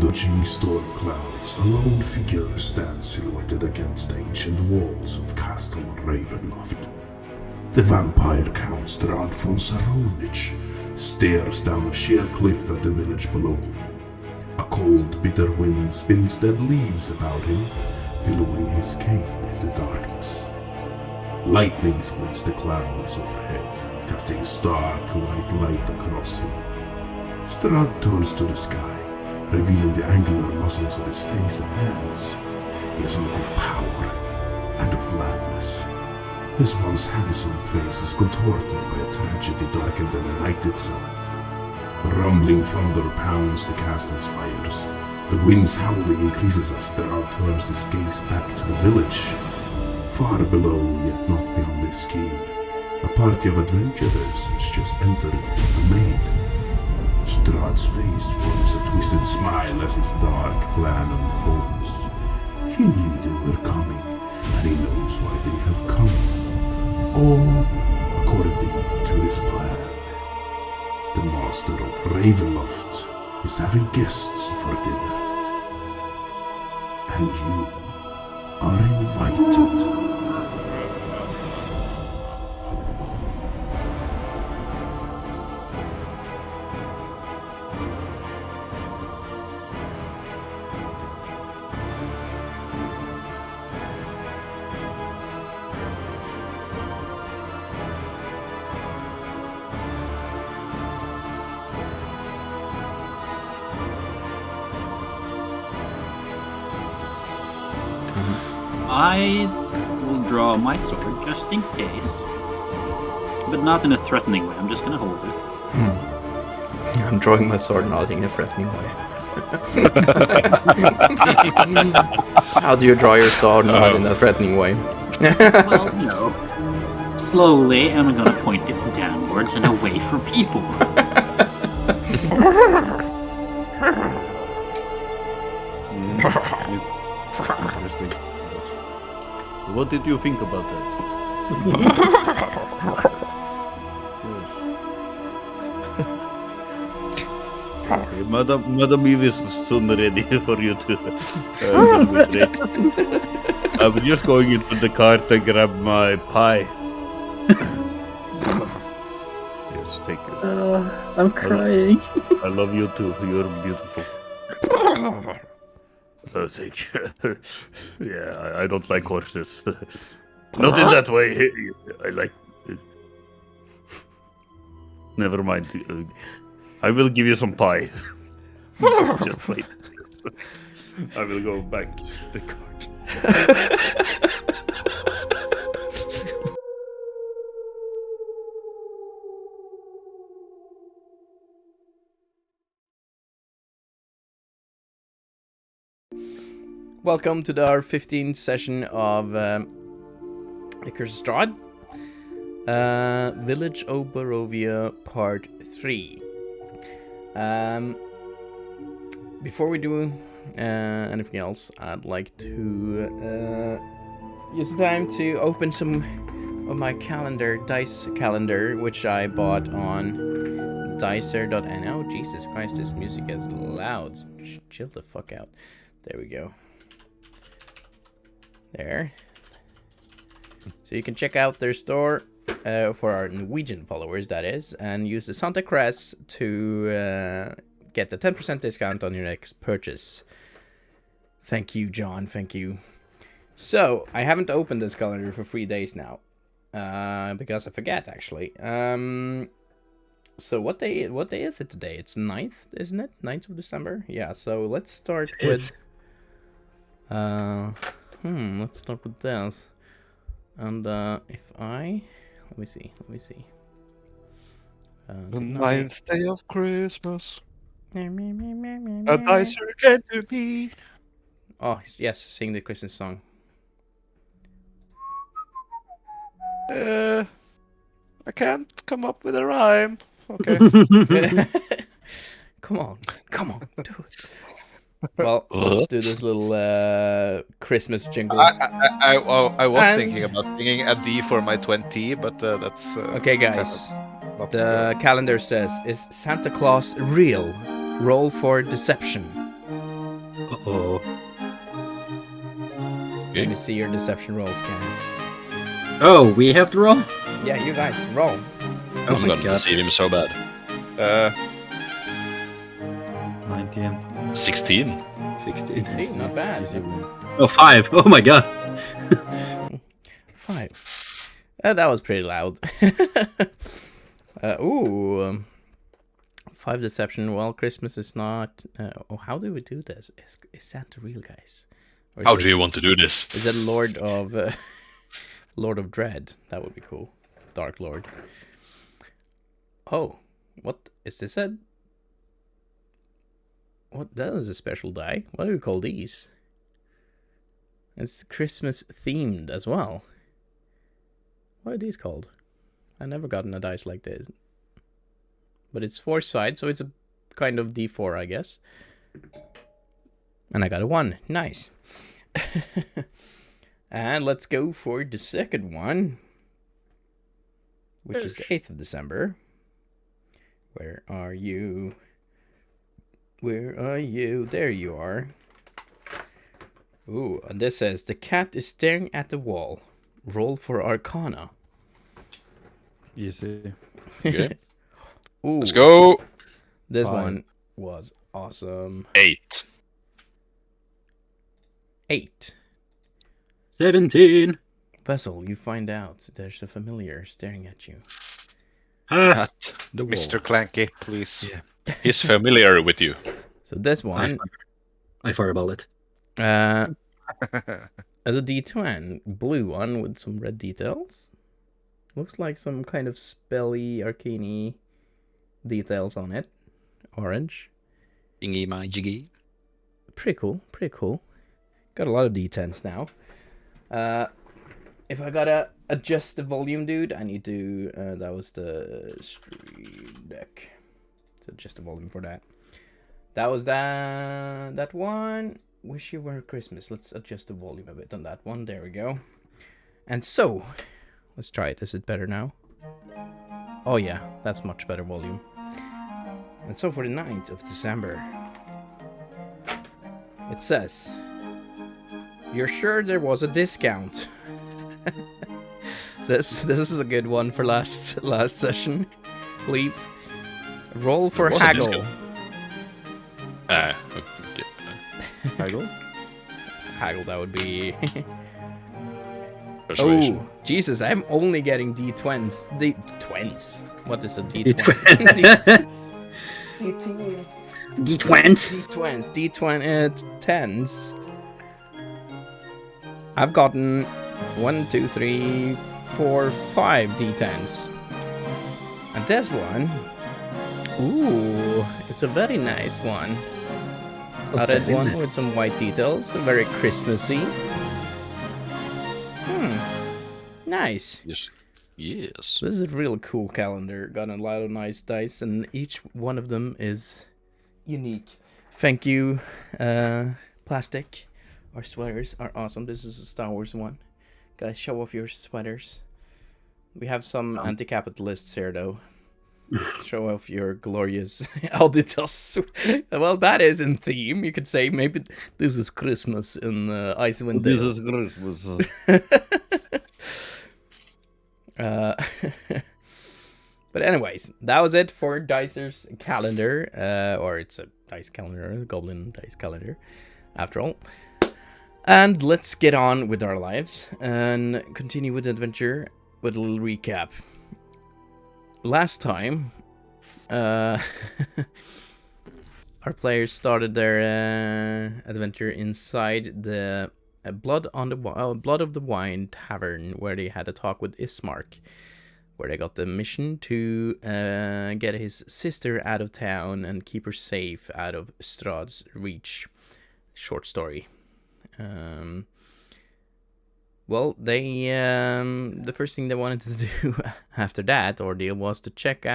the chilly storm clouds, a lone figure stands silhouetted against the ancient walls of Castle Ravenloft. The vampire Count Strahd Session stares down a sheer cliff at the village below. A cold, bitter wind spins dead leaves about him, billowing his cape in the darkness. Lightning splits the clouds overhead, casting a stark white light across him. Strahd turns to the sky, revealing the angular muscles of his face and hands. He has a look of power and of madness. His once handsome face is contorted by a tragedy darker than the night itself. A rumbling thunder pounds the castle spires. The wind's howling increases as Strahd turns his gaze back to the village. Far below, yet not beyond this keen, a party of adventurers has just entered his domain. Strahd's face forms a twisted smile as his dark plan unfolds. He knew they were coming, and he knows why they have come. All according to his plan. The master of Ravenloft is having guests for dinner. And you are invited. I will draw my sword just in case, but not in a threatening way. I'm just gonna hold it. I'm drawing my sword not in a threatening way. How do you draw your sword not in a threatening way? Well, slowly, and I'm gonna point it downwards and away from people. Interesting. What did you think about that? Okay, Madam Eve is soon ready for you to celebrate. I'm just going into the cart to grab my pie. Yes, thank you. I'm crying. I love you too. You're beautiful. Thank you. Yeah, I don't like horses. Not in that way. I like. Never mind. I will give you some pie. Just wait. I will go back to the cart. Welcome to our 15th session of The Curse of Strahd. Village of Barovia Part 3. Before we do anything else, I'd like to use the time to open some of my dice calendar, which I bought on dicer.no. Jesus Christ, this music is loud. Chill the fuck out. There we go. There. So you can check out their store for our Norwegian followers, that is, and use the Santa Crest to get the 10% discount on your next purchase. Thank you, John. Thank you. So, I haven't opened this calendar for 3 days now. Because I forget, actually. So, what day is it today? It's 9th, isn't it? 9th of December? Yeah, so let's start with... let's start with this. And if I... Let me see. The 9th day of Christmas. A dicer came to me. Oh, yes, sing the Christmas song. I can't come up with a rhyme. Okay. Come on, do it. Well, let's do this little Christmas jingle. I was thinking about singing a D for my 20, but that's... okay, guys. The calendar says, is Santa Claus real? Roll for deception. Uh-oh. Let me see your deception rolls, guys. Oh, we have to roll? Yeah, you guys, roll. Oh I'm my gonna god. deceive him so bad. 19. 16. 16. 16, not bad. Oh, 5. Oh my god. 5. That was pretty loud. 5 deception. Well, Christmas is not... how do we do this? Is Santa real, guys? Or How do you want to do this? Is it Lord of... Lord of Dread? That would be cool. Dark Lord. Oh, what is this? What? That is a special die. What do we call these? It's Christmas themed as well. What are these called? I never gotten a dice like this. But it's 4 sides, so it's a kind of D4, I guess. And I got a 1. Nice. And let's go for the second one, which is the 8th of December. Where are you? Where are you? There you are. Ooh, and this says, the cat is staring at the wall. Roll for Arcana. Easy. Okay. Ooh, Let's go. this 5. one was awesome. 8. 8. 17. Vessel, you find out there's a familiar staring at you. Ah. At the wall. Mr. Clanky, please. Yeah. He's familiar with you. So this one, I fireball it. as a D20, blue one with some red details. Looks like some kind of spelly, arcane details on it. Orange. Thingy my jiggy. Pretty cool, pretty cool. Got a lot of D10s now. If I gotta adjust the volume, dude, I need to... that was the stream deck. So adjust the volume for that. That was that one. Wish You Were Christmas. Let's adjust the volume a bit on that one. There we go. And so, let's try it. Is it better now? Oh yeah, that's much better volume. And so for the 9th of December, it says, you're sure there was a discount? This is a good one for last session. Leave. Roll for There was a haggle. discount. Okay. Haggle? Haggle, that would be... Persuasion. Oh, Jesus, I'm only getting D20s. D20s. What is a D20? D10s. D20. D20s. D20 10s. I've gotten 1, 2, 3, 4, 5 D10s. And this one, ooh, it's a very nice one. A red one with some white details, very Christmassy. Nice. Yes. Yes. This is a really cool calendar. Got a lot of nice dice, and each one of them is unique. Thank you, Plastic. Our sweaters are awesome. This is a Star Wars one. Guys, show off your sweaters. We have some anti-capitalists here, though. Show off your glorious Auditas. Well, that is in theme. You could say maybe this is Christmas in Icewind Dale. This is Christmas. But anyways, that was it for Dicer's calendar. Or it's a dice calendar, a goblin dice calendar, after all. And let's get on with our lives and continue with the adventure with a little recap. Last time, our players started their adventure inside the Blood of the Wine Tavern, where they had a talk with Ismark, where they got the mission to get his sister out of town and keep her safe out of Strahd's reach. Short story. Well, they the first thing they wanted to do after that ordeal was to check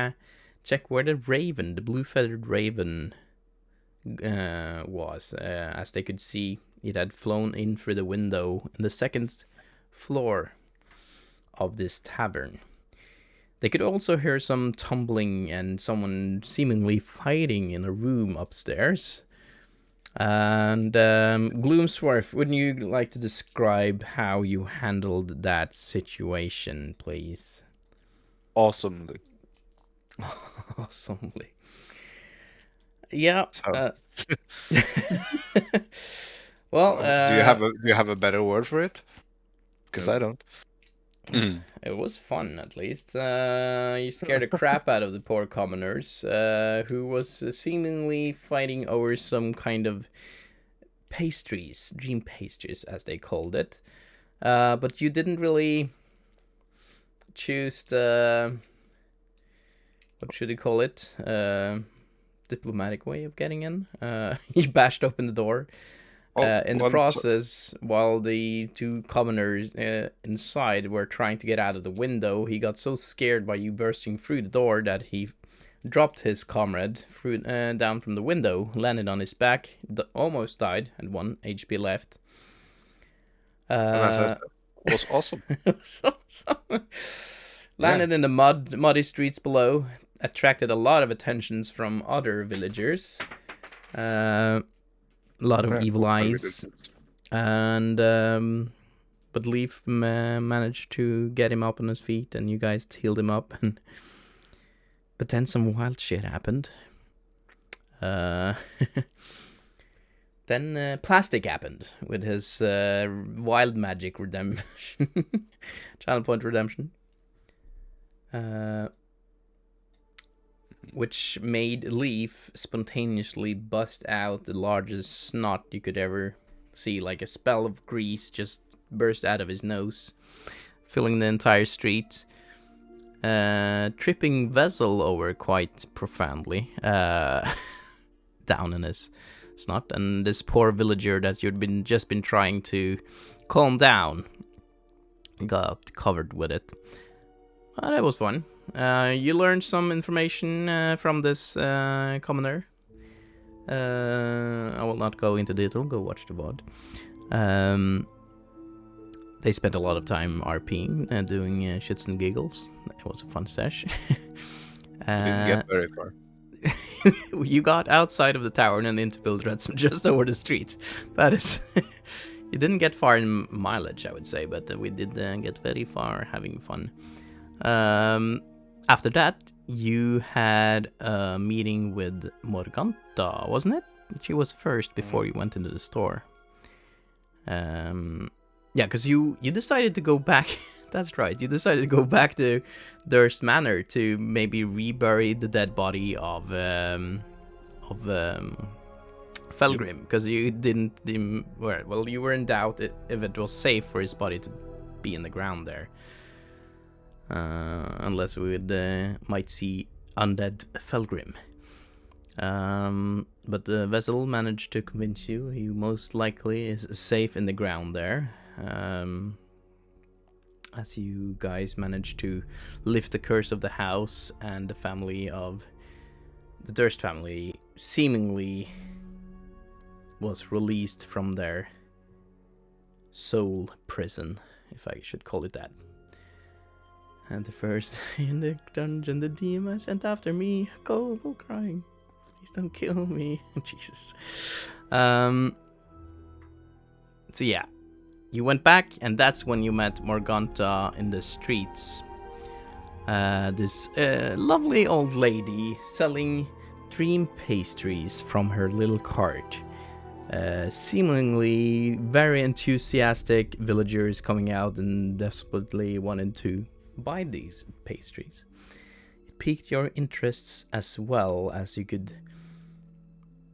where the raven, the blue-feathered raven, was. As they could see, it had flown in through the window in the second floor of this tavern. They could also hear some tumbling and someone seemingly fighting in a room upstairs. And Gloomsworth, wouldn't you like to describe how you handled that situation, please? Awesomely. Awesomely. Yeah. So, Well, do you have a better word for it? Because I don't. Mm. it was fun, at least. You scared the crap out of the poor commoners, who was seemingly fighting over some kind of pastries, dream pastries, as they called it. But you didn't really choose the, what should you call it? Diplomatic way of getting in. He bashed open the door. In the process, while the two commoners inside were trying to get out of the window, he got so scared by you bursting through the door that he dropped his comrade through, down from the window, landed on his back, almost died, and 1 HP left. That was awesome. Landed in the muddy streets below, attracted a lot of attentions from other villagers. A lot of evil eyes, and but Leaf managed to get him up on his feet, and you guys healed him up. But then some wild shit happened. Then Plastic happened with his wild magic redemption, channel point redemption. Which made Leaf spontaneously bust out the largest snot you could ever see, like a spell of grease just burst out of his nose, filling the entire street, tripping Vessel over quite profoundly, down in his snot, and this poor villager that you'd just been trying to calm down got covered with it. That was fun. You learned some information from this commoner. I will not go into detail, go watch the VOD. They spent a lot of time RPing and doing shits and giggles. It was a fun session. Didn't get very far. You got outside of the tower and into Bildraths, just over the street. That is... You didn't get far in mileage, I would say, but we did get very far having fun. After that, you had a meeting with Morganta, wasn't it? She was first before you went into the store. Yeah, because you decided to go back. That's right. You decided to go back to Durst Manor to maybe rebury the dead body of Felgrim, because you didn't. Well, you were in doubt if it was safe for his body to be in the ground there. Unless we might see undead Felgrim. But the vessel managed to convince you he most likely is safe in the ground there. As you guys managed to lift the curse of the house, and the family of the Durst family seemingly was released from their soul prison, if I should call it that. And the first in the dungeon, the demon sent after me, go crying, please don't kill me. Jesus. So yeah, you went back, and that's when you met Morganta in the streets. This lovely old lady selling dream pastries from her little cart. Seemingly very enthusiastic villagers coming out and desperately wanted to buy these pastries. It piqued your interests as well, as you could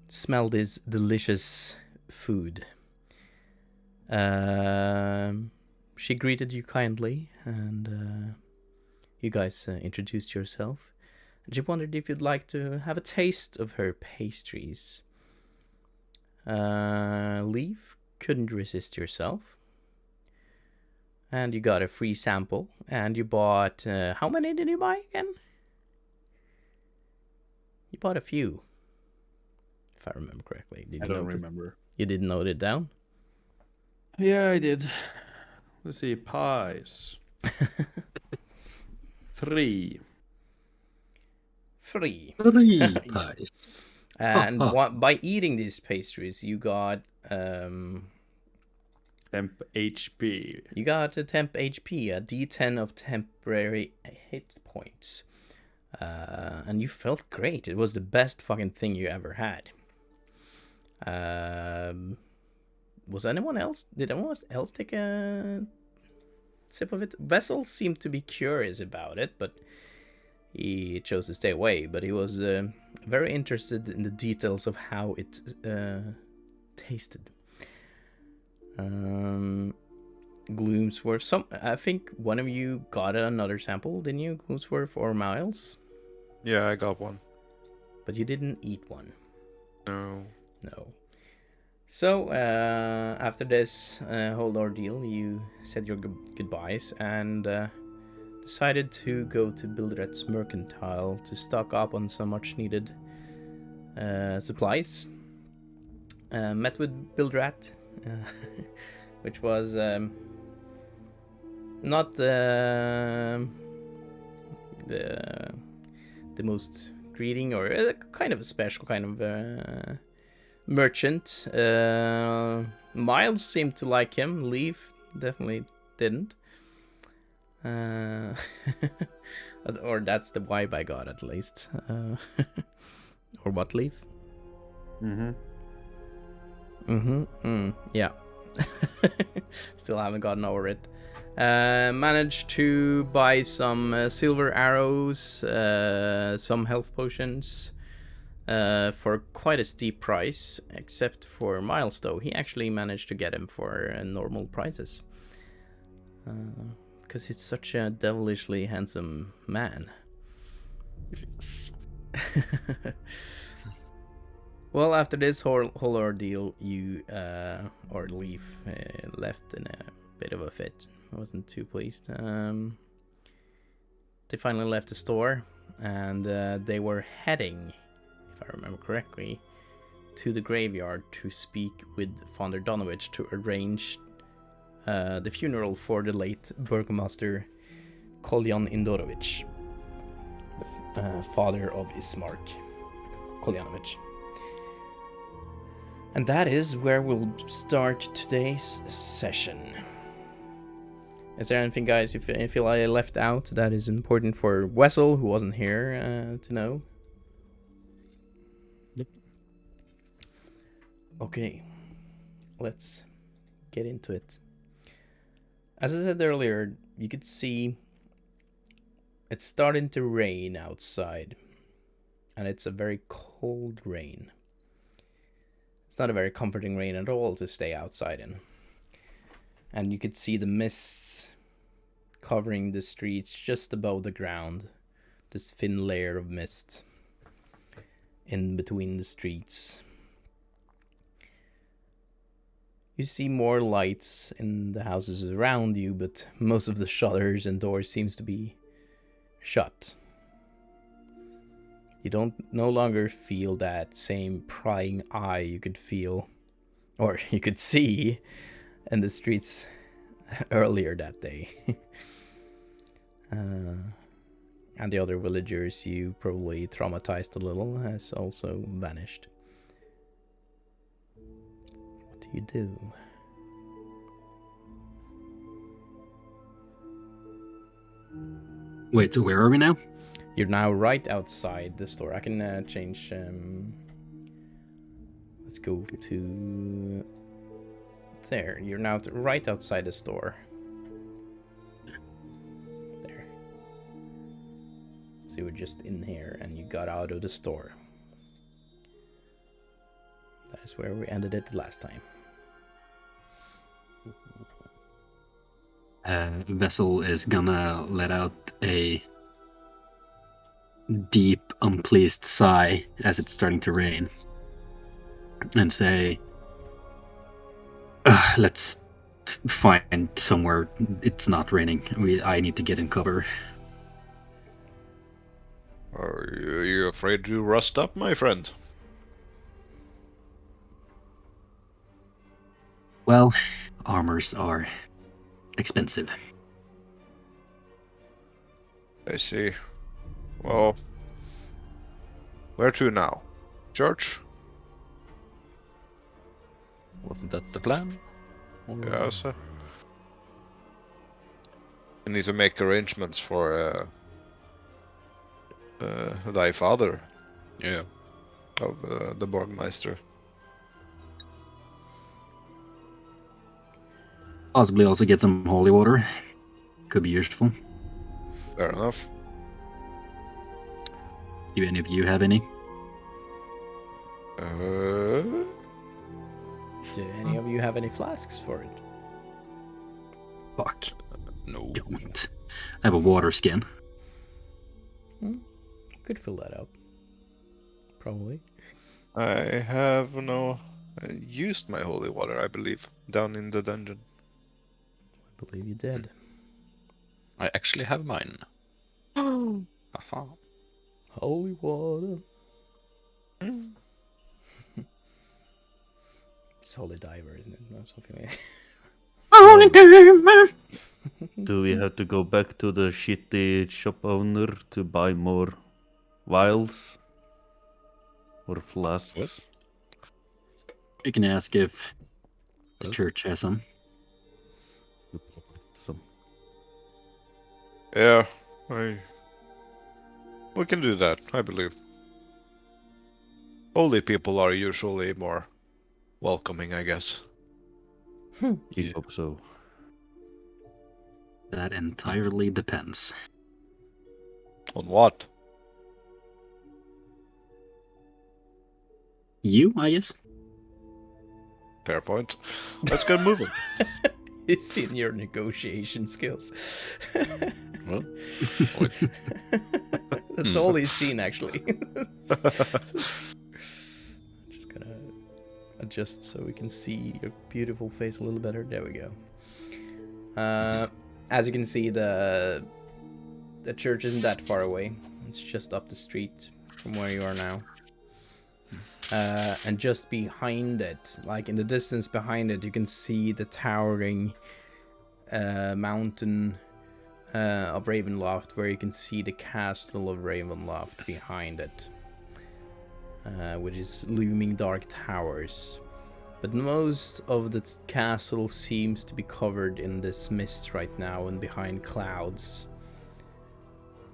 smell this delicious food. She greeted you kindly, and you guys introduced yourself. And she wondered if you'd like to have a taste of her pastries. Leaf, couldn't resist yourself. And you got a free sample, and you bought, how many did you buy again? You bought a few, if I remember correctly. I don't remember. You didn't note it down? Yeah, I did. Let's see, pies. 3. 3. 3 pies. And by eating these pastries, you got Temp HP. You got a temp HP, a D10 of temporary hit points. And you felt great. It was the best fucking thing you ever had. Was anyone else? Did anyone else take a sip of it? Vessel seemed to be curious about it, but he chose to stay away. But he was very interested in the details of how it tasted. Gloomsworth. I think one of you got another sample, didn't you, Gloomsworth or Miles? Yeah, I got one. But you didn't eat one. No. So after this whole ordeal, you said your goodbyes and decided to go to Bildraths Mercentile to stock up on some much needed supplies. Met with Bildrath. Which was not the most greeting or kind of a special kind of merchant. Miles seemed to like him. Leaf definitely didn't. Or that's the vibe I got at least. Or what, Leaf? Yeah. Still haven't gotten over it. Managed to buy some silver arrows, some health potions for quite a steep price, except for Miles though. He actually managed to get him for normal prices. Because he's such a devilishly handsome man. Well, after this whole ordeal, you, or Leaf, left in a bit of a fit. I wasn't too pleased. They finally left the store, and they were heading, if I remember correctly, to the graveyard to speak with Father Donavichs to arrange the funeral for the late Burgomaster Kolyan Indorovich, the father of Ismark Kolyanovich. And that is where we'll start today's session. Is there anything, guys, you feel I left out that is important for Wessel, who wasn't here, to know? Yep. Okay, let's get into it. As I said earlier, you could see it's starting to rain outside. And it's a very cold rain. It's not a very comforting rain at all to stay outside in. And you could see the mists covering the streets just above the ground. This thin layer of mist in between the streets. You see more lights in the houses around you, but most of the shutters and doors seems to be shut. You no longer feel that same prying eye you could feel, or you could see, in the streets earlier that day. And the other villagers you probably traumatized a little has also vanished. What do you do? Wait, so where are we now? You're now right outside the store. I can change. Let's go to there. You're now right outside the store. There. So you were just in here and you got out of the store. That is where we ended it last time. Vessel is gonna let out a deep, unpleased sigh as it's starting to rain and say, let's find somewhere it's not raining. I need to get in cover. Are you afraid to rust up, my friend? Well, armors are expensive. I see. Well, where to now? church? Wasn't that the plan? Yeah, so I need to make arrangements for thy father Yeah. of the Burgomaster. Possibly also get some holy water. Could be useful. Fair enough. Do any of you have any? Do any of you have any flasks for it? Fuck. No. Don't. I have a water skin. Could fill that up. Probably. I have used my holy water, I believe, down in the dungeon. I believe you did. I actually have mine. Haha. Holy water. It's holy diver, isn't it? No, something like Holy diver. Do we have to go back to the shitty shop owner to buy more vials? Or flasks? What? You can ask if the What? church has some. Some. Yeah, we can do that, I believe. Holy people are usually more welcoming, I guess. Keep up so. That entirely depends. On what? You, I guess? Fair point. Let's get moving. It's in your negotiation skills. Well, what? That's all he's seen, actually. Just gonna adjust so we can see your beautiful face a little better. There we go. As you can see, the church isn't that far away. It's just up the street from where you are now. And just behind it, like in the distance behind it, you can see the towering mountain of Ravenloft, where you can see the castle of Ravenloft behind it, with its looming dark towers. But most of the castle seems to be covered in this mist right now and behind clouds,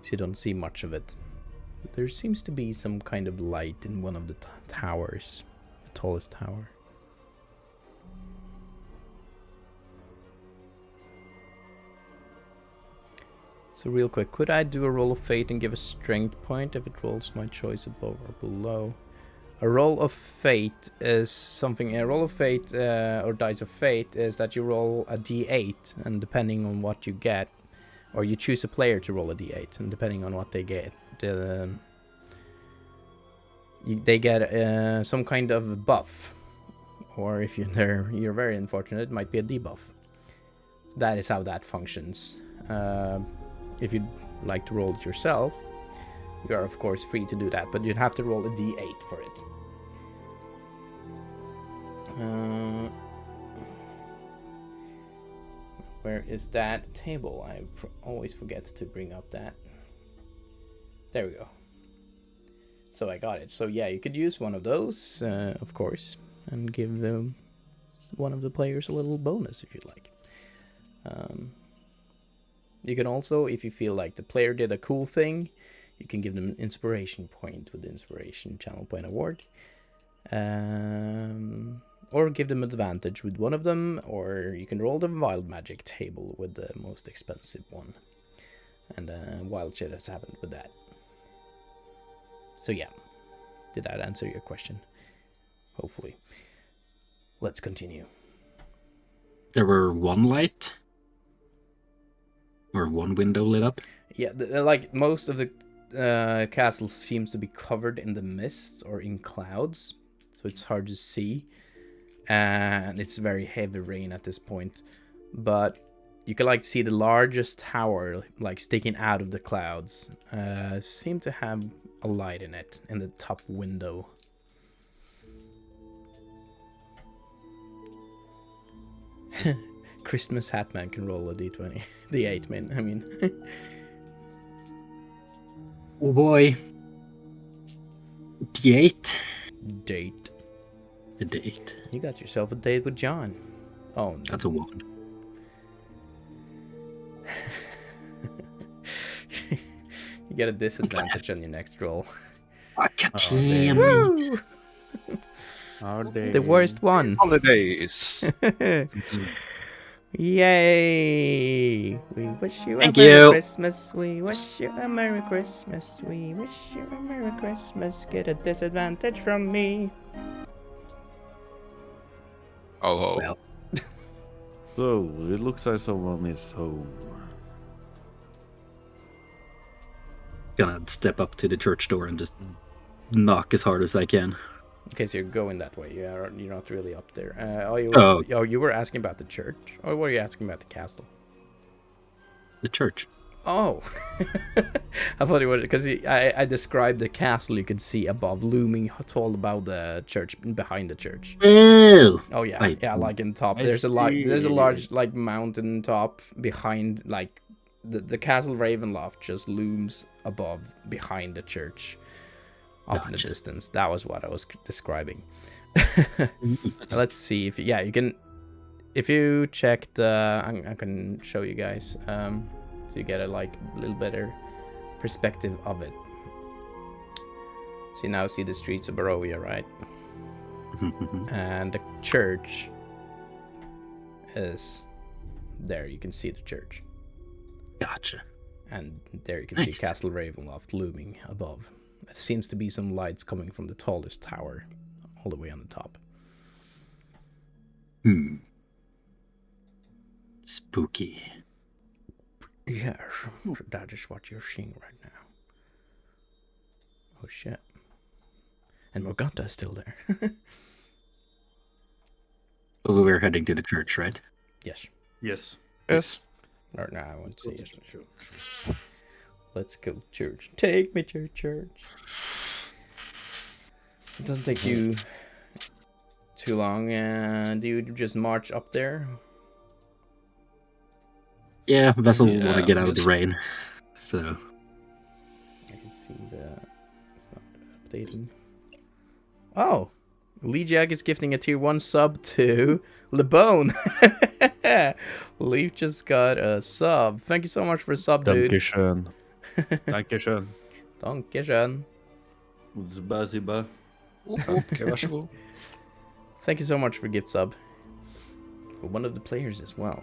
so you don't see much of it. But there seems to be some kind of light in one of the towers, the tallest tower. So real quick, could I do a roll of fate and give a strength point if it rolls my choice above or below? A roll of fate is something, a roll of fate or dice of fate is that you roll a d8, and depending on what you get, or you choose a player to roll a d8, and depending on what they get, they get some kind of buff, or if you're very unfortunate, it might be a debuff. That is how that functions. If you'd like to roll it yourself, you are of course free to do that, but you'd have to roll a d8 for it. Where is that table? I always forget to bring up that. There we go. So I got it. So yeah, you could use one of those, of course, and give them one of the players a little bonus if you'd like. You can also, if you feel like the player did a cool thing, you can give them an inspiration point with the Inspiration Channel Point Award. Or give them advantage with one of them, or you can roll the Wild Magic table with the most expensive one. And wild shit has happened with that. So yeah, did that answer your question? Hopefully. Let's continue. There were one light? Or one window lit up? Yeah, like most of the castle seems to be covered in the mists or in clouds, so it's hard to see. And it's very heavy rain at this point. But you can like see the largest tower like sticking out of the clouds. Seem to have a light in it in the top window. Christmas Hatman can roll a d20. D8, man. I mean. Oh boy. D8. Date. A date. You got yourself a date with John. Oh, no. That's a wand. You get a disadvantage on your next roll. Damn. Woo! Are they... The worst one. Holidays. Yay! We wish you Thank a Merry you. Christmas. We wish you a Merry Christmas. We wish you a Merry Christmas. Get a disadvantage from me. Oh, Well, So, it looks like someone is home. gonna step up to the church door and just knock as hard as I can. Okay, so you're going that way. You're not really up there. You were asking about the church, or were you asking about the castle? The church. Oh, I thought it was because I described the castle you could see above, looming tall above the church, behind the church. Oh. Oh yeah, I- yeah, like in top. I There's a see. large like mountain top behind, like the castle Ravenloft just looms above behind the church, off in the Gotcha. distance. That was what I was describing. Let's see if you can. If you check the, I can show you guys. So you get a little better perspective of it. So you now see the streets of Barovia, right? And the church is there. You can see the church, Gotcha. and there you can Nice. see Castle Ravenloft looming above. There seems to be some lights coming from the tallest tower, all the way on the top. Spooky. Yes, so that is what you're seeing right now. Oh shit! And Morganta is still there. Oh, we're heading to the church, right? Yes. Yes. Yes. Or no, I won't say yes. Let's go to church. Take me to church. So it doesn't take you too long. Do you just march up there? Yeah, vessel want Yeah, to get out of the yes. rain. So, I can see it's not updating. Oh, Legiac is gifting a tier 1 sub to LeBone. Leaf just got a sub. Thank you so much for a sub, dude. Dankeschön. Dankeschön. Dankeschön. Spasiba. Okej, varsågod. Thank you so much for gift sub. For one of the players as well.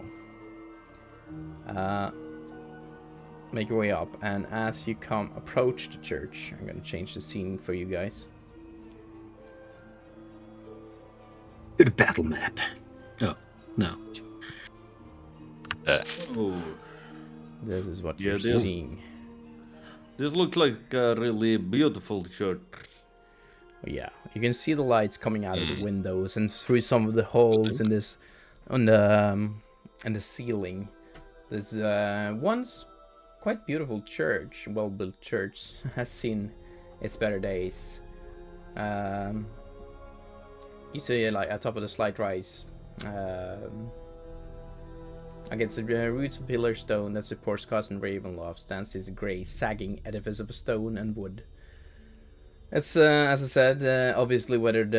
Make your way up, and as you approach the church, I'm gonna change the scene for you guys. to the battle map. Oh, no. Oh, This is what Yeah, you're this- seeing. this looks like a really beautiful church. Oh, yeah, you can see the lights coming out of the windows and through some of the holes in this, on the ceiling. This once quite beautiful church, well-built church, has seen its better days. You see, like at top of the slight rise, against the roots of pillar stone that supports Cousin Ravenloft stands this grey, sagging edifice of stone and wood. It's, as I said, obviously weathered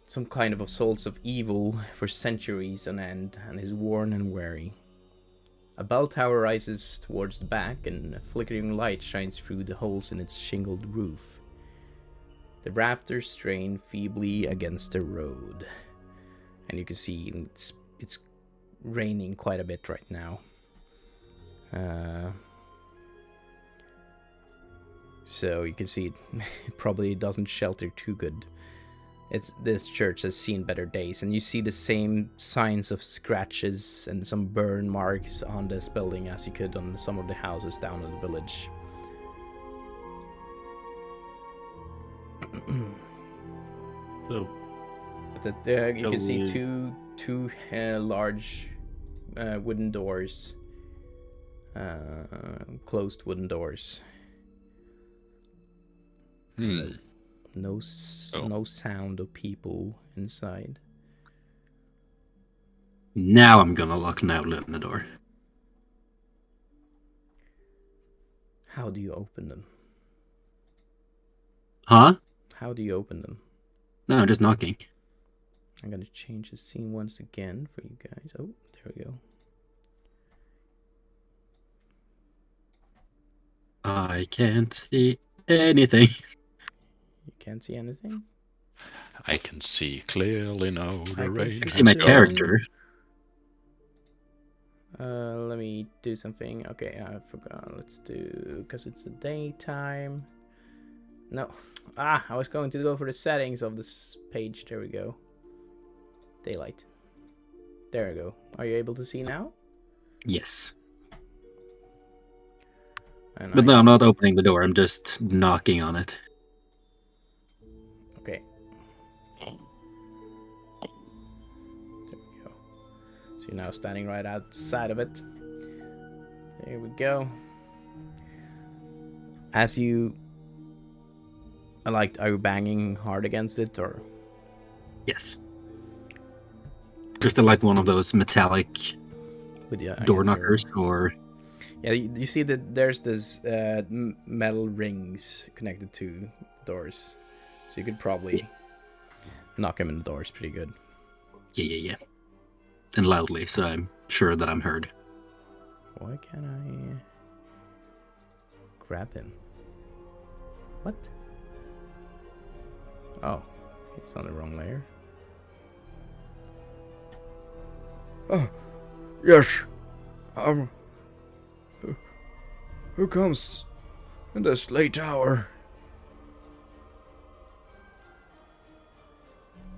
some kind of assaults of evil for centuries on end, and is worn and weary. A bell tower rises towards the back, and a flickering light shines through the holes in its shingled roof. The rafters strain feebly against the road, and you can see it's raining quite a bit right now. So you can see it probably doesn't shelter too good. This church has seen better days, and you see the same signs of scratches and some burn marks on this building as you could on some of the houses down in the village. So, But you Shall can see we- two large wooden doors, closed wooden doors. No sound of people inside. Now I'm gonna lock and outlet the door. How do you open them? Huh? How do you open them? No, just knocking. I'm gonna change the scene once again for you guys. Oh, there we go. I can't see anything. You can't see anything? I can see clearly now I the can rain. I can see my Sure. character. Let me do something. Okay, I forgot. Let's do, because it's the daytime. No. I was going to go for the settings of this page. There we go. Daylight. There we go. Are you able to see now? Yes. And But no, I'm not opening the door. I'm just knocking on it. Okay. There we go. So you're now standing right outside of it. There we go. As you... are you banging hard against it, or...? Yes. Just like one of those metallic With the, door knockers, or... Yeah, you see that there's this metal rings connected to doors. So you could probably knock him in the doors pretty good. Yeah. And loudly, so I'm sure that I'm heard. Why can't I grab him? What? Oh, he's on the wrong layer. Oh, yes. Who comes in this late hour?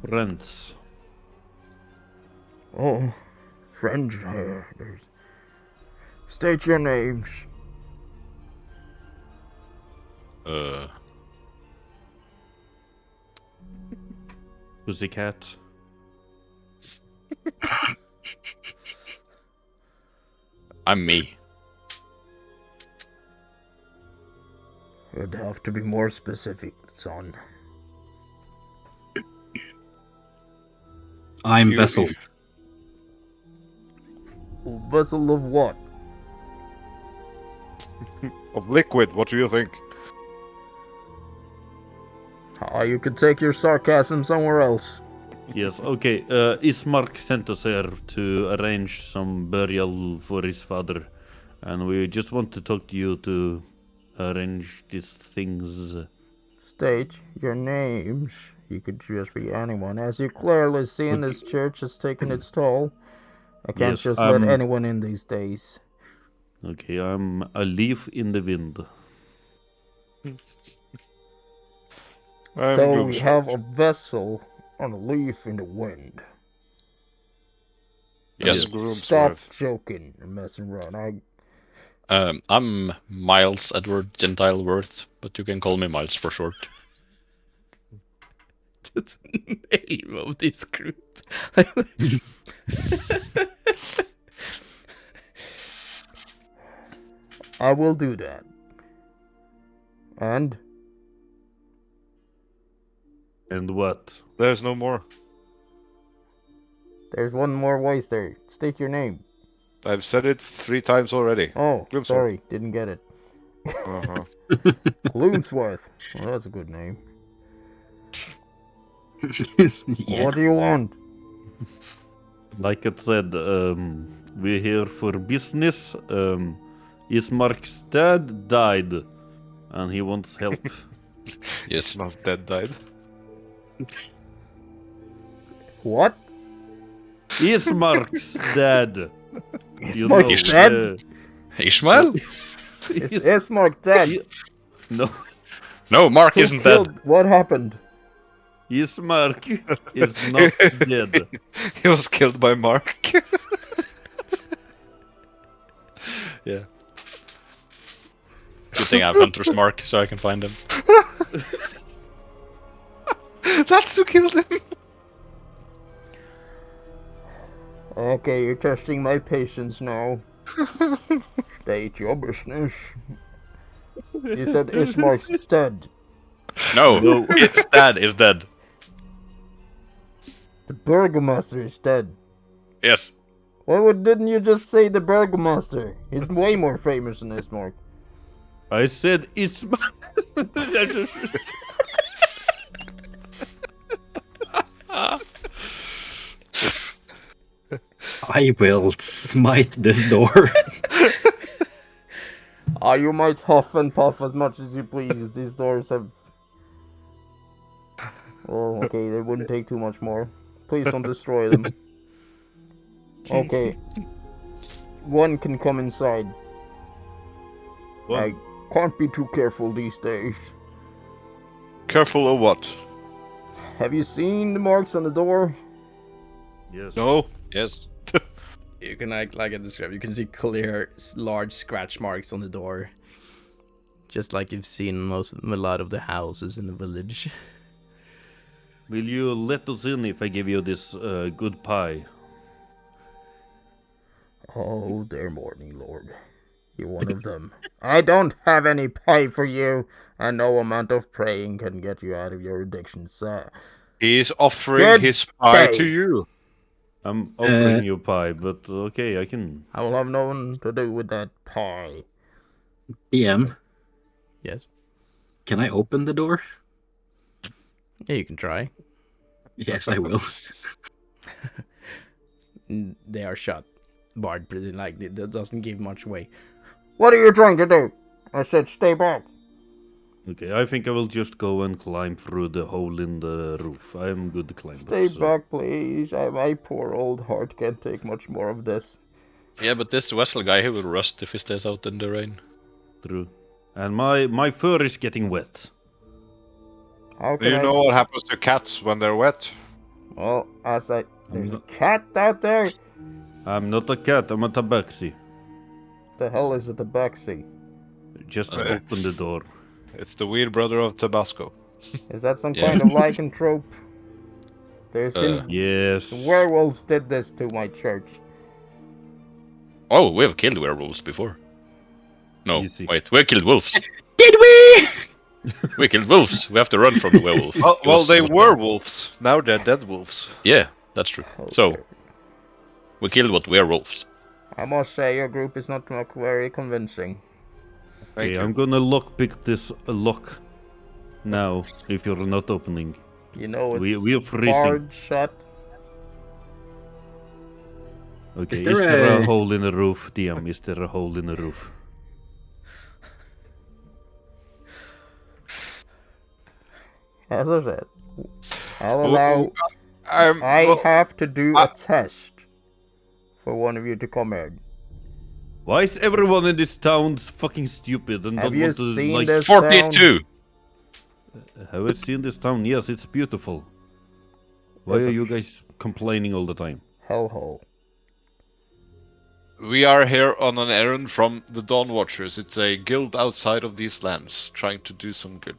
Friends. Oh, friends. State your names. Pussycat. I'm me. You'd have to be more specific, son. I'm Vessel. Vessel of what? Of liquid, what do you think? You could take your sarcasm somewhere else. Yes, okay. Ismark sent us here to arrange some burial for his father. And we just want to talk to you to arrange these things. State your names. You could just be anyone. As you clearly see, in this church has taken its toll. I can't Yes, just let anyone in these days. Okay, I'm a leaf in the wind. So we have a vessel on a leaf in the wind. Yes. Stop joking and messing around. I'm Miles Edward Gentile Worth, but you can call me Miles for short. That's the name of this group. I will do that. And what? There's no more. There's one more voice there. State your name. I've said it 3 times already. Oh, Gloomsworth. sorry, didn't get it. Uh-huh. Gloomsworth. Well, that's a good name. Yeah. What do you want? Like I said, we're here for business. Ismark's dad died, and he wants help. Yes. Not dead died. What? Ismark's dad. Ismark's dead? Ishmael? Is Ismark dead? No, No, Mark Who isn't killed? dead. What happened? Ismark is not dead. He was killed by Mark. Yeah. Good thing I have Hunter's Mark, so I can find him. That's who killed him. Okay, you're testing my patience now. State your business. You said Ismark's dead. No, his dad is dead. The Burgomaster is dead. Yes. Didn't you just say the Burgomaster? He's way more famous than Ismark. I said Ismark. I will smite this door. You might huff and puff as much as you please. These doors have... Well, okay, they wouldn't take too much more. Please don't destroy them. Okay. One can come inside. Well, I can't be too careful these days. Careful of what? Have you seen the marks on the door? yes. No. Yes. You can like I described. You can see clear, large scratch marks on the door, just like you've seen a lot of the houses in the village. Will you let us in if I give you this good pie? Oh, dear morning, Lord. You're one of them. I don't have any pie for you, and no amount of praying can get you out of your addiction, sir. He is offering Good his pie day. to you. I'm offering you pie, but okay, I can. I will have no one to do with that pie. DM, Yes. can I open the door? Yeah, you can try. Yes, I will. They are shut. Barred pretty like that doesn't give much way. What are you trying to do? I said stay back. Okay, I think I will just go and climb through the hole in the roof. I am good climber. Stay so- back, please. My poor old heart can't take much more of this. Yeah, but this vessel guy, he will rust if he stays out in the rain. True. And my fur is getting wet. How Do can you I... know what happens to cats when they're wet? Well, there's a cat out there. I'm not a cat, I'm a tabaxi. The hell is a tabaxi? Just Okay. open the door. It's the weird brother of Tabasco. Is that some Yeah. kind of lycanthrope? There's been Yes. werewolves did this to my church. Oh, we have killed werewolves before. No, Easy. wait, we killed wolves. Did we? We killed wolves. We have to run from the werewolf. Well, It was- they it was were bad. wolves. Now they're dead wolves. Yeah, that's true. So, Okay. we killed what werewolves. I must say your group is not very convincing. Thank Okay, you. I'm gonna lockpick this lock now, if you're not opening. You know it's We are freezing. barred shut. Okay, Is is there there a a- hole in the roof, DM? Is there a hole in the roof? As I said, I'll allow. I'm, I well, have to do I- a test for one of you to come in. Why is everyone in this town fucking stupid and Have don't you want to seen like... this town? 42! Have I seen this town? Yes, it's beautiful. Why It's are a- you guys complaining all the time? Hellhole. We are here on an errand from the Dawnwatchers. It's a guild outside of these lands, trying to do some good.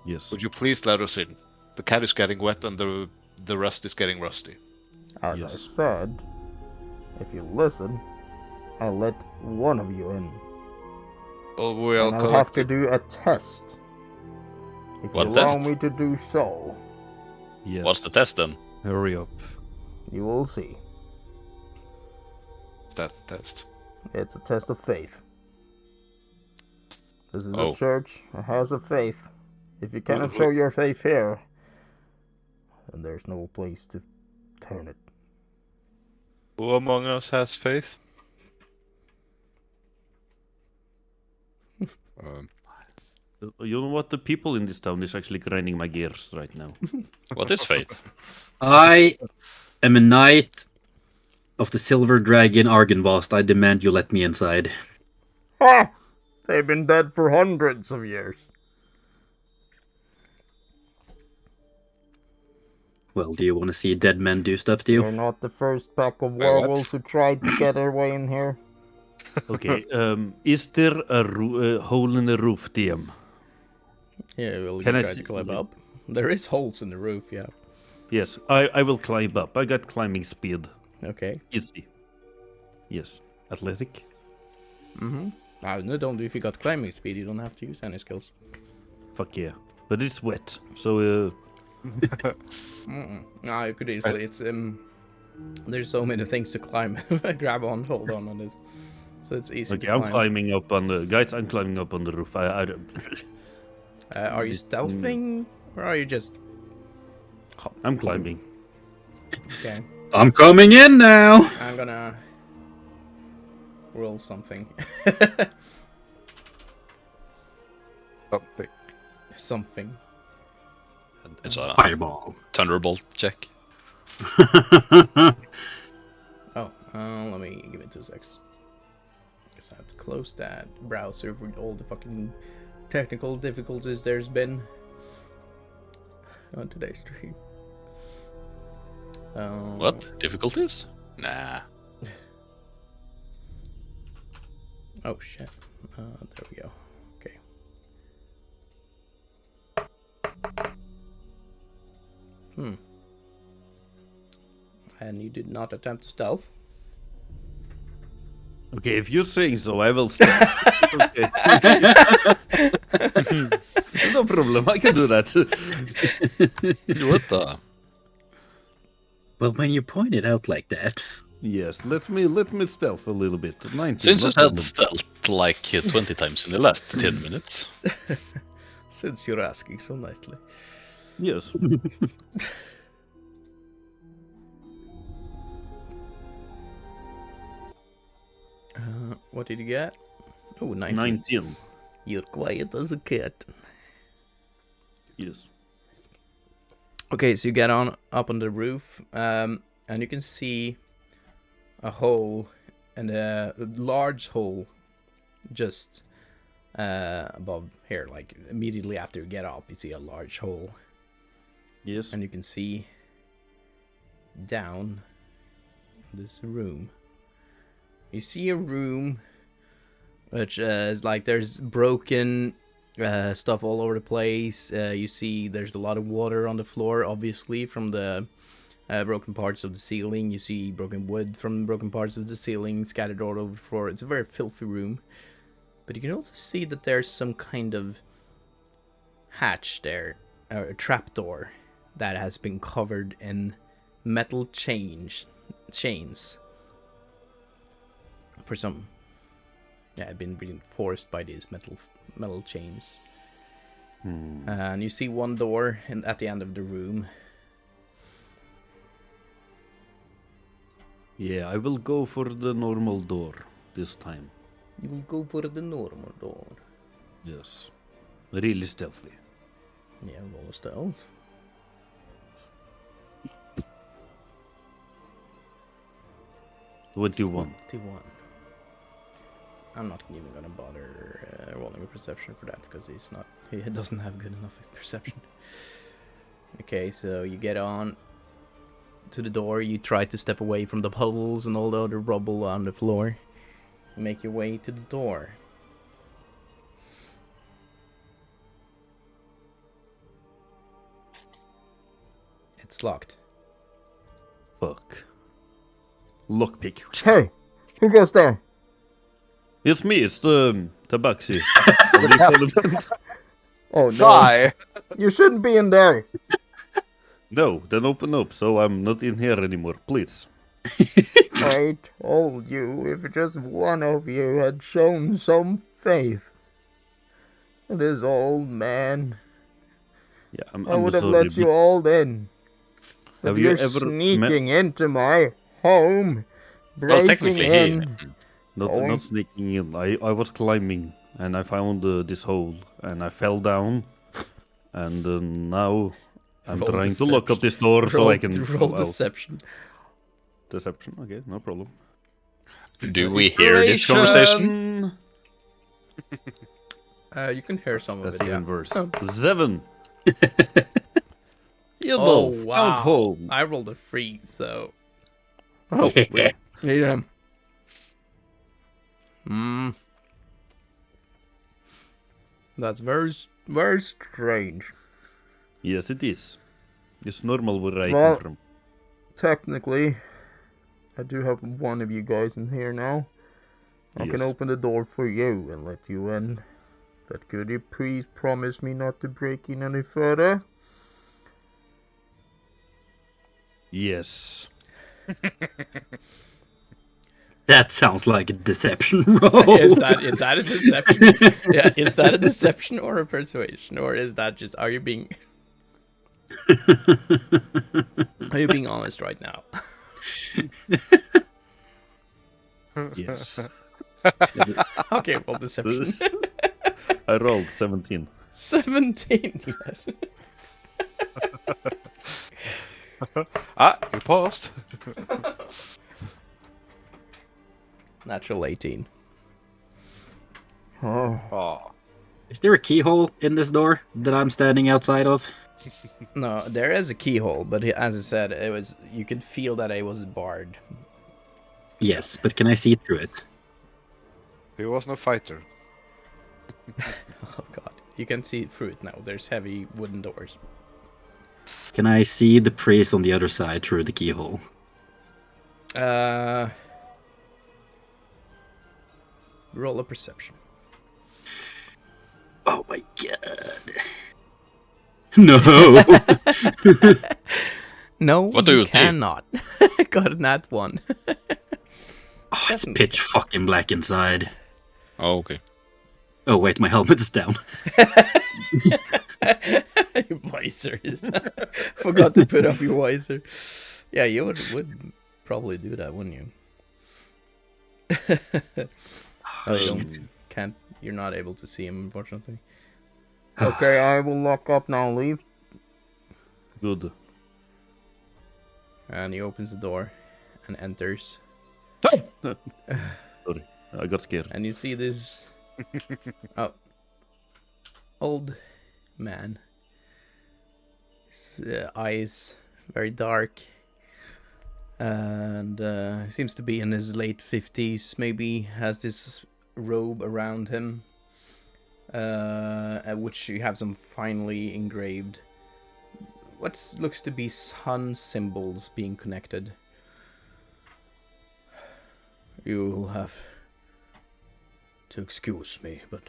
Yes. Would you please let us in? The cat is getting wet and the rust is getting rusty. As Yes. I said, if you listen, I'll let one of you in. Well, we'll And I'll have to collect do a test. If you What allow test? me to do so, Yes. What's the test then? Hurry up. you will see. that test. It's a test of faith. This is Oh. a church, a house of faith. If you cannot Wh- show your faith here, then there's no place to turn it. Who among us has faith? You know what? The people in this town is actually grinding my gears right now. What is fate? I am a knight of the Silver Dragon Argynvost. I demand you let me inside. Ha! They've been dead for hundreds of years. Well, do you want to see dead men do stuff to You're you? not the first pack of Wait, what? werewolves who tried to get their way in here. Okay, is there a hole in the roof, DM? Yeah, we'll Can I try see- to climb up. There is holes in the roof, yeah. Yes, I will climb up. I got climbing speed. Okay. Easy. Yes. Athletic? Mm-hmm. No, don't. If you got climbing speed, you don't have to use any skills. Fuck yeah. But it's wet, so No, you could easily. It's There's so many things to climb. Grab on, hold on this. So it's easy okay, to I'm climb. climbing up on the guys. I'm climbing up on the roof. I Are you stealthing, or are you just I'm climbing. Okay. I'm coming in now. I'm gonna roll something. Something. It's a Fireball. thunderbolt check. Oh, let me give it 2 seconds. Guess I have to close that browser for all the fucking technical difficulties there's been on today's stream. What? Difficulties? Nah. Oh shit. There we go. Okay. And you did not attempt to stealth. Okay, if you're saying so, I will stop. Okay. No problem, I can do that. What the? Well, when you point it out like that. Yes, let me stealth a little bit. 19. Since no you said problem. stealth like 20 times in the last 10 minutes. Since you're asking so nicely. Yes. What did you get? Oh, 19. 19. You're quiet as a cat. Yes. Okay, so you get on up on the roof, and you can see a hole, and a large hole just above here. Like immediately after you get up, you see a large hole, Yes. and you can see down this room. You see a room which is like there's broken stuff all over the place. You see there's a lot of water on the floor, obviously, from the broken parts of the ceiling. You see broken wood from broken parts of the ceiling scattered all over the floor. It's a very filthy room. But you can also see that there's some kind of hatch there, or a trapdoor that has been covered in metal chains. For some, yeah, been reinforced by these metal chains. And you see one door at the end of the room. Yeah, I will go for the normal door this time. You will go for the normal door. Yes. Really stealthy. Yeah, roll a stealth. 21. 21. I'm not even gonna bother rolling a perception for that because he doesn't have good enough perception. Okay, so you get on to the door. You try to step away from the puddles and all the other rubble on the floor. You make your way to the door. It's locked. Fuck. Lockpick. Hey, who goes there? It's me, it's the tabaxi. What do you call it? Oh no, Die! you shouldn't be in there. No, then open up, so I'm not in here anymore, please. I told you if just one of you had shown some faith. This old man, Yeah, I'm I would have sorry. let you all in. But Have you you're ever sneaking into my home, Well, breaking technically in. Not Oh. sneaking in. I was climbing and I found this hole and I fell down. And now I'm Roll trying to lock up this door so roll, I can roll go out. deception. Deception, okay, no problem. Do we hear this conversation? Inspiration! You can hear some of That's it. even Yeah. worse. Oh. 7! You Oh know, wow! found home. I rolled a 3, so. Oh yeah. That's Very strange. Yes, it is. It's normal where I Well- come from. Technically, I do have one of you guys in here now. I can Yes. open the door for you and let you in. But could you please promise me not to break in any further? Yes. That sounds like a deception roll. Is that a deception? Yeah, is that a deception or a persuasion, or is that just are you being? Are you being honest right now? Yes. Okay, roll deception. I rolled 17. 17. Yes. Ah, you paused. Natural 18. Oh, Oh, Is there a keyhole in this door that I'm standing outside of? No, there is a keyhole, but as I said, it was you could feel that it was barred. Yes, but can I see through it? he was no fighter. Oh god, you can see through it now. There's heavy wooden doors. Can I see the priest on the other side through the keyhole? Roll a perception. Oh my god. No! No, What do you think? cannot. Got a nat 1. Oh, it's pitch fucking black inside. Oh, okay. Oh wait, my helmet is down. Visors. Forgot to put up your visor. Yeah, you would probably do that, wouldn't you? Oh, you can't. You're not able to see him, unfortunately. okay, I will lock up now. Leave. Good. And he opens the door and enters. Sorry, I got scared. And you see this old man. His eyes very dark. And seems to be in his late 50s, maybe. Has this robe around him. At which you have some finely engraved what looks to be sun symbols being connected. You'll have to excuse me, but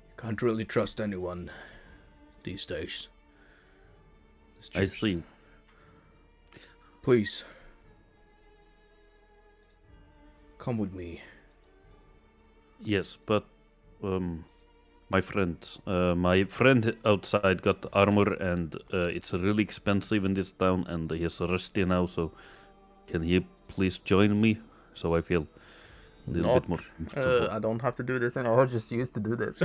you can't really trust anyone these days. I see. Please, come with me. Yes, but my friend outside got armor, and it's really expensive in this town, and he's rusty now. So, can he please join me? So I feel a little bit more comfortable. I don't have to do this, and I was just used to do this.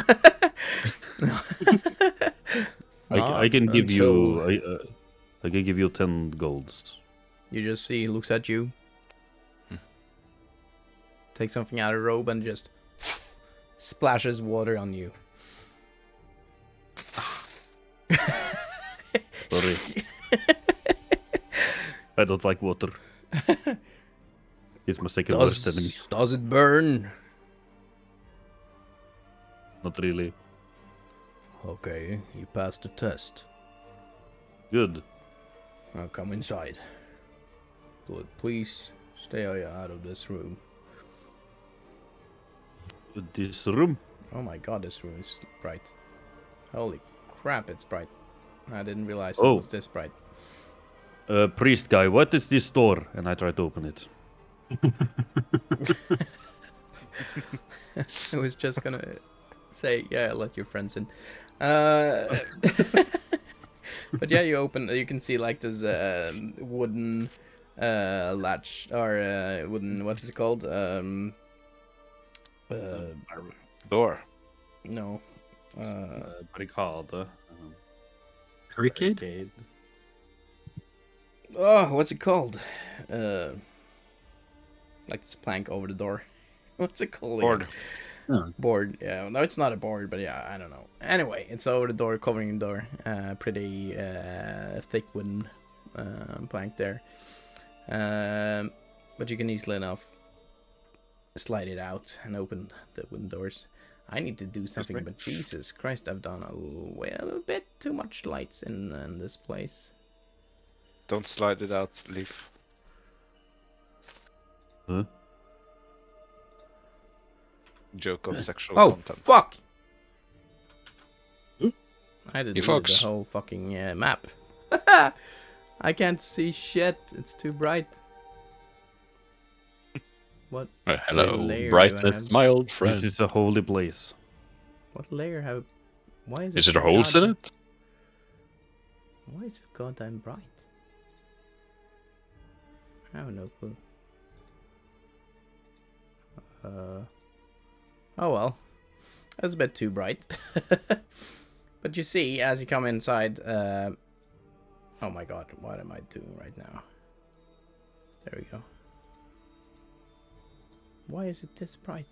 I can give you I can give you 10 golds. You just see he looks at you, takes something out of the robe, and just splashes water on you. Sorry. I don't like water. It's my second worst enemy. Does it burn? Not really. Okay, you passed the test. Good. Now come inside. But please stay out of this room. This room? Oh my god, this room is bright. Holy crap, it's bright. I didn't realize Oh. it was this bright. Priest guy, what is this door? And I try to open it. I was just gonna say, yeah, let your friends in. But yeah, you can see like this wooden latch, or wooden, what is it called? Door. No. Barricade. Barricade? Oh, what's it called? Like this plank over the door. What's it called? Board. Oh. Board. Yeah. No, it's not a board, but yeah, I don't know. Anyway, it's over the door, covering the door. Pretty thick wooden plank there. But you can easily enough slide it out and open the wooden doors. I need to do something, but Jesus Christ, I've done a bit too much lights in this place. Don't slide it out, Leaf. Huh? Joke of sexual Oh, content. fuck! I did You the folks. whole fucking map. I can't see shit. It's too bright. What? Hello, layer do I brightness, have? my old friend. This is a holy place. What layer have? Why is it? Is there holes in it? Why is it goddamn bright? I have no clue. Oh well. That's a bit too bright. But you see, as you come inside, oh my god, what am I doing right now? There we go. Why is it this bright?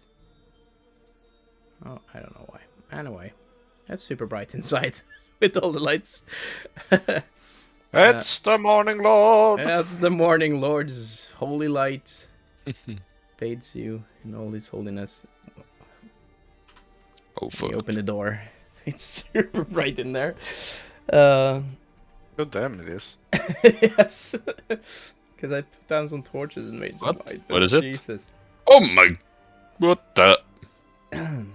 Oh, I don't know why. Anyway, that's super bright inside with all the lights. It's the morning lord! That's the morning lord's holy light. Bathes you in all his holiness. Oh, fuck. You open the door. It's super bright in there. God damn it is. Yes. Because I put down some torches and made some What? light. What is it? Jesus. Oh my... What the...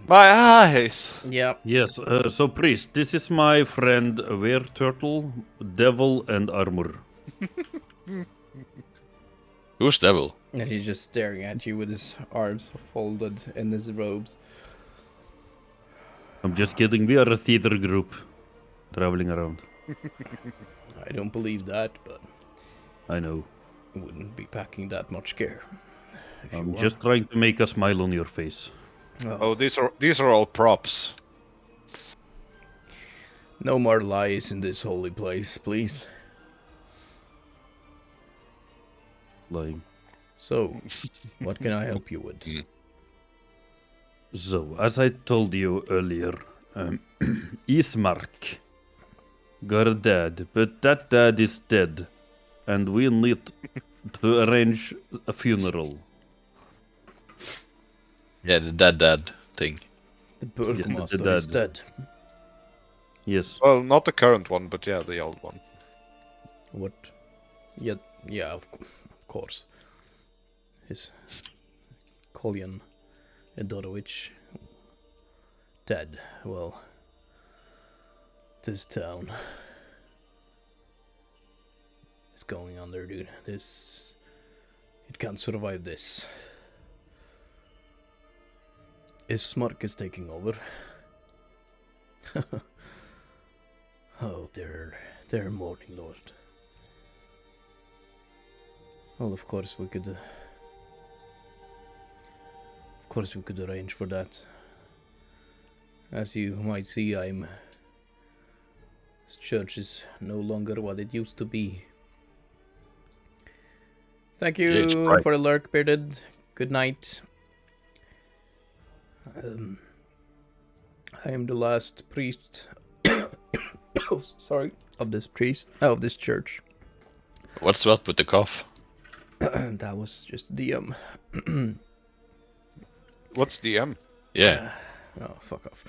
My eyes! Yeah. Yes, so priest, this is my friend Were Turtle, Devil, and Armor. Who's devil? And he's just staring at you with his arms folded in his robes. I'm just kidding, we are a theater group traveling around. I don't believe that, but I know. I wouldn't be packing that much care. If you I'm were. just trying to make a smile on your face. Oh, these are all props. No more lies in this holy place, please. Lying. So, what can I help you with? So, as I told you earlier, Ismark got a dad, but that dad is dead, and we need to arrange a funeral. Yeah, the dad thing. The Burgomaster the is dad. dead. Yes, Well, not the current one, but yeah, the old one. What? Yeah, of course. His Collian and Donavichs dead. Well, this town is going under, dude. It can't survive this. Ismark is taking over. Oh, their morning lord. Well, of course we could arrange for that. As you might see, this church is no longer what it used to be. Thank Yeah, it's you bright. for the lurk, Bearded. Good night. I am the last priest. Oh, sorry, of this church. What's up with the cough? That was just DM. What's DM? Yeah. Oh, fuck off.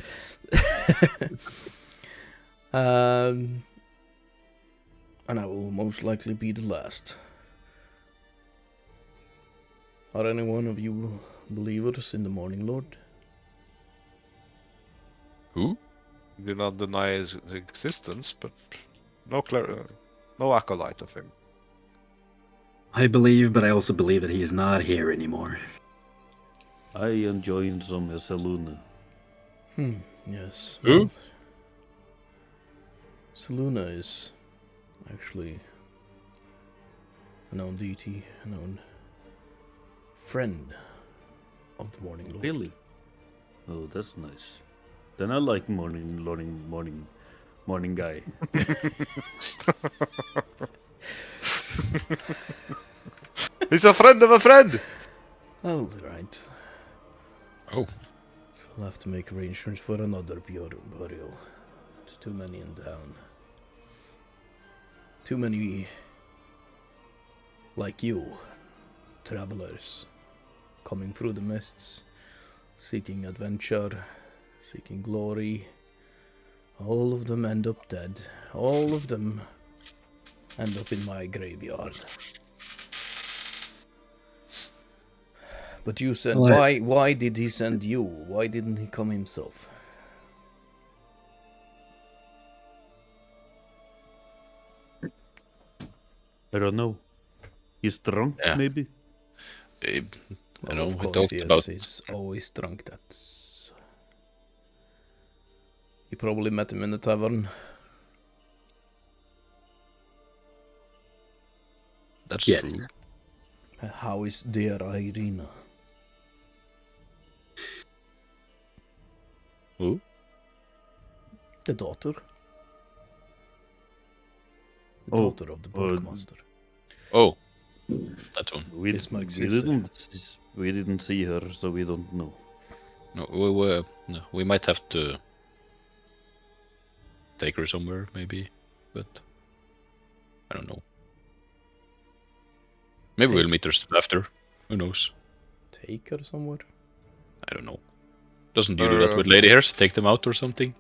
And I will most likely be the last. Are any one of you believers in the Morning Lord? Who? Do not deny his existence, but no acolyte of him. I believe, but I also believe that he is not here anymore. I enjoyed some Saluna. Yes. Who? well, Saluna is actually a known deity, a known friend of the Morning Lord. Really? Oh, that's nice. Then I like morning guy. He's a friend of a friend! All right. Oh. So we'll have to make arrangements for another burial. There's too many in town. Too many like you, travelers, coming through the mists, seeking adventure, seeking glory. All of them end up dead. All of them end up in my graveyard. But you said, Well, why did he send you? Why didn't he come himself? I don't know. He's drunk, Yeah. maybe? I Well, know, of we course, talked yes, about... he's always drunk. That's... You probably met him in the tavern. That's Yes. true. How is dear Irina? Who? The daughter? The Oh, daughter of the Burgomaster. Oh, that one. Bismarck's sister. We didn't see her, so we don't know. No, we might have to take her somewhere, maybe, but I don't know. Maybe we'll meet her after. Who knows? Take her somewhere? I don't know. Doesn't you do that with lady hairs? Take them out or something?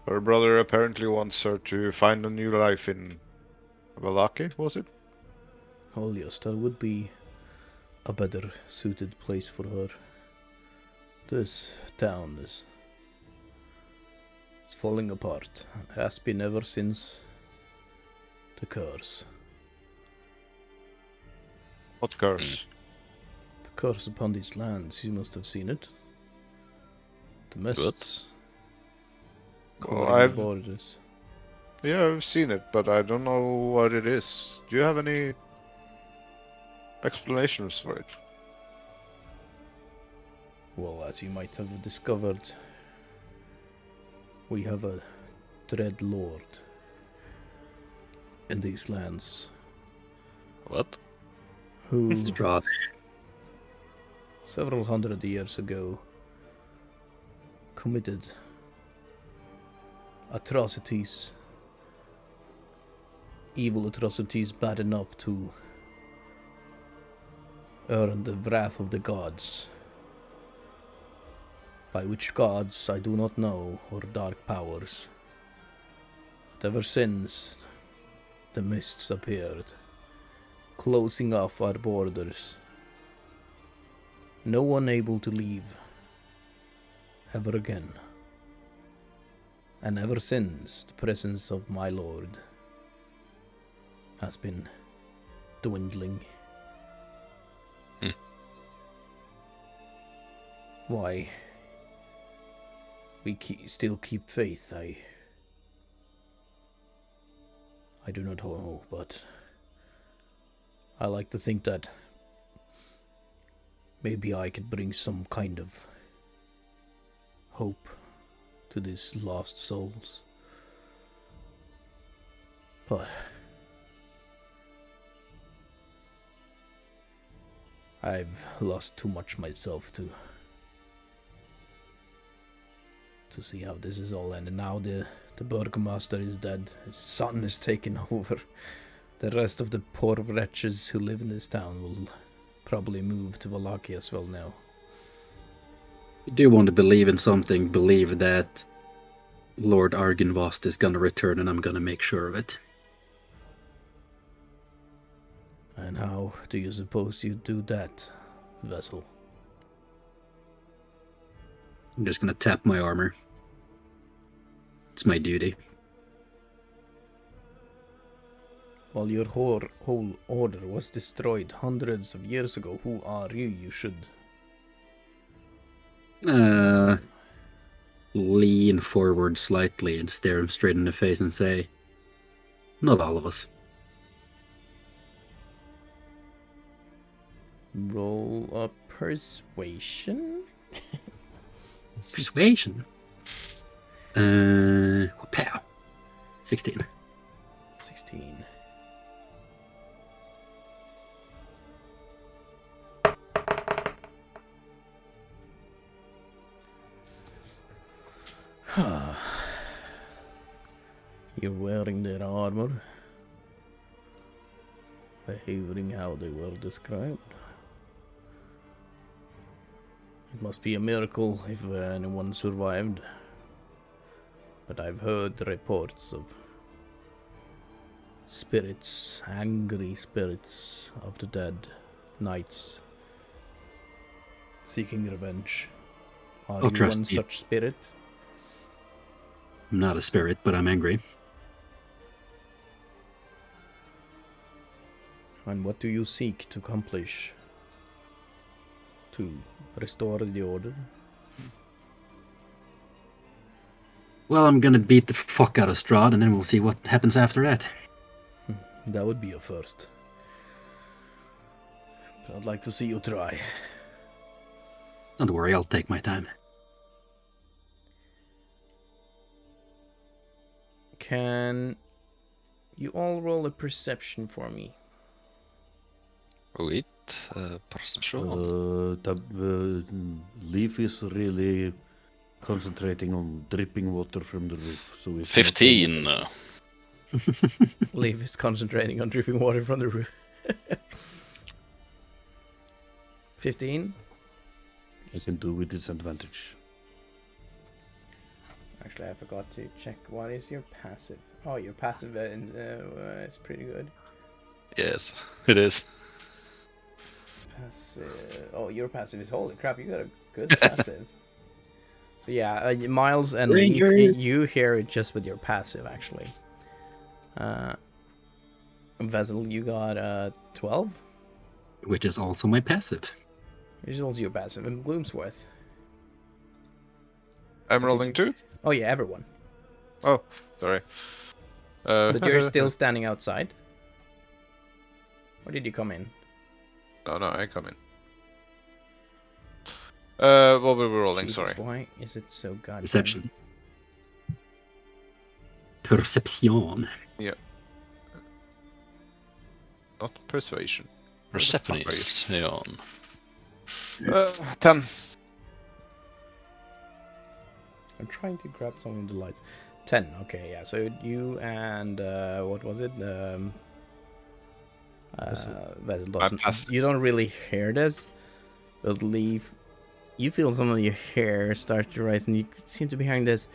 Her brother apparently wants her to find a new life in Valaki, was it? Oh yes, that would be a better suited place for her. This town is it's falling apart. Has been ever since the curse. What curse? The curse upon these lands, you must have seen it. The mists covering the I've borders. Yeah, I've seen it, but I don't know what it is. Do you have any explanations for it? Well, as you might have discovered, we have a dread lord in these lands What? who Strahd. several hundred years ago committed atrocities, evil atrocities bad enough to earn the wrath of the gods, by which gods I do not know, or dark powers. But ever since the mists appeared, closing off our borders, no one able to leave ever again. And ever since, the presence of my lord has been dwindling. Why we still keep faith, I do not know, but I like to think that maybe I could bring some kind of hope to these lost souls. But I've lost too much myself to see how this is all ended. Now the Burgomaster is dead. His son is taken over. The rest of the poor wretches who live in this town will probably move to Valaki as well now. You do want to believe in something, believe that Lord Argynvost is gonna return, and I'm gonna make sure of it. And how do you suppose you do that, Vessel? I'm just gonna tap my armor. It's my duty. While your whole order was destroyed hundreds of years ago, who are you? You should... Lean forward slightly and stare him straight in the face and say, not all of us. Roll a persuasion? Persuasion? Pow. 16. 16. You're wearing their armor, behaving how they were described. It must be a miracle if anyone survived. But I've heard reports of spirits, angry spirits of the dead knights seeking revenge. Are I'll you trust one you. such spirit? I'm not a spirit, but I'm angry. And what do you seek to accomplish? To restore the order? Well, I'm gonna beat the fuck out of Strahd, and then we'll see what happens after that. That would be a first. But I'd like to see you try. Don't worry, I'll take my time. Can you all roll a perception for me? Wait, perception. Leaf is really concentrating on dripping water from the roof. So it's 15. Leaf is concentrating on dripping water from the roof. 15? I can do with disadvantage. Actually, I forgot to check. What is your passive? Oh, your passive is pretty good. Yes, it is. Passive. Oh, your passive is holy crap. You got a good passive. So yeah, Miles and Leaf, you hear it just with your passive actually. Vezel, you got 12, Which is also my passive. which is also your passive, and Gloomsworth. I'm rolling 2? Oh yeah, everyone. Oh, sorry. But you're still standing outside. Or did you come in? No, I come in. What were we rolling? Jesus, Sorry. why is it so goddamn... Perception. Perception. Not persuasion. Perception. 10. I'm trying to grab some of the lights. 10, okay, yeah. So you and, what was it? Vezel doesn't... You don't really hear this, but Leaf, you feel some of your hair start to rise, and you seem to be hearing this...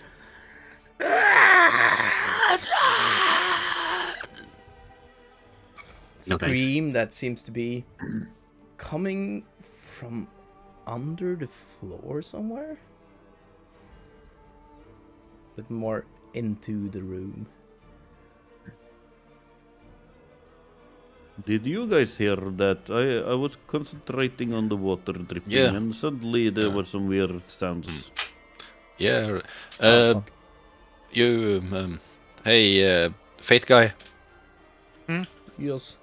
scream that seems to be coming from under the floor somewhere, but more into the room. Did you guys hear that? I was concentrating on the water dripping, and suddenly there were some weird sounds. Yeah. Fuck. You, hey, Fate guy, Yes.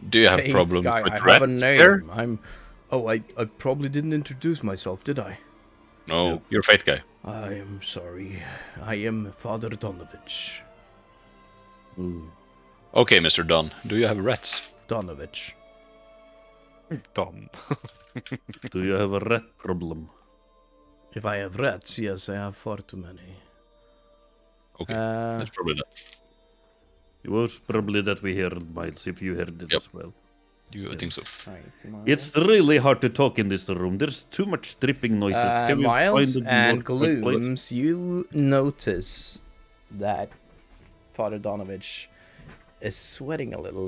do you have Fate problems guy, with I rats have a name. here? I probably didn't introduce myself, did I? No, you're Fate guy. I am sorry. I am Father Donavichs. Ooh. Okay, Mr. Don, do you have rats? Donavichs. Done. Do you have a rat problem? If I have rats, yes, I have far too many. Okay, that's probably that. It was probably that we heard, Miles, if you heard it as well. I think so. It's really hard to talk in this room. There's too much dripping noises. Can we Miles find a and more quiet place? Glooms, you notice that Father Donovich is sweating a little,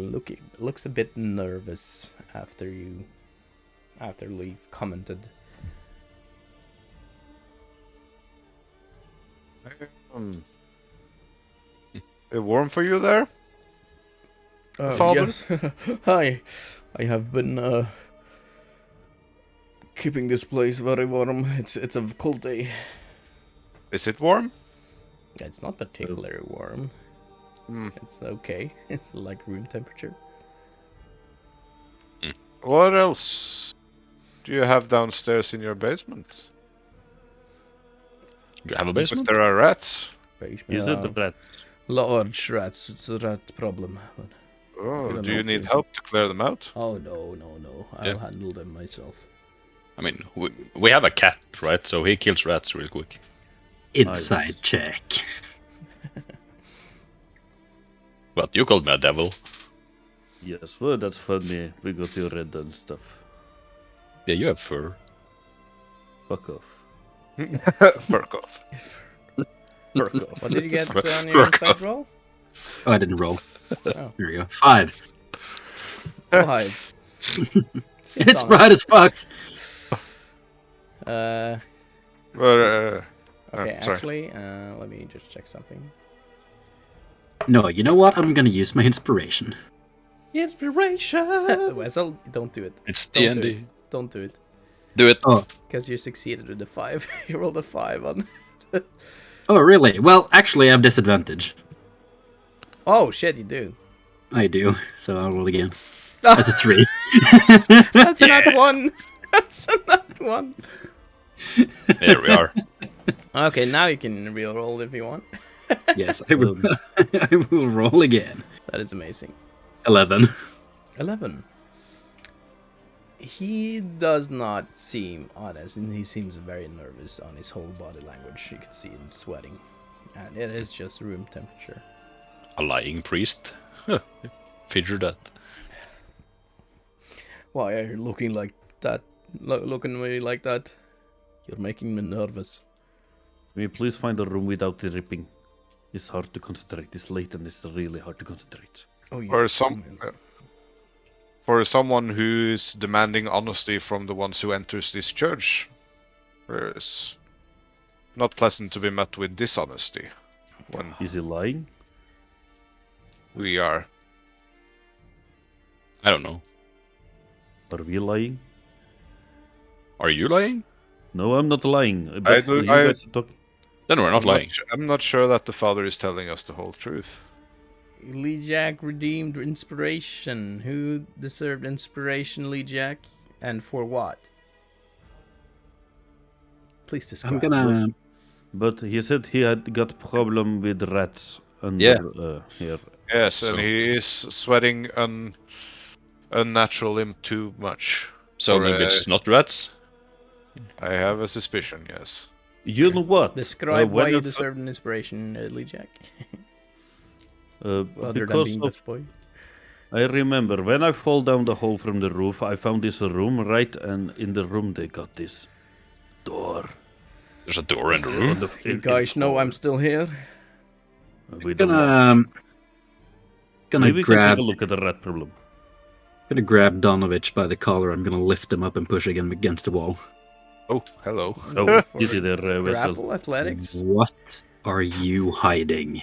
looks a bit nervous after Leaf commented. It warm for you there? Oh, Father? yes. Hi. I have been keeping this place very warm. It's a cold day. Is it warm? It's not particularly warm. It's okay. It's like room temperature. What else do you have downstairs in your basement? Do you have a If basement? there are rats? Basement. Is it rats? Large rats. It's a rat problem. But Oh, don't do know you if need you- help to clear them out? oh no. I'll Yeah. handle them myself. I mean, we have a cat, right? So he kills rats real quick. Inside check. But you called me a devil. Yes, well, that's funny because you're red and stuff. Yeah, you have fur. Fuck off. Fuck off. What did you get Fuck on your off. inside roll? Oh, I didn't roll. Oh. Here we go. 5. 5. It's bright as fuck. But, Okay, sorry. actually, let me just check something. No, you know what? I'm gonna use my inspiration. Inspiration! Wessel, don't do it. It's Don't do D&D. it. Don't do it. Do it. Oh, Because you succeeded with the 5. You rolled a 5 on... oh, really? Well, actually, I have disadvantage. Oh, shit, you do. I do, so I'll roll again. That's a 3. That's not one. That's not one. There we are. Okay, now you can re-roll if you want. Yes, I will. I will roll again. That is amazing. 11. 11. He does not seem honest, and he seems very nervous on his whole body language. You can see him sweating, and it is just room temperature. A lying priest? Huh. Figure that. Why are you looking like that? Looking at me like that? You're making me nervous. Can you please find a room without the ripping? It's hard to concentrate. This late and it's really hard to concentrate. Oh, yeah. For someone who's demanding honesty from the ones who enters this church, it's not pleasant to be met with dishonesty when Is he lying? we are. I don't know. Are we lying? Are you lying? No, I'm not lying. I But do- you I- guys talk. Then we're not lying. I'm not sure that the father is telling us the whole truth. Lee Jack redeemed inspiration. Who deserved inspiration, Lee Jack? And for what? Please describe. I'm gonna. But he said he had got problem with rats under here. Yes, So- and he is sweating unnatural him too much. So Or, maybe it's not rats? I have a suspicion, yes. You know what? Describe when why you I deserved an inspiration, Lee Jack. Other Other than because being of this boy. I remember when I fall down the hole from the roof, I found this room, right? And in the room they got this door. There's a door in the In room. the- You in- guys in- know I'm still here. We don't Gonna. know. Gonna Maybe we can grab. take a look at the rat problem. Gonna grab Donovich by the collar. I'm gonna lift him up and push him against the wall. Oh, hello. Oh, For easy there, Vessel. Grapple athletics. What are you hiding?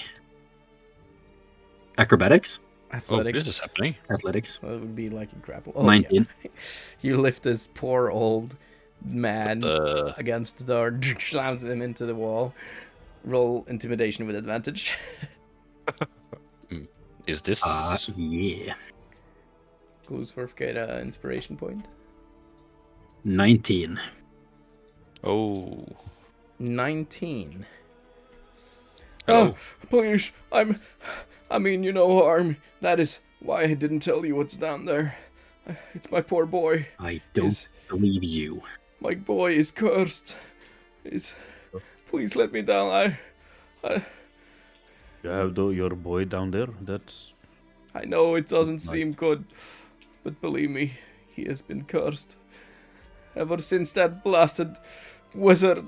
Acrobatics? Oh, Athletics. this is happening. Athletics. That would be like a grapple. Oh, 19. Yeah. You lift this poor old man Uh, against the door, slams him into the wall. Roll intimidation with advantage. is this... Yeah. Gloosworth get an inspiration point. 19. Oh. 19. Hello. Oh, please, I mean you no harm. That is why I didn't tell you what's down there. It's my poor boy. I don't His- believe you. My boy is cursed. Please let me down. You have your boy down there. That's I know it doesn't Nice. seem good, but believe me, he has been cursed. Ever since that blasted wizard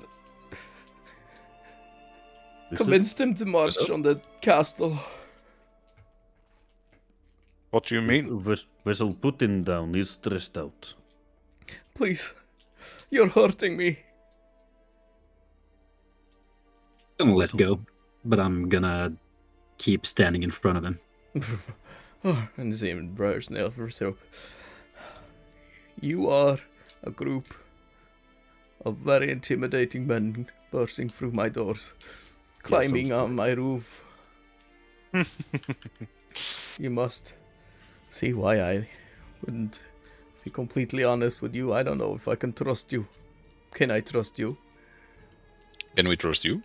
convinced him to march Wizard? on the castle. What do you mean? Vessel put him down. He's stressed out. Please, you're hurting me. I'm gonna let go, but I'm gonna keep standing in front of him. And see him brush nail for soap. You are a group of very intimidating men bursting through my doors, climbing on my roof. You must see why I wouldn't be completely honest with you. I don't know if I can trust you. Can I trust you? Can we trust you?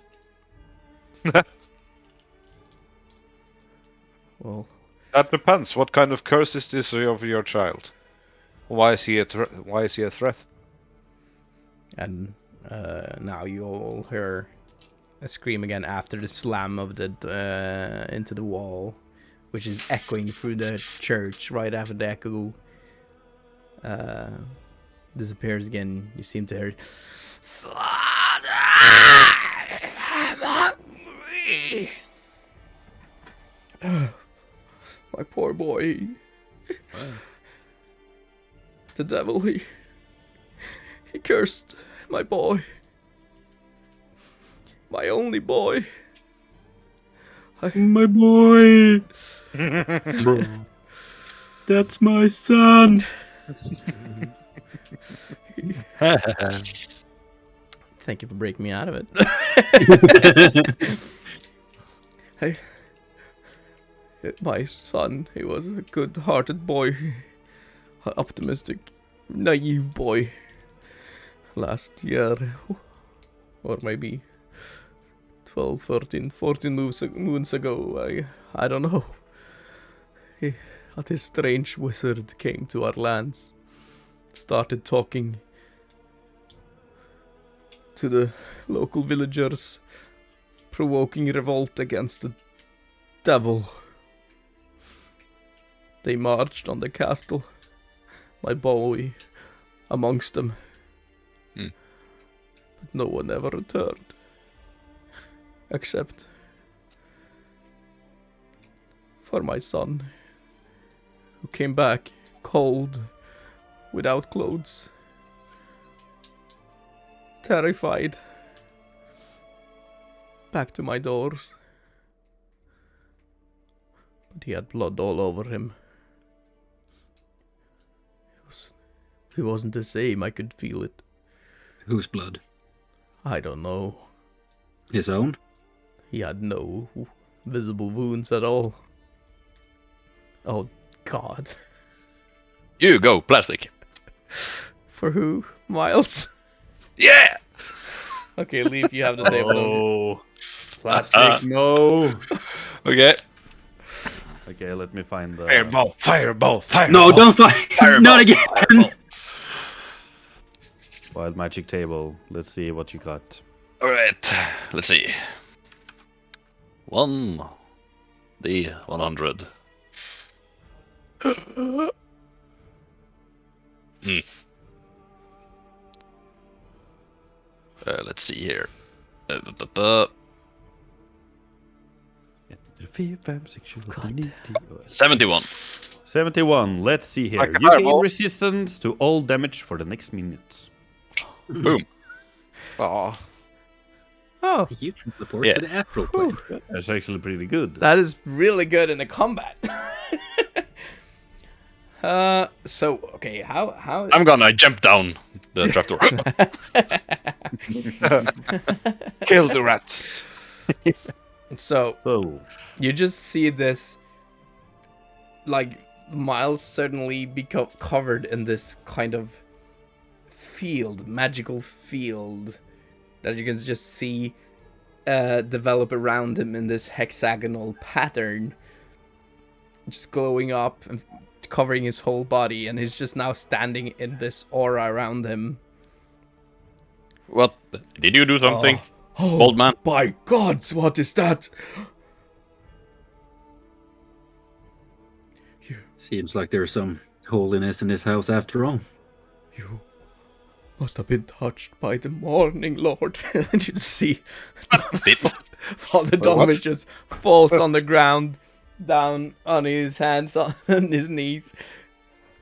Well, That depends. What kind of curse is this of your child? Why is he a threat? and now you all hear a scream again after the slam of the into the wall, which is echoing through the church. Right after the echo disappears again, you seem to hear, "Father, I'm hungry." My poor boy. The devil, he cursed my boy. My only boy. My boy! That's my son! Thank you for breaking me out of it. My son, he was a good-hearted boy. An optimistic, naive boy. Last year, or maybe 12, 13, 14 moons ago, I don't know. This strange wizard came to our lands, started talking to the local villagers, provoking revolt against the devil. They marched on the castle, my boy amongst them. But no one ever returned, except for my son, who came back cold, without clothes, terrified, back to my doors. But he had blood all over him. He wasn't the same, I could feel it. Whose blood? I don't know. His own? He had no visible wounds at all. Oh, God. You go, plastic. For who? Miles? Yeah! Okay, Leaf, you have the table. Oh, plastic, no. Okay. Okay, let me find the... Fireball, fireball, fireball. No, don't fight! Fireball, Not again! fireball. Wild magic table. Let's see what you got. Alright, let's see. 1d100. Let's see here. 71. 71. Let's see here. Like a You gain fireball. resistance to all damage for the next minute. Boom. Aw. Oh, You can report Yeah. to the astral plane. That's actually pretty good. that is really good in the combat. So, okay, how... I'm gonna jump down the trapdoor. Kill the rats. So, So, you just see this, like, Miles suddenly become covered in this kind of field, magical field, that you can just see develop around him in this hexagonal pattern, just glowing up and covering his whole body, and he's just now standing in this aura around him. What? Did you do something? Oh, Old man. by gods, what is that? Seems like there's some holiness in this house after all. You must have been touched by the morning lord. And you see Father Donovan just falls on the ground, down on his hands, on his knees.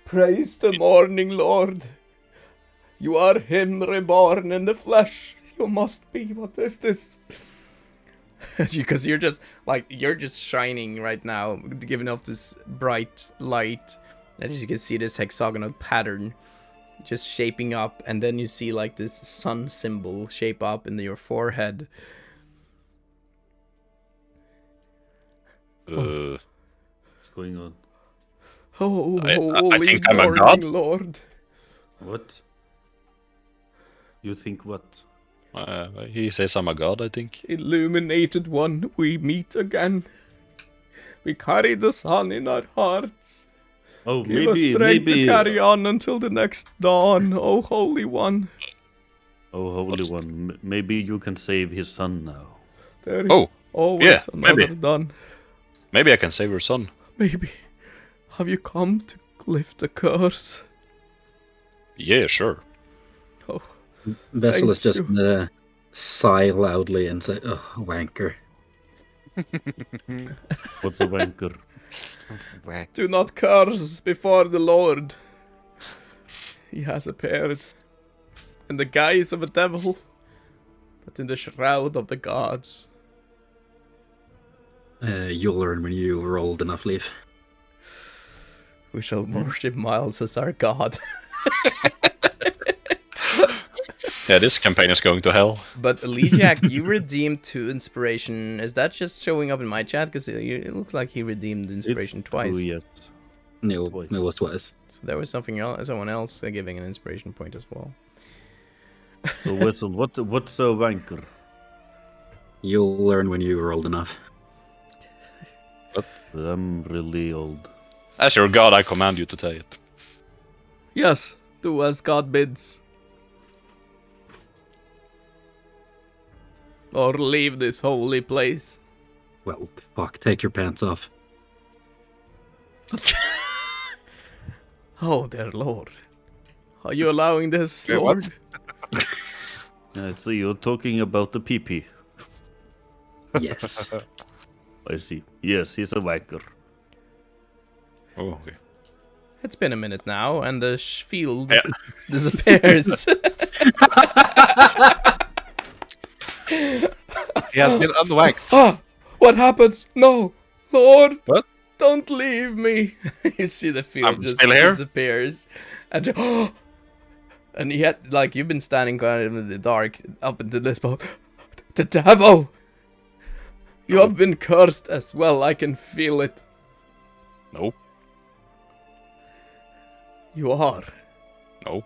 Praise the morning lord. You are him reborn in the flesh. You must be. What is this? Because you're just shining right now, giving off this bright light. And as you can see, this hexagonal pattern just shaping up, and then you see like this sun symbol shape up in your forehead. what's going on? Oh, I holy think I'm a morning god. lord. What? You think what? He says I'm a god, I think. Illuminated one, we meet again. We carry the sun in our hearts. Oh, Give us maybe, strength maybe. to carry on until the next dawn, oh holy one. Oh, Holy One, maybe you can save his son now. There is Oh, always yeah, another maybe. dawn. Maybe I can save her son. Maybe. Have you come to lift the curse? Yeah, sure. Oh, Vessel Thank is just you. gonna sigh loudly and say, "Oh, wanker." What's a wanker? do not curse before the Lord. He has appeared in the guise of a devil, but in the shroud of the gods. You'll learn when you are old enough, Leaf. We shall worship Miles as our god. Yeah, this campaign is going to hell. But Elijak, you redeemed 2 inspiration. Is that just showing up in my chat? Because it looks like he redeemed inspiration twice. Yes. No, Twice. it was twice. So there was someone else giving an inspiration point as well. So Wessel, what's a wanker? You'll learn when you're old enough. I'm really old. As your god, I command you to say it. Yes, do as God bids. Or leave this holy place. Well, fuck, take your pants off. Oh, dear Lord. Are you allowing this, Wait, Lord? So you're talking about the PP. Yes. I see. Yes, he's a wanker. Oh, okay. It's been a minute now, and the field Yeah. disappears. He has been unwanked. Ah! What happens? No! Lord! What? Don't leave me! You see the field I'm just still here? disappears. And and yet, like, you've been standing kind of in the dark up until this point. The devil! You have been cursed as well, I can feel it. No, You are. no.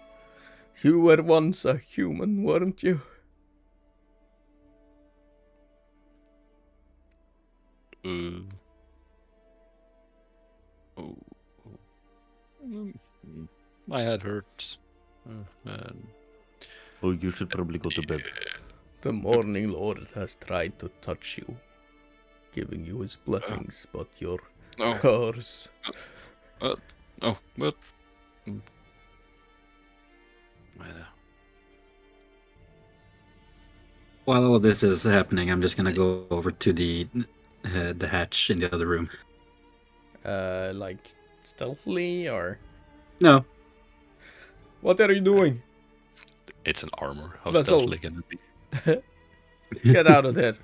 You were once a human, weren't you? Oh. My head hurts. Man. Oh, you should probably go to bed. The Morning Lord has tried to touch you, giving you his blessings, but your No, curse. no, but. While all of this is happening, I'm just gonna go over to the hatch in the other room. Like stealthily or No, what are you doing? It's an armor. How Vessel. stealthily can it be? Get out of there.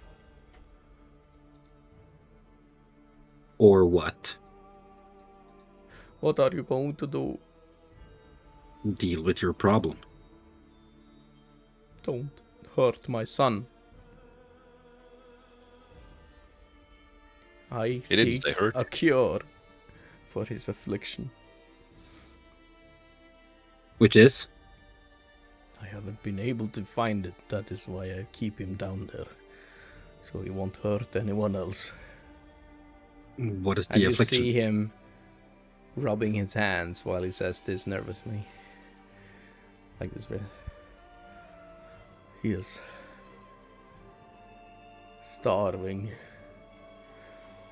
or what? What are you going to do? Deal with your problem. Don't hurt my son. I He didn't seek say hurt. a cure for his affliction. Which is? I haven't been able to find it. That is why I keep him down there. So he won't hurt anyone else. What is And the you affliction? see him rubbing his hands while he says this nervously. Like this. He is starving.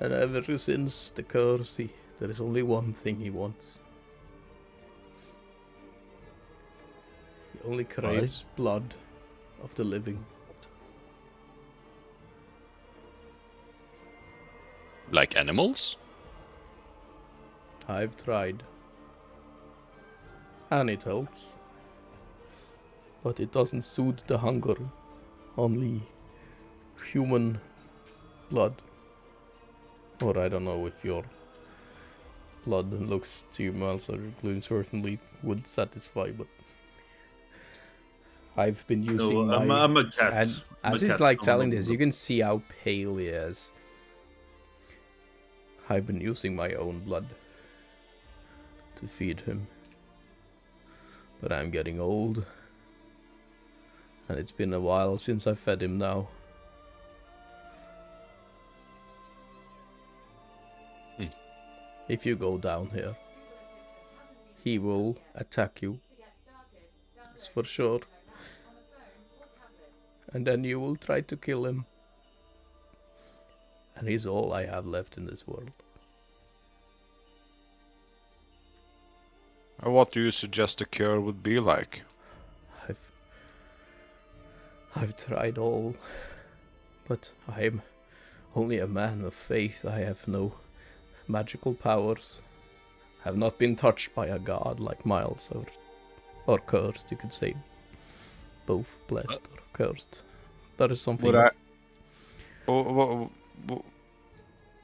And ever since the curse, there is only one thing he wants. He only craves blood of the living. Like animals? I've tried. And it helps. But it doesn't soothe the hunger. Only human blood. Or I don't know if your blood looks to you, Miles, or gloom certainly would satisfy, but I've been using No, my... I'm a cat. And I'm a as he's cat. like I'm telling not this, a- you can see how pale he is. I've been using my own blood to feed him. But I'm getting old. And it's been a while since I fed him now. If you go down here, he will attack you. That's for sure. And then you will try to kill him. And he's all I have left in this world. And what do you suggest the cure would be like? I've tried all, but I'm only a man of faith. I have no magical powers. Have not been touched by a god like Miles, or cursed, you could say. Both blessed or cursed. That is something. Would I?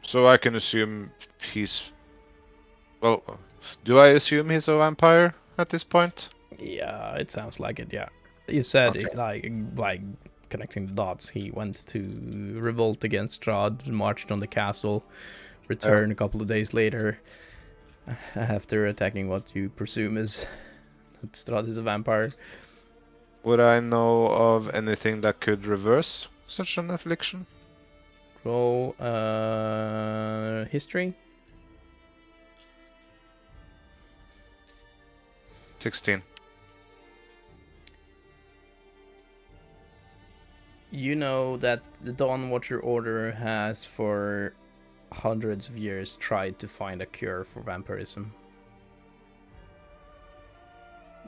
So I can assume he's. Well, do I assume he's a vampire at this point? Yeah, it sounds like it. Yeah. You said Okay. like connecting the dots. He went to revolt against Strahd, marched on the castle, returned a couple of days later after attacking what you presume is that Strahd is a vampire. Would I know of anything that could reverse such an affliction? Roll history. 16. You know that the Dawnwatcher Order has for hundreds of years tried to find a cure for vampirism.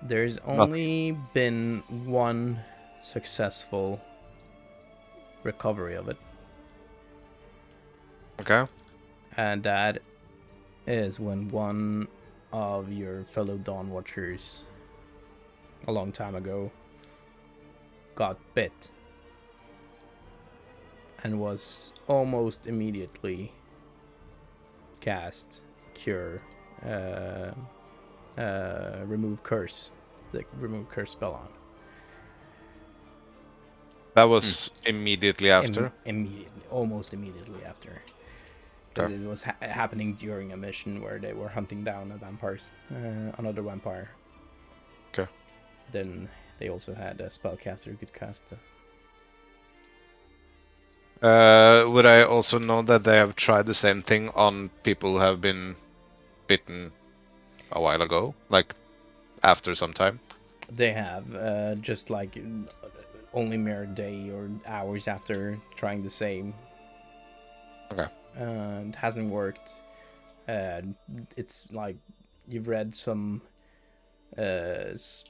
There's only been one successful recovery of it, Okay. and that is when one of your fellow Dawnwatchers a long time ago got bit and was almost immediately cast cure, remove curse, the remove curse spell on. That was immediately after. Immediately, almost immediately after. Because it was happening during a mission where they were hunting down another vampire. Okay. Then they also had a spellcaster who could cast. Would I also know that they have tried the same thing on people who have been bitten a while ago, like after some time? They have, just like only mere day or hours after trying the same. Okay. It hasn't worked. It's like you've read some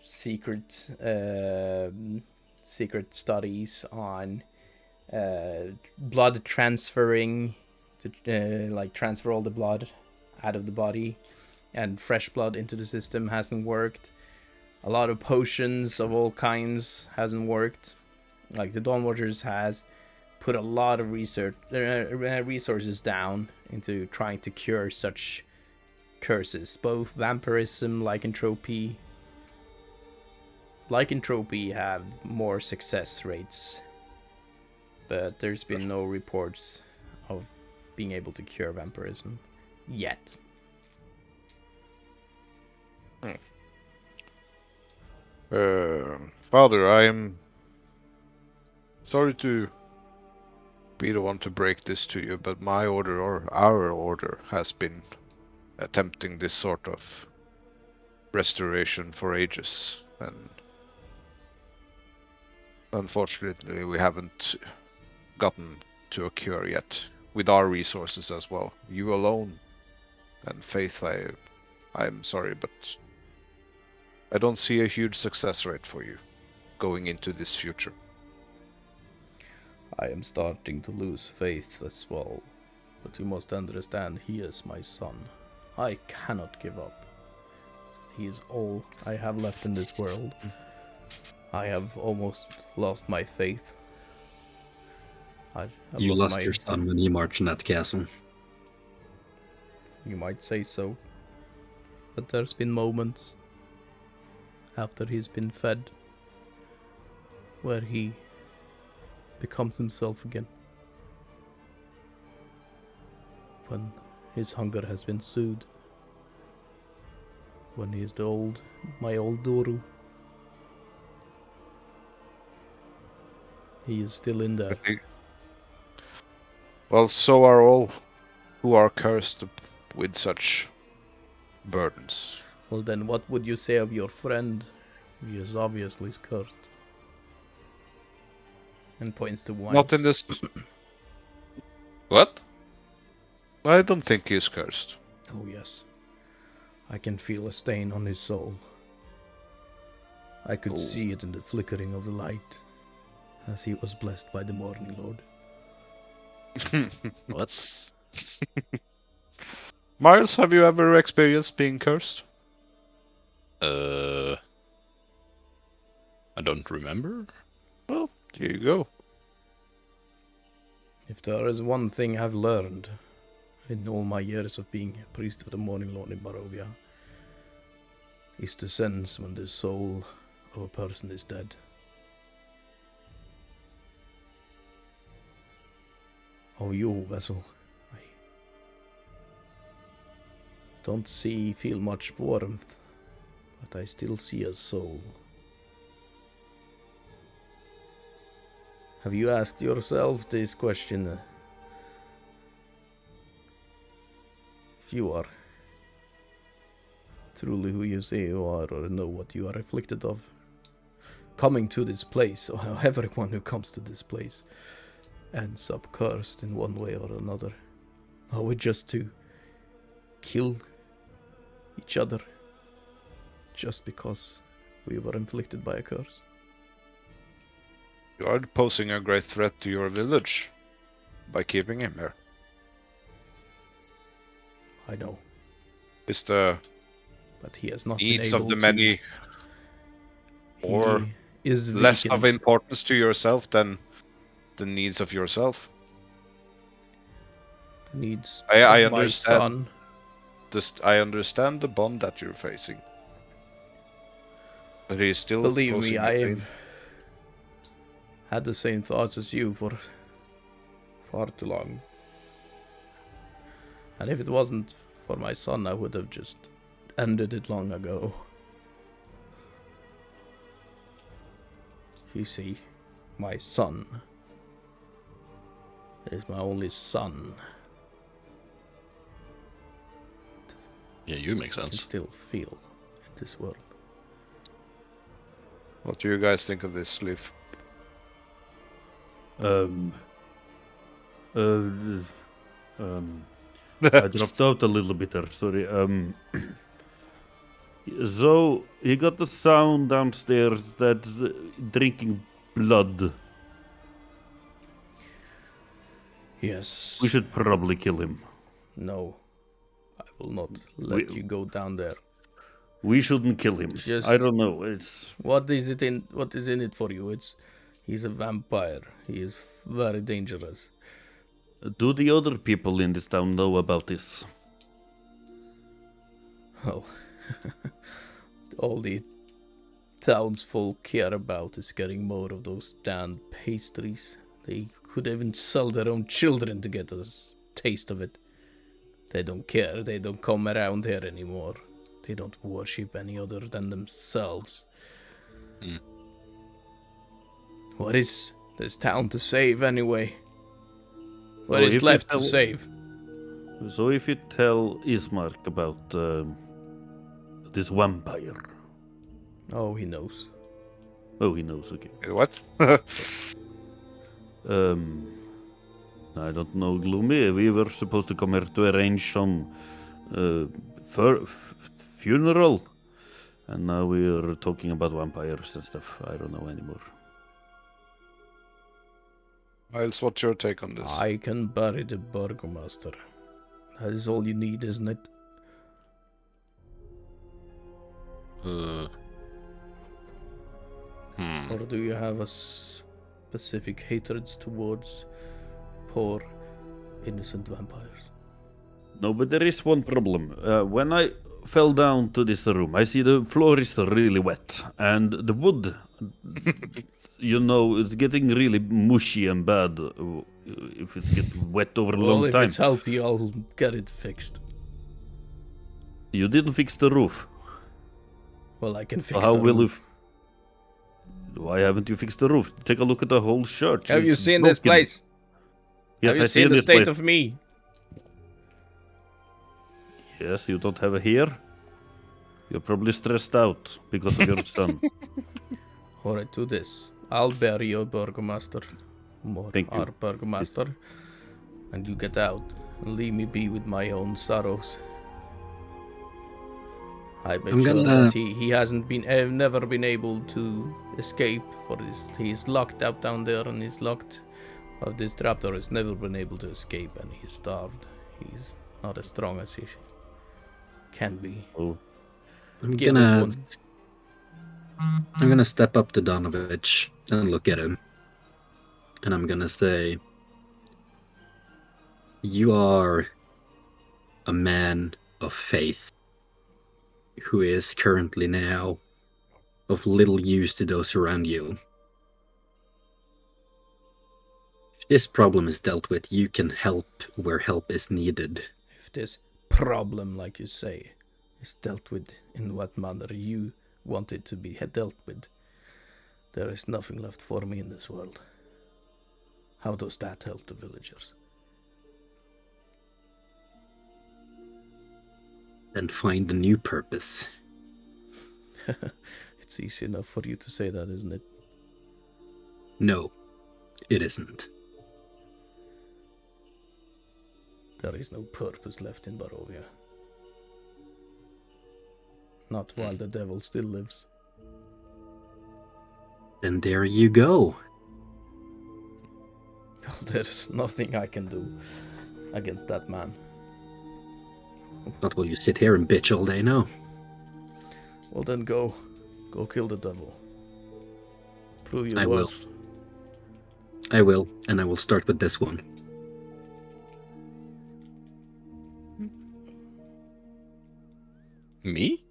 secret studies on blood transferring to like transfer all the blood out of the body and fresh blood into the system hasn't worked. A lot of potions of all kinds hasn't worked. Like the Dawnwatchers has put a lot of resources down into trying to cure such curses, both vampirism, lycanthropy. Lycanthropy have more success rates, but there's been no reports of being able to cure vampirism yet. Father, I'm sorry to be the one to break this to you, but my order, or our order, has been attempting this sort of restoration for ages, and unfortunately we haven't gotten to a cure yet, with our resources as well. You alone, and Faith, I'm sorry, but I don't see a huge success rate for you going into this future. I am starting to lose faith as well, but you must understand he is my son. I cannot give up. He is all I have left in this world. I have almost lost my faith. You lost your son when you marched in that castle. You might say so. But there's been moments after he's been fed where he becomes himself again. When his hunger has been soothed. When he's my old Doru. He is still in there. Well, so are all who are cursed with such burdens. Well then, what would you say of your friend? He is obviously cursed. And points to one. Not in this. What? I don't think he's cursed. Oh yes. I can feel a stain on his soul. I could see it in the flickering of the light as he was blessed by the Morning Lord. What? Miles, have you ever experienced being cursed? I don't remember. Well, here you go. If there is one thing I've learned in all my years of being a priest of the Morning Lord in Barovia, is to sense when the soul of a person is dead. of your vessel. I don't feel much warmth, but I still see a soul. Have you asked yourself this question? If you are truly who you say you are, or know what you are afflicted of, coming to this place, or everyone who comes to this place ends up cursed in one way or another. Are we just to kill each other just because we were inflicted by a curse? You are posing a great threat to your village by keeping him here. I know, Is the but he has not needs been able of the to. many or He is less weakened. of importance to yourself than the needs of yourself? The needs I of my understand. son. I understand the bond that you're facing. But he's still Believe posing me, a pain. I've had the same thoughts as you for far too long. And if it wasn't for my son, I would have just ended it long ago. You see, my son is my only son. Yeah, you make I can sense. still feel in this world. What do you guys think of this, Leaf? I dropped out a little bit there, sorry. So, he got the sound downstairs that's drinking blood. Yes. We should probably kill him. No. I will not let you go down there. We shouldn't kill him. Just- I don't know, it's... What is in it for you? He's a vampire. He is very dangerous. Do the other people in this town know about this? Well, all the townsfolk care about is getting more of those damned pastries. They could even sell their own children to get a taste of it. They don't care. They don't come around here anymore. They don't worship any other than themselves. What is this town to save anyway? What So is if you left to tell- save? So if you tell Ismark about this vampire... Oh, he knows. Oh, he knows, okay. What? I don't know, Gloomy. We were supposed to come here to arrange some funeral. And now we're talking about vampires and stuff. I don't know anymore. Miles, what's your take on this? I can bury the Burgomaster. That is all you need, isn't it? Or do you have a specific hatreds towards poor, innocent vampires? No, but there is one problem. When I fell down to this room, I see the floor is really wet. And the wood, you know, it's getting really mushy and bad if it's getting wet over a Well, long if time. it's healthy, I'll get it fixed. You didn't fix the roof. Well, I can So fix how the will roof. Why haven't you fixed the roof? Take a look at the whole church. Have you It's seen this broken. place? Yes, Have you I seen the this state place. of me? Yes, you don't have a hair. You're probably stressed out because of your son. Alright, do this. I'll bury your Burgomaster. Or Thank you. our Burgomaster. And you get out. And leave me be with my own sorrows. I make I'm sure gonna- that he hasn't been never been able to escape, for he's locked out down there and he's locked of this trapdoor. He's never been able to escape and he's starved. He's not as strong as he can be. Oh, I'm Give gonna him I'm gonna step up to Donovich and look at him. And I'm gonna say, you are a man of faith who is currently now of little use to those around you. This problem is dealt with. You can help where help is needed. If this problem, like you say, is dealt with in what manner you want it to be dealt with, there is nothing left for me in this world. How does that help the villagers? And find a new purpose. It's easy enough for you to say that, isn't it? No, it isn't. There is no purpose left in Barovia. Not while the devil still lives. And there you go. There's nothing I can do against that man. Not will you sit here and bitch all day, no. Well then go kill the devil. Prove your I will. worth. I will, and I will start with this one. Me?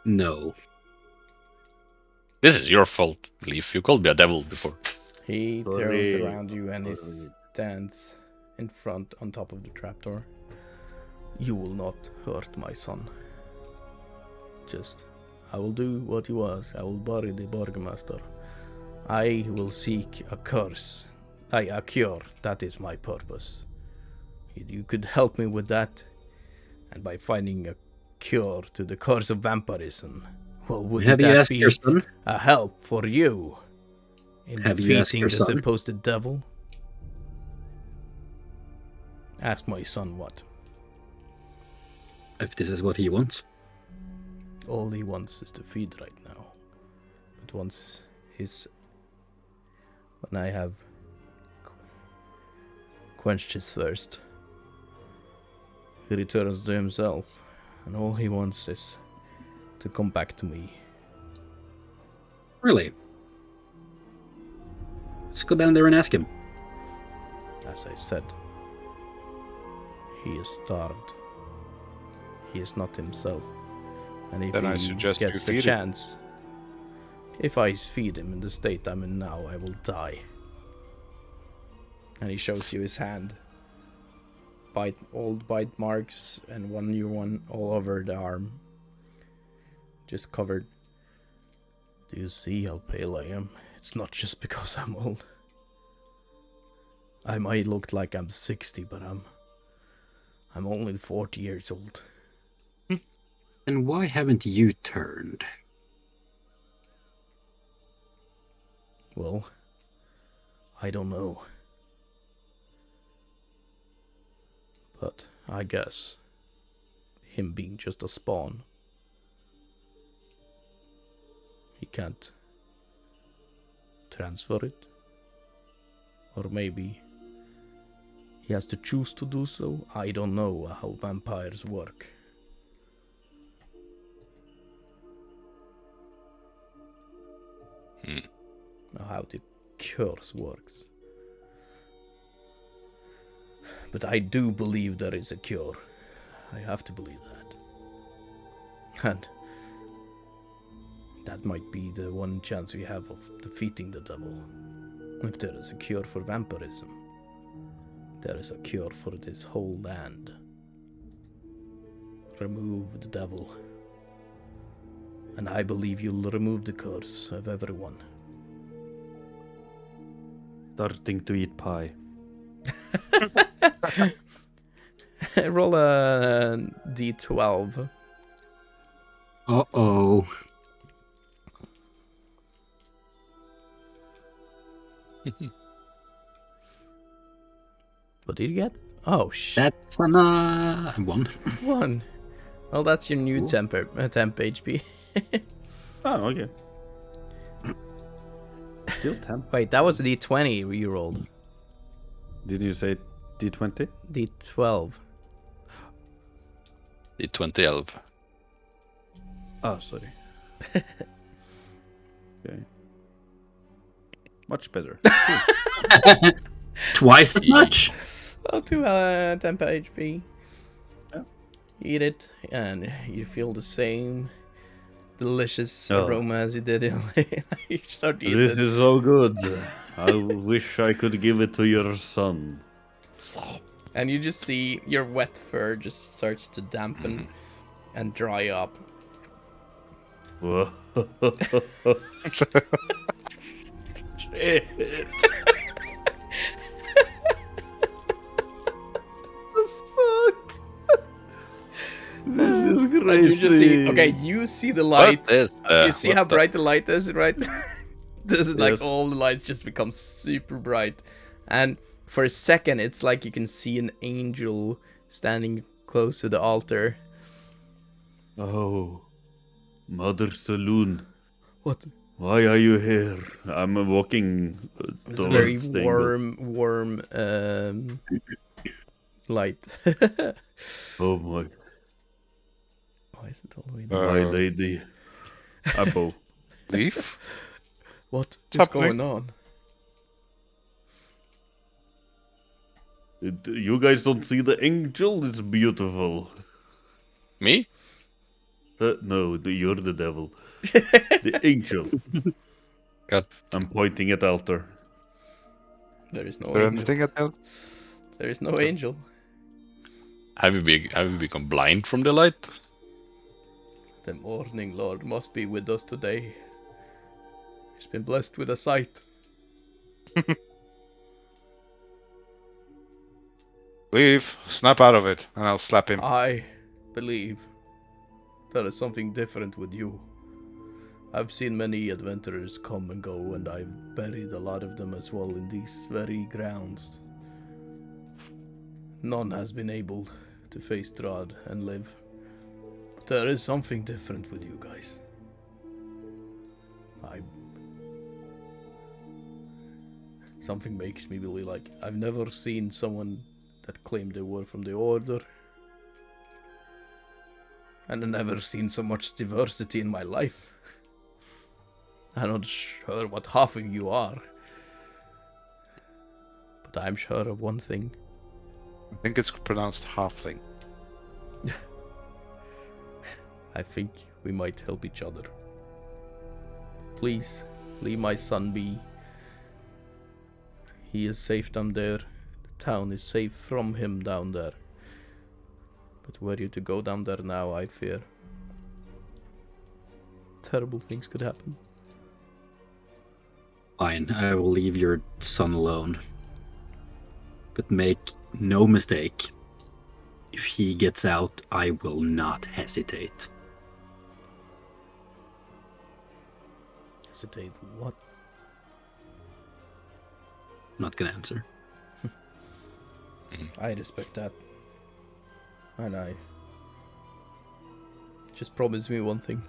No. This is your fault, Leaf. You called me a devil before. He Sorry. turns around you and he stands in front on top of the trapdoor. You will not hurt my son. Just, I will do what you ask. I will bury the Burgomaster. I will seek a curse. A cure. That is my purpose. You could help me with that. And by finding a cure to the curse of vampirism, well, wouldn't Have you that asked be your son? a help for you in Have you asked defeating your the son? supposed devil? Ask my son what? If this is what he wants. All he wants is to feed right now. But once when I have quenched his thirst, he returns to himself, and all he wants is to come back to me. Really? Let's go down there and ask him. As I said, he is starved. He is not himself. And if Then I he suggest you gets the feed him. chance, if I feed him in the state I'm in now, I will die. And he shows you his hand. Old bite marks and one new one all over the arm. Just covered. Do you see how pale I am? It's not just because I'm old. I might look like I'm 60, but I'm only 40 years old. And why haven't you turned? Well, I don't know. But I guess him being just a spawn, he can't transfer it. Or maybe he has to choose to do so. I don't know how vampires work. Or how the curse works. But I do believe there is a cure. I have to believe that. And that might be the one chance we have of defeating the devil. If there is a cure for vampirism, there is a cure for this whole land. Remove the devil. And I believe you'll remove the curse of everyone. Starting to eat pie. Roll a d12. Uh-oh. What did you get? Oh, shit. That's an one. 1. Well, that's your new Cool. temp HP. Oh, okay. Still 10. Wait, that was a d20 you rolled. Did you say D20? D12. The 20 elf. Oh, sorry. Okay. Much better. Twice as much? Well, 2 temp HP. Yeah. Eat it, and you feel the same delicious Oh. aroma as you did it. You start to eat This it. is so good. I wish I could give it to your son. And you just see your wet fur just starts to dampen and dry up. Whoa. Shit. This is crazy. And you just see, okay, you see the light. What is You see what how the- bright the light is, right? This is like Yes. all the lights just become super bright. And for a second, it's like you can see an angel standing close to the altar. Oh, Mother Saloon, What? why are you here? I'm walking It's a very towards the angle. warm light. Oh my, Why is it all the way my lady. Abo. Leaf? What is happening? going on? You guys don't see the angel? It's beautiful. Me? No, you're the devil. The angel. God. I'm pointing at altar. There is no Is there angel. anything at that? There is no angel. Have you become blind from the light? The morning Lord must be with us today. He's been blessed with a sight. Leave. Snap out of it, and I'll slap him. I believe there is something different with you. I've seen many adventurers come and go, and I've buried a lot of them as well in these very grounds. None has been able to face Strahd and live. But there is something different with you guys. Something makes me believe, like, I've never seen someone that claimed they were from the Order. And I've never seen so much diversity in my life. I'm not sure what half of you are. But I'm sure of one thing. I think it's pronounced halfling. I think we might help each other. Please, leave my son be. He is safe down there. The town is safe from him down there. But were you to go down there now, I fear terrible things could happen. Fine, I will leave your son alone. But make no mistake, if he gets out, I will not hesitate. Hesitate with what? I'm not gonna answer. I respect that. And I just promise me one thing.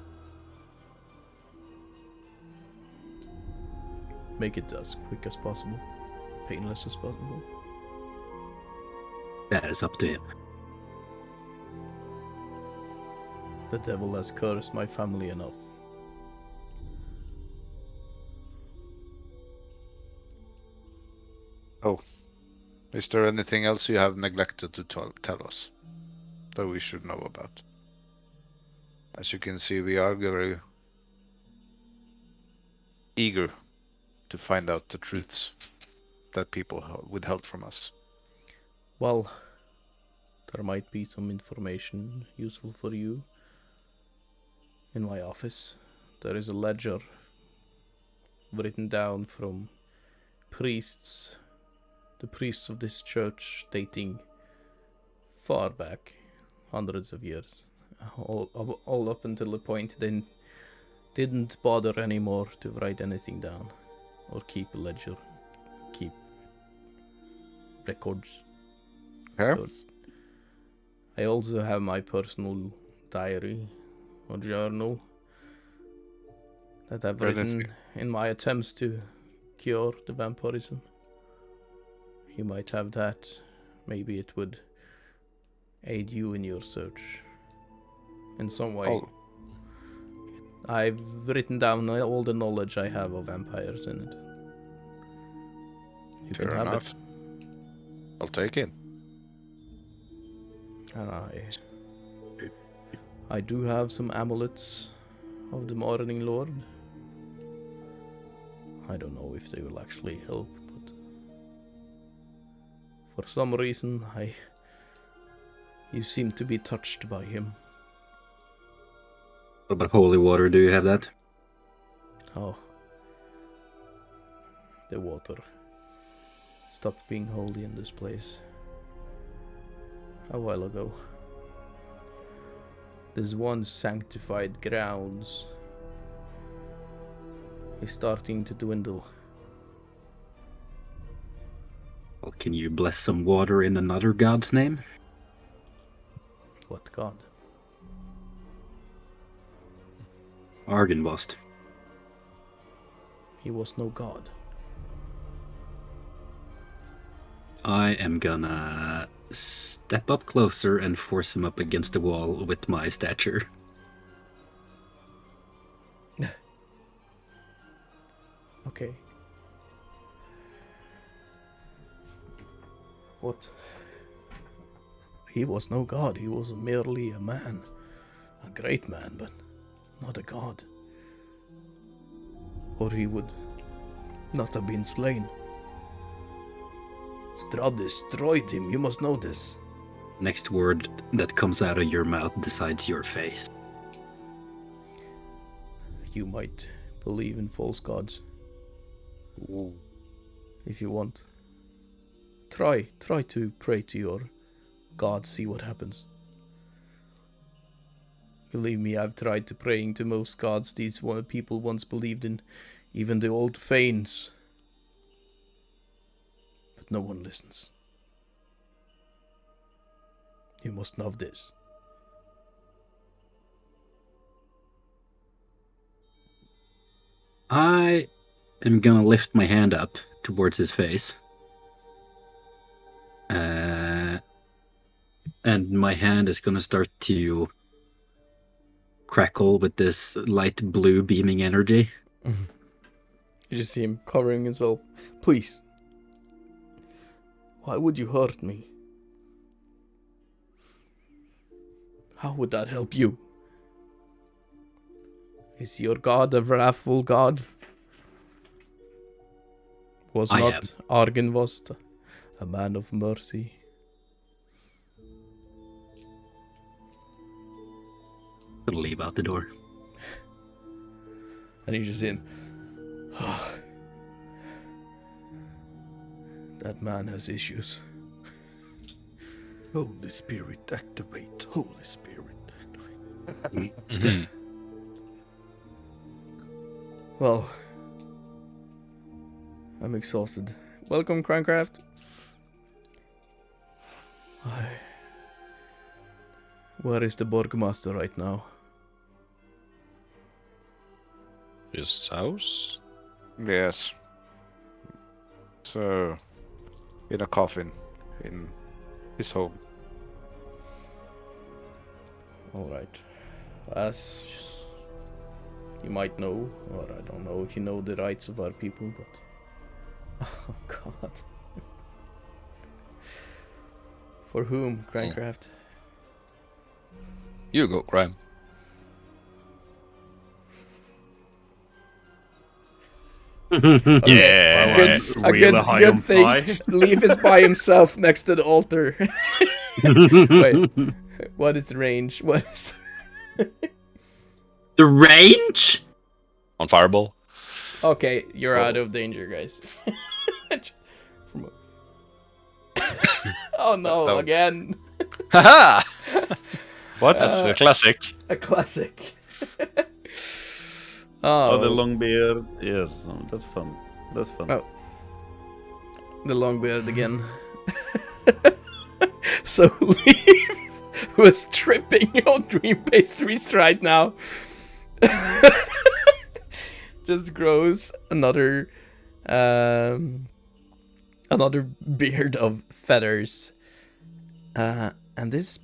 Make it as quick as possible. Painless as possible. That is up to him. The devil has cursed my family enough. Oh. Is there anything else you have neglected to tell us that we should know about? As you can see, we are very eager to find out the truths that people withheld from us. Well, there might be some information useful for you. In my office, there is a ledger written down from priests, the priests of this church, dating far back, hundreds of years, all up until the point they didn't bother anymore to write anything down or keep a ledger, keep records. Okay. So I also have my personal diary or journal that I've written in my attempts to cure the vampirism. You might have that. Maybe it would aid you in your search in some way. Oh. I've written down all the knowledge I have of vampires in it. You Fair can have enough. it. I'll take it. And I do have some amulets of the Morning Lord. I don't know if they will actually help, but for some reason you seem to be touched by him. What about holy water? Do you have that? Oh. The water stopped being holy in this place a while ago. This once sanctified grounds is starting to dwindle. Well, can you bless some water in another god's name? What god? Argynvost. He was no god. I am gonna step up closer and force him up against the wall with my stature. Okay. What? He was no god, he was merely a man. A great man, but not a god. Or he would not have been slain. Strahd destroyed him, you must know this. Next word that comes out of your mouth decides your faith. You might believe in false gods. Ooh. If you want. Try to pray to your god, see what happens. Believe me, I've tried to praying to most gods these people once believed in, even the old Thanes. But no one listens. You must know this. I am gonna lift my hand up towards his face. And my hand is gonna start to crackle with this light blue beaming energy. You just see him covering himself. Please. Why would you hurt me? How would that help you? Is your god a wrathful god? Was I not Argynvost a man of mercy? Gonna leave out the door. And you just see him. That man has issues. Holy Spirit, activate. Holy Spirit, activate. Mhm. Well, I'm exhausted. Welcome, Crancraft. Where is the Burgomaster right now? His house? Yes. So, in a coffin, in his home. Alright. As you might know, or I don't know if you know the rights of our people, but... Oh god. For whom, Crancraft? You go, Crime. Yeah, Good thing. Leaf is by himself next to the altar. Wait, what is the range? What is The range? On Fireball? Okay, you're out of danger, guys. Oh no, No. again. Haha! What? That's a classic. A classic. Oh, the long beard. Yes, that's fun. That's fun. Oh. The long beard again. So Leaf, who is tripping on dream pastries right now, just grows another beard of feathers. And this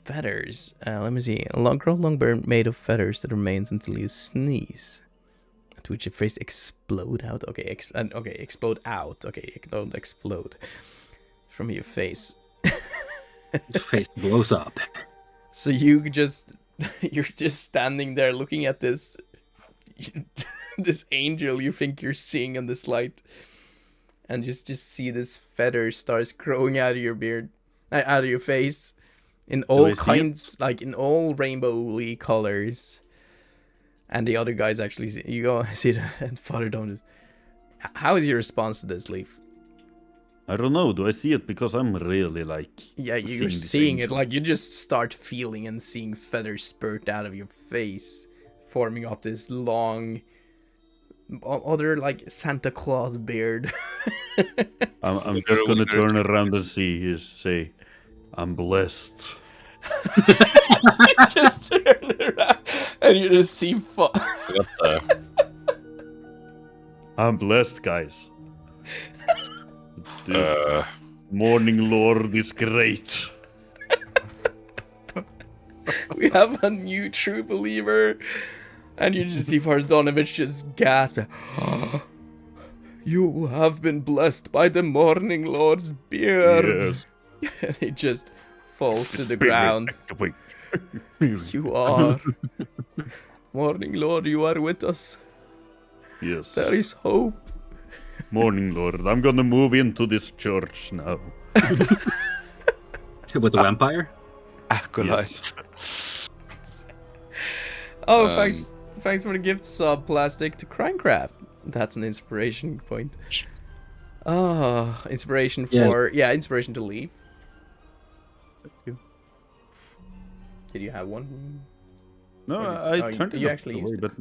feathers, let me see, grow long beard made of feathers that remains until you sneeze. To which the phrase explode out. Okay, explode out. Okay, don't explode from your face. The face blows up. So you're just standing there looking at this this angel you think you're seeing in this light, and just see this feather starts growing out of your beard, out of your face, in all kinds, like in all rainbowy colors. And the other guys actually see, you go see it, and Father Donovan. How is your response to this, Leaf? I don't know. Do I see it? Because I'm really like. Yeah, you're seeing it. Like you just start feeling and seeing feathers spurt out of your face, forming up this long, other like Santa Claus beard. I'm just gonna turn around and say, I'm blessed. You just turn around and you just see. What the? I'm blessed, guys. This morning lord is great. We have a new true believer, and you just see Father Donavichs just gasp. You have been blessed by the morning lord's beard. Yes. And he just falls to the ground. You are. Morning lord, you are with us. Yes. There is hope. Morning lord, I'm gonna move into this church now. With the vampire? Acolyte. Oh, thanks for the gift sub, Plastic, to Crinecraft. That's an inspiration point. Oh, inspiration for... inspiration to leave. Did you have one? No, I turned it you up actually away, used but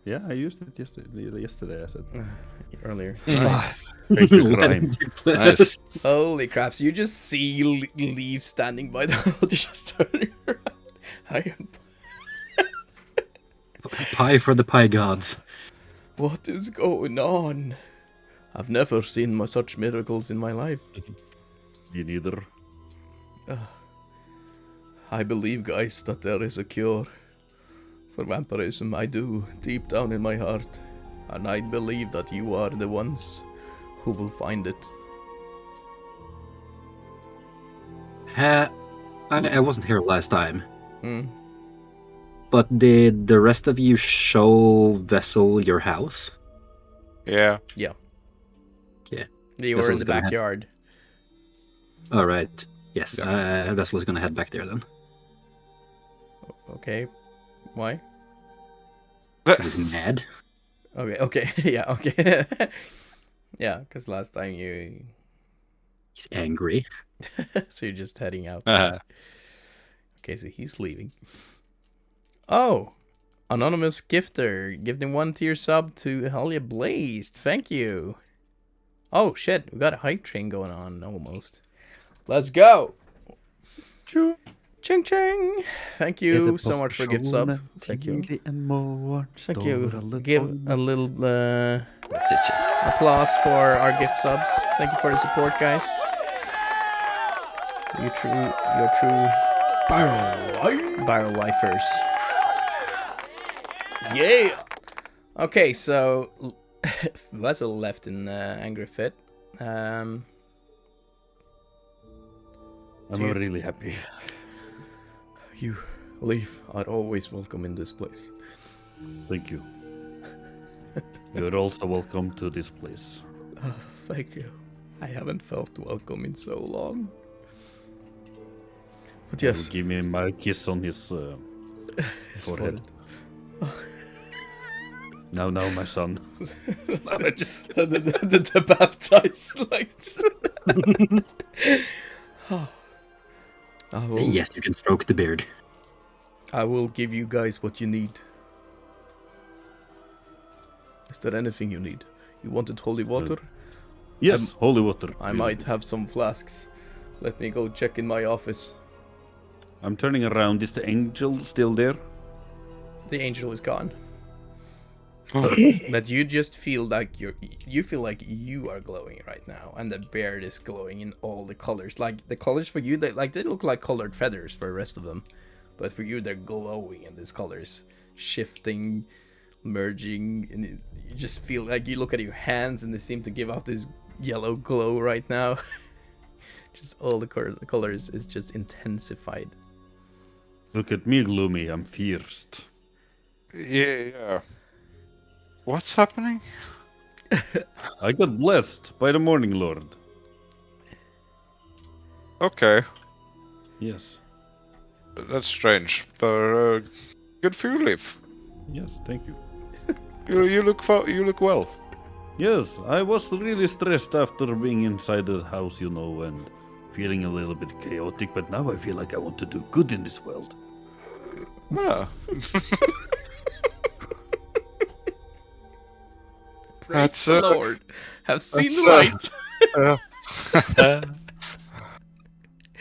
yeah, I used it yesterday. I said earlier. fake the crime. Nice. Holy crap! So you just see Leaf standing by the hole, just turning around. I am... Pie for the pie gods. What is going on? I've never seen such miracles in my life. You neither. I believe, guys, that there is a cure for vampirism. I do, deep down in my heart. And I believe that you are the ones who will find it. I wasn't here last time. Hmm. But did the rest of you show Vessel your house? Yeah. Yeah. Yeah. You were in the backyard. Alright. Yes, Vessel is gonna head back there then. Okay. Why? He's mad. Okay. Yeah, okay. Yeah, because last time you... He's angry. So you're just heading out. Okay, so he's leaving. Oh! Anonymous gifter. Gifting 1 tier sub to Halia Blazed. Thank you. Oh, shit. We got a hype train going on, almost. Let's go! Ching ching! Thank you so much for gift sub. Thank you. Thank you. Give a little applause for our gift subs. Thank you for the support, guys. You're true Barrel lifers. Yeah! Okay, so Vessel left in angry fit. I'm really happy. You, Leaf, are always welcome in this place. Thank you. You're also welcome to this place. Oh, thank you. I haven't felt welcome in so long. But yes. Give me my kiss on his forehead. No, my son. the baptized like. Yes, you can stroke the beard. I will give you guys what you need. Is there anything you need? You wanted holy water? Yes, holy water. I might have some flasks. Let me go check in my office. I'm turning around. Is the angel still there? The angel is gone. But you just feel like you feel like you are glowing right now, and the beard is glowing in all the colors. Like the colors for you, they look like colored feathers for the rest of them, but for you they're glowing in these colors, shifting, merging, and you just feel like you look at your hands and they seem to give off this yellow glow right now. Just all the colors is just intensified. Look at me, gloomy. I'm fierce. Yeah. What's happening? I got blessed by the Morning Lord. Okay, Yes. but that's strange. But good for you, Leaf. Yes, thank you. You look well. Yes, I was really stressed after being inside the house, and feeling a little bit chaotic, but now I feel like I want to do good in this world. Ah. Praise the Lord. Have seen the that's, light.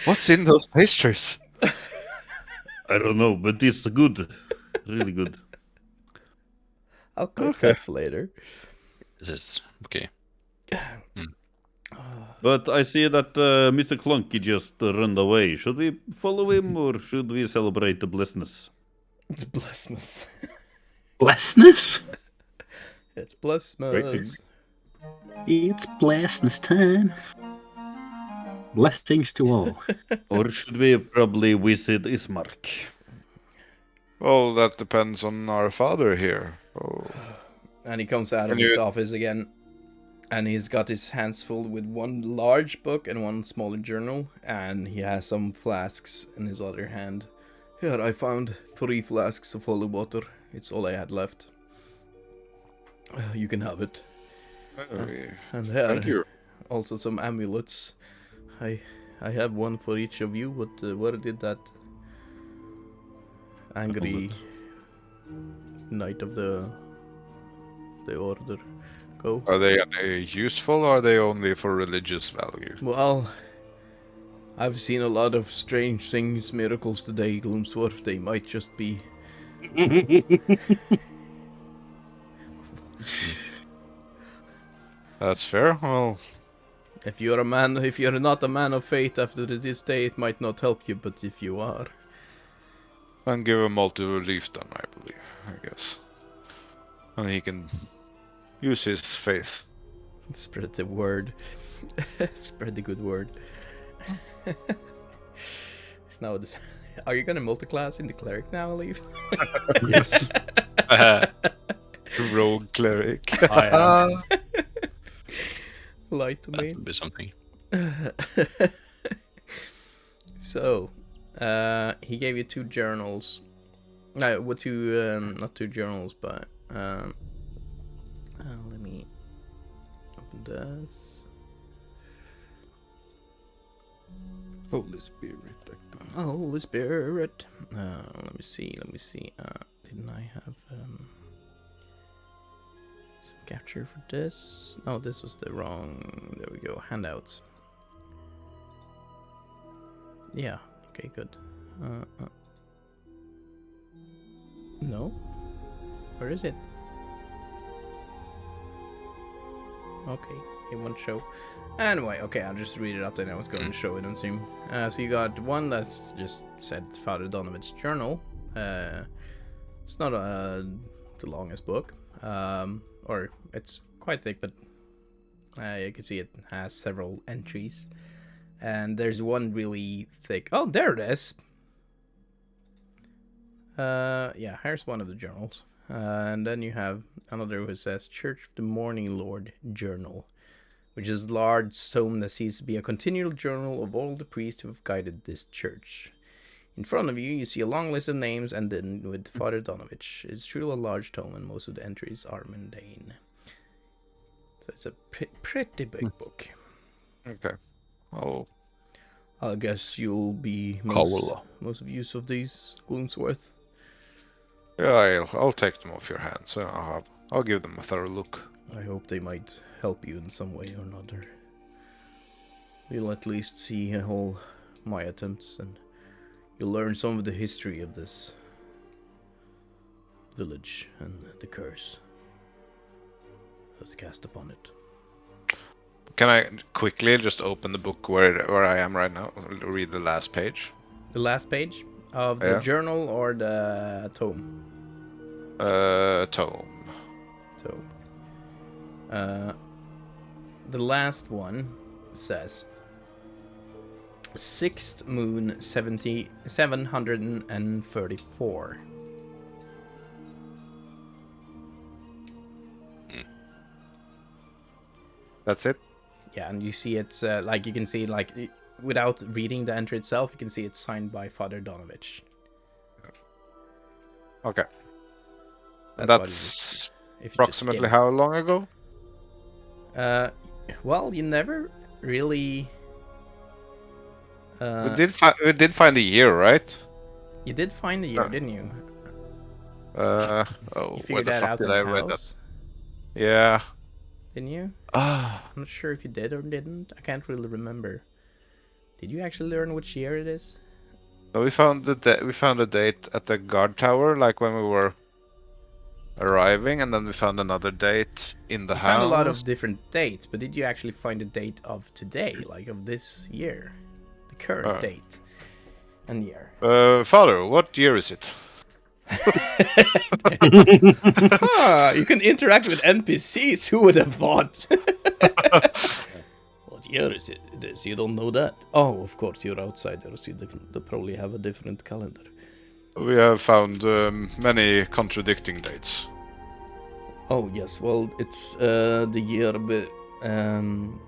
What's in those pastries? I don't know, but it's good. Really good. I'll clip Okay. that for later. This is okay. But I see that Mr. Clunky just ran away. Should we follow him or should we celebrate the blessedness? It's Blessmas. Blessness? It's Blessmas. It's blessness time. Blessings to all. Or should we probably visit Ismark? Well, that depends on our father here. Oh. And he comes out of And his you- office again. And he's got his hands full with one large book and one smaller journal. And he has some flasks in his other hand. Here, I found 3 flasks of holy water. It's all I had left. You can have it. And here, Thank you. also some amulets. I have one for each of you, but where did that angry knight of the order go? Are they useful or are they only for religious value? Well, I've seen a lot of strange things, miracles today, Gloomsworth. They might just be... That's fair. Well, If you're not a man of faith after this day, it might not help you, but if you are... then give him all to Leaf then, I believe, I guess. And he can use his faith. Spread the word. Spread the good word. It's now are you gonna multiclass in the cleric now, Leaf? Yes. Rogue cleric. I am. Lie to That me. would be something. So, he gave you 2 journals. No, what 2? Not 2 journals, but let me open this. Holy Spirit. Holy Spirit. Let me see. Didn't I have some capture for this? No, this was the wrong. There we go. Handouts. Yeah. Okay. Good. No. Where is it? Okay. It won't show. Anyway, okay, I'll just read it up then. I was going to show it on Zoom. So you got one that's just said Father Donovan's journal. It's not the longest book. Or it's quite thick, but you can see it has several entries. And there's one really thick. Oh, there it is. Yeah, here's one of the journals. And then you have another who says Church of the Morning Lord Journal, which is a large tome that seems to be a continual journal of all the priests who have guided this church. In front of you, you see a long list of names ended with Father Donavichs. It's truly a large tome, and most of the entries are mundane. So it's a pretty big book. Okay. Oh, I guess you'll be Kaula. most of use of these, Gloomsworth. yeah, I'll take them off your hands. I'll give them a thorough look. I hope they might help you in some way or another. You'll at least see all my attempts, and you'll learn some of the history of this village and the curse that's cast upon it. Can I quickly just open the book where I am right now? Read the last page. The last page of the Yeah. journal or the tome? Tome. Tome. The last one says 6th moon 734. That's it? Yeah, and you see it's like you can see like without reading the entry itself, you can see it's signed by Father Donavichs. Okay. That's what it That's is. If you just approximately skim. how long ago? Well, you never really. We did find a year, right? You did find the year, didn't you? Oh, You where figured the that fuck out did in I the read that? house, Yeah. didn't you? Ah, I'm not sure if you did or didn't. I can't really remember. Did you actually learn which year it is? so we found a date at the guard tower, like when we were arriving, and then we found another date in the You house. found a lot of different dates, but did you actually find a date of today, like of this year? The current date and year. Father, what year is it? You can interact with NPCs. Who would have thought? What year is it? It is. You don't know that. Oh, of course, you're outsiders. They probably have a different calendar. We have found many contradicting dates. Oh yes, well it's the year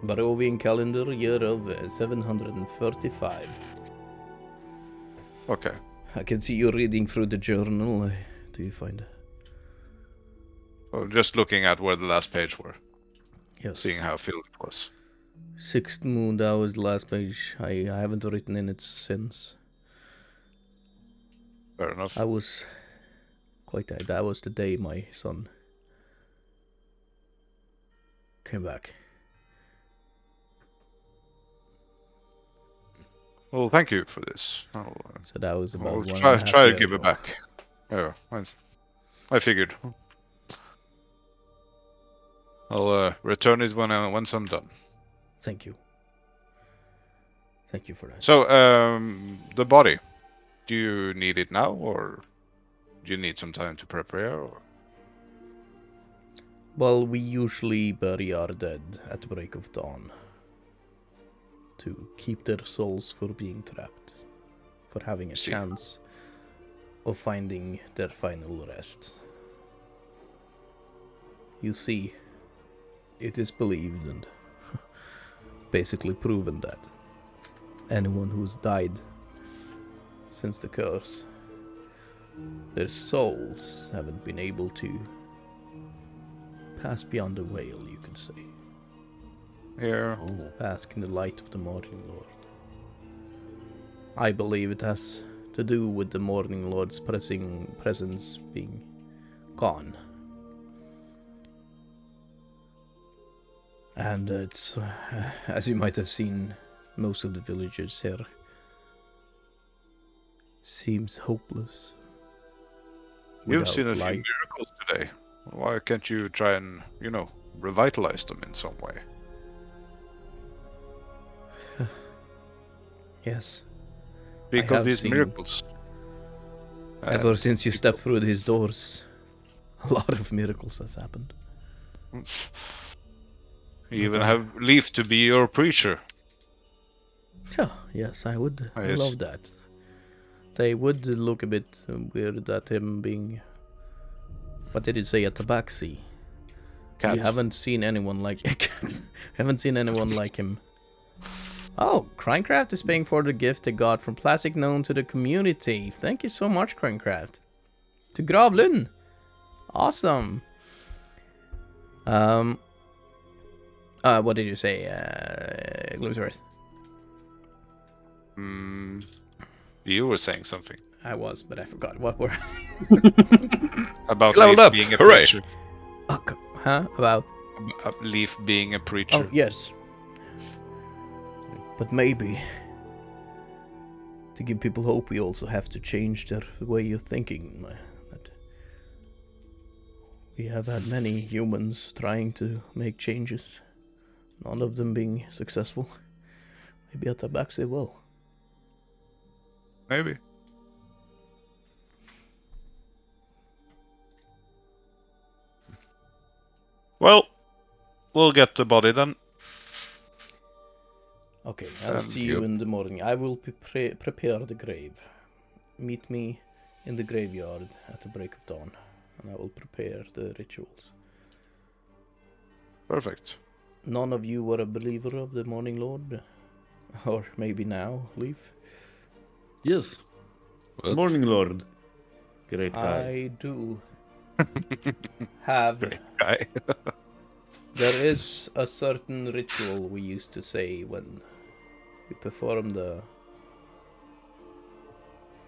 Barovian calendar year of 735. Okay. I can see you reading through the journal. Do you find? Well, just looking at where the last page were, Yes. seeing how filled it was. Sixth moon. That was the last page. I haven't written in it since. Fair enough. I was quite tired. That was the day my son came back. Well, thank you for this. So that was about I'll one try, and a half try to year give ago. it back. Yeah, I figured. I'll return it once I'm done. Thank you. Thank you for that. So, the body. Do you need it now, or do you need some time to prepare? Or? Well, we usually bury our dead at the break of dawn to keep their souls from being trapped, for having a chance of finding their final rest. You see, it is believed and basically proven that anyone who's died since the curse, their souls haven't been able to pass beyond the veil, you could say. Yeah. Bask in the light of the Morning Lord. I believe it has to do with the Morning Lord's presence being gone. And it's, as you might have seen, most of the villagers here seems hopeless. You've seen a light. few miracles today. Why can't you try and, revitalize them in some way? Yes. Speak I of have these seen- miracles. Ever since you stepped through these doors, a lot of miracles has happened. You even have Leaf to be your preacher. Yeah, yes, I would Yes. love that. They would look a bit weird at him being... What did he say? A tabaxi? Cats. You haven't seen anyone like... haven't seen anyone like him. Oh, Crinecraft is paying for the gift they got from Plastic Known to the community. Thank you so much, Crinecraft. To Gravlund. Awesome. What did you say, Gloomsworth? You were saying something I was, but I forgot. What were... about Leveled Leaf up. being a Hooray. preacher. Huh? About... Leaf being a preacher. Oh, yes. But maybe, to give people hope, we also have to change their way of thinking. That we have had many humans trying to make changes, none of them being successful. Maybe at Tabaxi will. Maybe. Well, we'll get the body then. Okay, I'll see you in the morning. I will prepare the grave. Meet me in the graveyard at the break of dawn, and I will prepare the rituals. Perfect. none of you were a believer of the Morning Lord? Or maybe now, Leaf? Yes. What? Morning Lord. Great guy. I do have. Great guy. There is a certain ritual we used to say when we perform the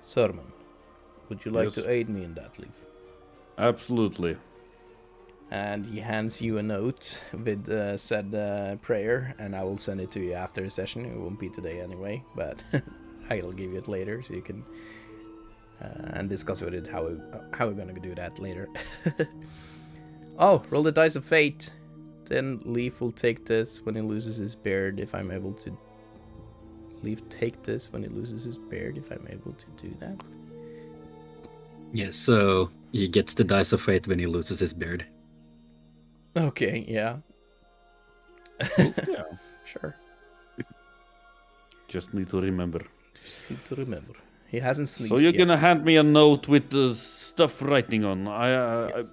sermon. Would you like Yes. to aid me in that, Leaf? Absolutely. And he hands you a note with said prayer, and I will send it to you after the session. It won't be today anyway, but I'll give you it later so you can and discuss with it how we're gonna do that later. Oh, roll the dice of fate. Then Leaf will take this when he loses his beard. If I'm able to, Leaf take this when he loses his beard. If I'm able to do that. Yeah, so he gets the dice of fate when he loses his beard. Okay, yeah. Yeah. Sure. Just need to remember. Need to remember. He hasn't sneezed So you're yet. gonna hand me a note with the stuff writing on. I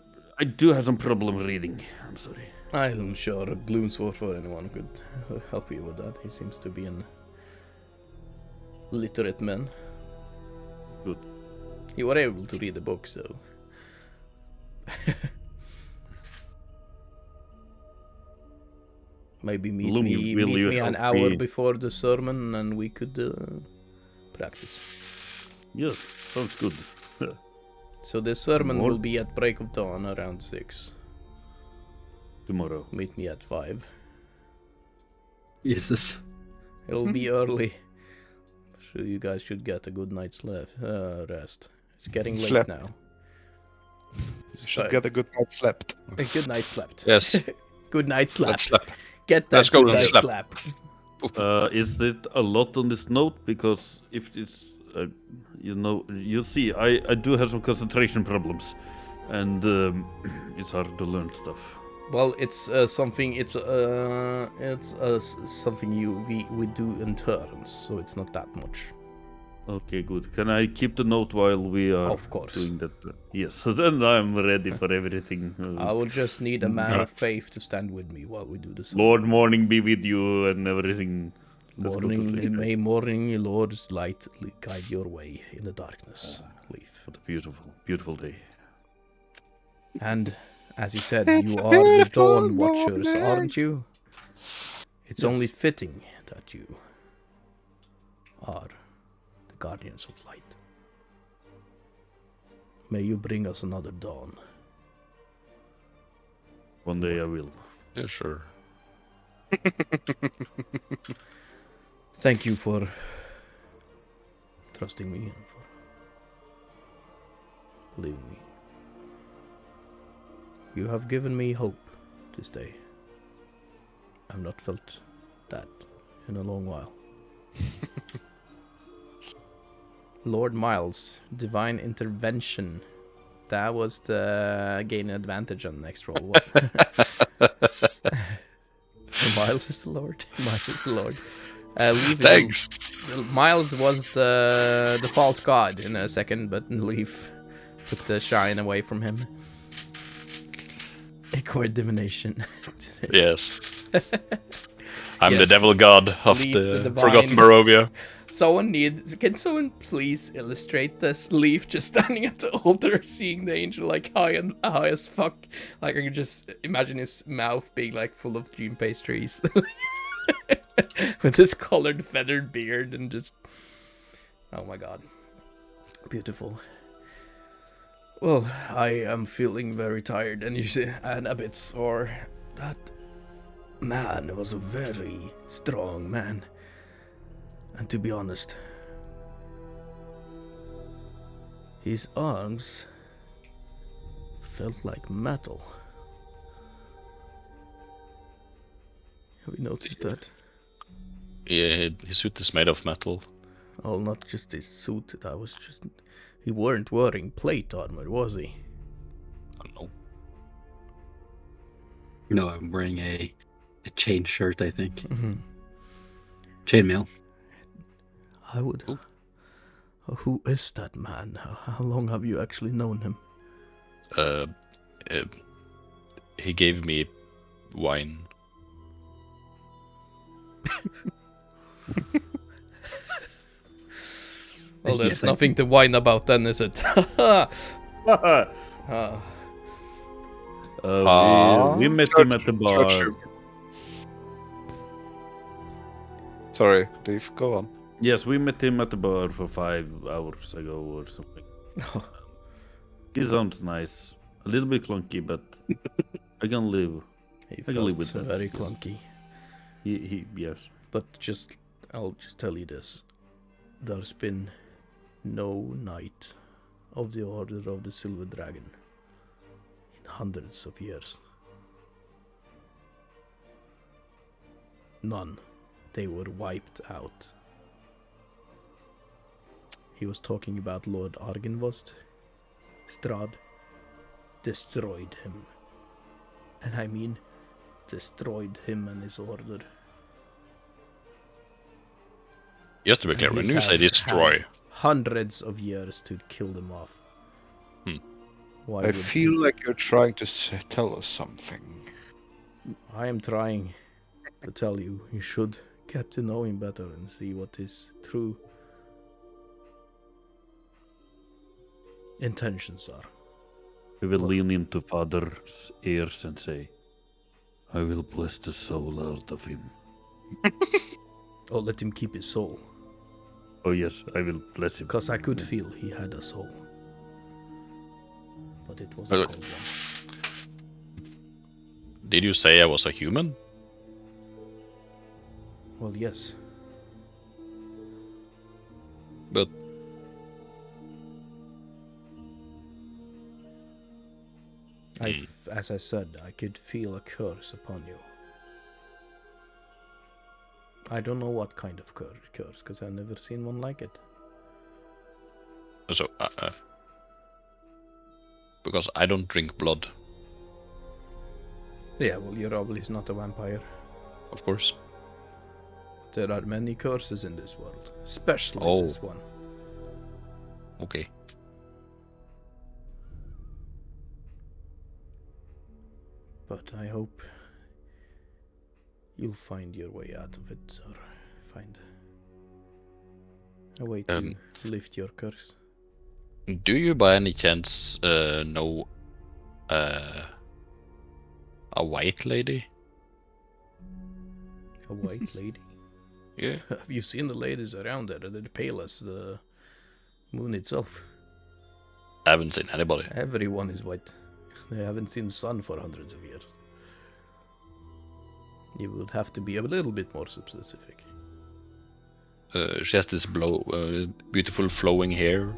do have some problem reading. I'm sorry. I'm sure Gloomsword for anyone could help you with that. He seems to be an literate man. Good. You were able to read the book, so... Maybe meet Gloom, me will you an help hour me? before the sermon and we could practice. Yes, sounds good. So the sermon More? will be at break of dawn around 6. Tomorrow. Meet me at 5. Jesus. It'll be early. So you guys should get a good night's rest. It's getting late Slept. now. You should get a good night slept. A good night slept. Yes. Good night slap. Let's slap. Get that Let's go good and night slap. slap. Is it a lot on this note? Because if it's, you see, I do have some concentration problems, and it's hard to learn stuff. Well, it's something. It's something we do in turns, so it's not that much. Okay, good. Can I keep the note while we are Of course. doing that? Yes, so then I'm ready for everything. I will just need a man of faith to stand with me while we do this. Lord morning be with you and everything. Let's go to Morning, sleep. may morning, Lord's light guide your way in the darkness. Leaf. What a beautiful, beautiful day. And as you said, you are the Dawnwatchers, aren't you? It's only fitting that you are the Guardians of Light. May you bring us another dawn. One day I will. Yeah, sure. Thank you for trusting me and for believing me. You have given me hope this day. I've not felt that in a long while. Lord Miles, divine intervention. That was the gain advantage on the next roll. What? So Miles is the Lord. Miles is the Lord. Leaf Thanks. Miles was the false god in a second, but Leaf took the shine away from him. Acquired divination. Yes. I'm the Yes. devil god of Leaf the, the divine. Forgotten Barovia. Can someone please illustrate this? Leaf just standing at the altar, seeing the angel like high as fuck. Like I can just imagine his mouth being like full of dream pastries. With this colored feathered beard and just... Oh my god. Beautiful. Well, I am feeling very tired and a bit sore. That man was a very strong man. And to be honest, his arms felt like metal. Have you noticed that? Yeah, his suit is made of metal. Oh, not just his suit, that was just... He weren't wearing plate armor, was he? I don't know. No, I'm wearing a chain shirt, I think. Mm-hmm. Chainmail. I would... Ooh. Who is that man? How long have you actually known him? He gave me wine. Well, there's Yes, I nothing to whine about then, is it? We met him at the bar. Sorry, Dave, go on. Yes, we met him at the bar for 5 hours ago or something. He sounds nice. A little bit clunky, but I can live. He I can live felt with that. very clunky. Yes. But I'll just tell you this. There's been no knight of the Order of the Silver Dragon in hundreds of years. None. They were wiped out. He was talking about Lord Argynvost. Strahd destroyed him. And I mean, destroyed him and his order. Just to be clear, And when he's you say had destroy, hundreds of years to kill them off. Why I would feel like you're trying to tell us something. I am trying to tell you, you should get to know him better and see what his true intentions are. We will lean into Father's ears and say, I will bless the soul out of him. Or let him keep his soul. Oh yes, I will bless him. Because I could feel he had a soul. But it was a cold one. did you say I was a human? Well, yes. But As I said, I could feel a curse upon you. I don't know what kind of curse, because I've never seen one like it. so, because I don't drink blood, Yeah, well, you're obviously not a vampire. of course. There are many curses in this world, especially Oh. this one. Okay. But I hope you'll find your way out of it, or find a way to lift your curse. Do you by any chance know a white lady? A white lady? Yeah. Have you seen the ladies around there? They're pale as the moon itself. I haven't seen anybody. Everyone is white. They haven't seen the sun for hundreds of years. You would have to be a little bit more specific. She has this beautiful flowing hair.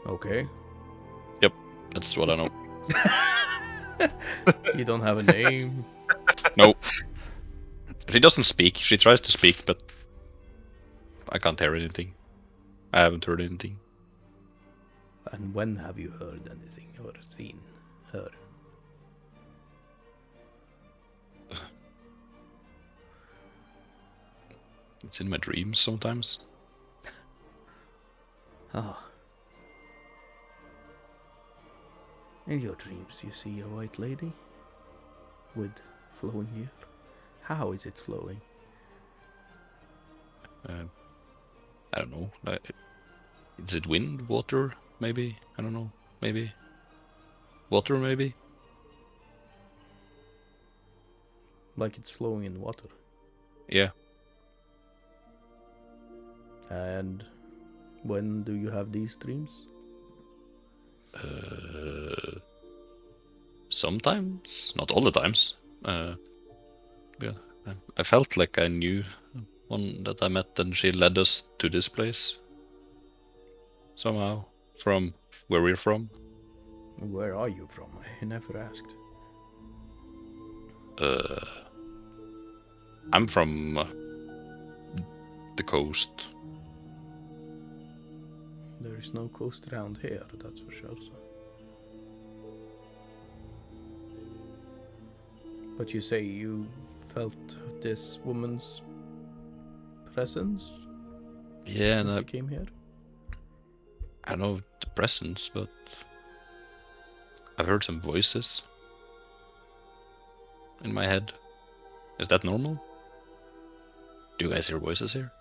Okay. Yep, that's what I know. You don't have a name. No. She doesn't speak. She tries to speak, but I can't hear anything. I haven't heard anything. And when have you heard anything or seen her? It's in my dreams sometimes. Ah. In your dreams you see a white lady with flowing hair. How is it flowing? I don't know. Is it wind, water, maybe? I don't know. Maybe. Water, maybe? Like it's flowing in water. Yeah. And when do you have these dreams? Sometimes. Not all the times. Yeah. I felt like I knew one that I met and she led us to this place. Somehow. From where we're from. Where are you from? I never asked. I'm from the coast. There is no coast around here, that's for sure. So. But you say you felt this woman's presence Yeah, since and you came here? I don't know the presence, but I've heard some voices. in my head. Is that normal? Do you guys hear voices here?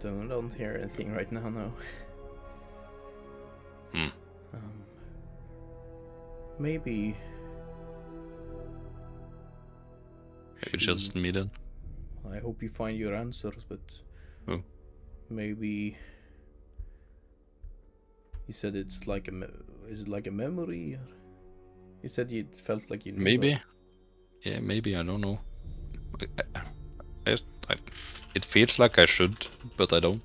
Don't hear anything right now, no. Maybe... Maybe just me then. I hope you find your answers, but... Oh. Maybe... You said it's like is it like a memory? Or... You said you felt like you knew Maybe. her. Yeah, maybe, I don't know. It feels like I should, but I don't.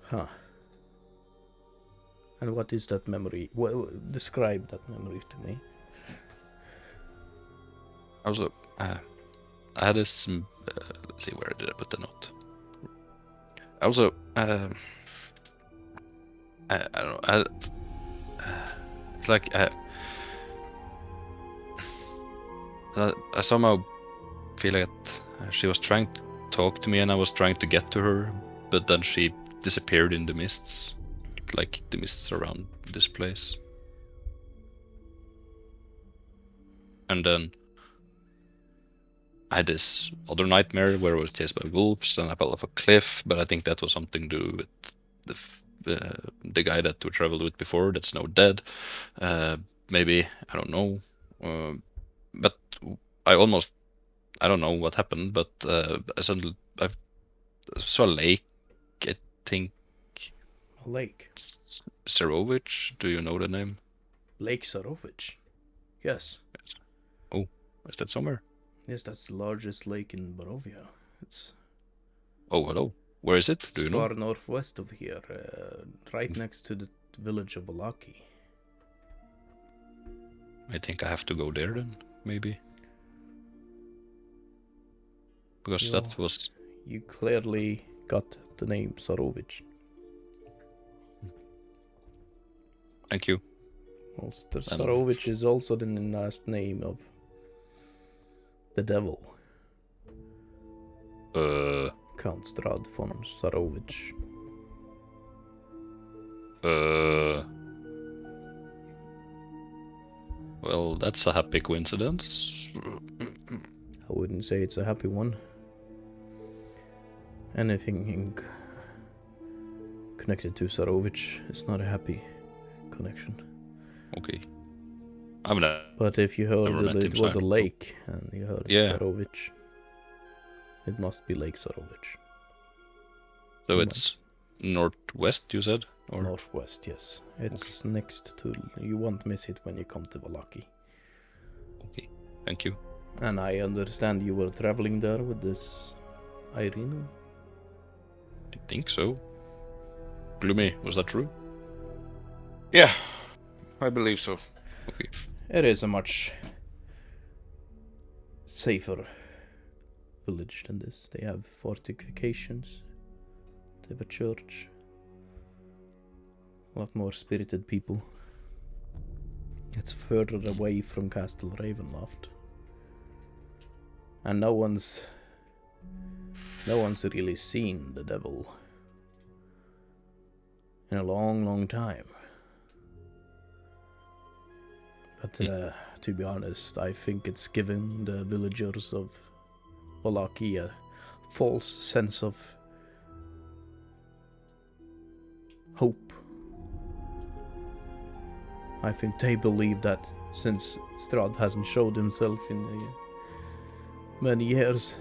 Huh. And what is that memory? Well, describe that memory to me. Also, I had this. Let's see, where did I put the note? Also, I don't know. It's like I somehow feel like she was trying to talk to me, and I was trying to get to her, but then she disappeared in the mists, like the mists around this place. And then I had this other nightmare where I was chased by wolves and I fell off a cliff, but I think that was something to do with the guy that we traveled with before that's now dead. Maybe, I don't know. But I don't know what happened, but I saw a lake, I think. A lake? Sarovich, do you know the name? Lake Sarovich? Yes. Oh, is that somewhere? Yes, that's the largest lake in Barovia. It's... Oh, hello. Where is it? Do you know? Far northwest of here, right next to the village of Valaki. I think I have to go there then, maybe. Because that was... You clearly got the name Sarovich. Thank you. Well, Sarovich is also the last name of the devil. Count Strahd von Sarovich. Well, that's a happy coincidence. I wouldn't say it's a happy one. Anything connected to Sarovich is not a happy connection. Okay. I mean, but if you heard that it was a lake and you heard Sarovich, it must be Lake Sarovich. So it's northwest, you said? Or? Northwest, yes. It's next to... You won't miss it when you come to Valaki. Okay, thank you. And I understand you were traveling there with this Irina? I think so. Gloomy, was that true? Yeah, I believe so. Okay. It is a much safer village than this. They have fortifications. They have a church. A lot more spirited people. It's further away from Castle Ravenloft. And no one's really seen the devil in a long, long time. But to be honest, I think it's given the villagers of Valaki a false sense of hope. I think they believe that since Strahd hasn't showed himself in many years,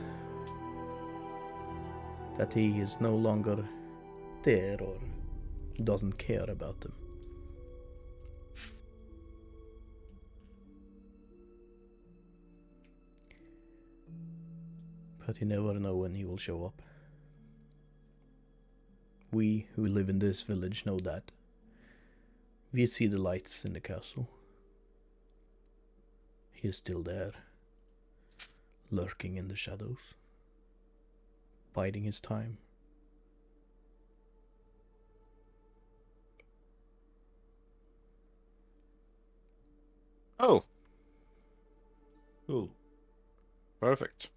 that he is no longer there or doesn't care about them. But you never know when he will show up. We who live in this village know that. We see the lights in the castle. He is still there, lurking in the shadows, biding his time. Oh. Cool. Perfect.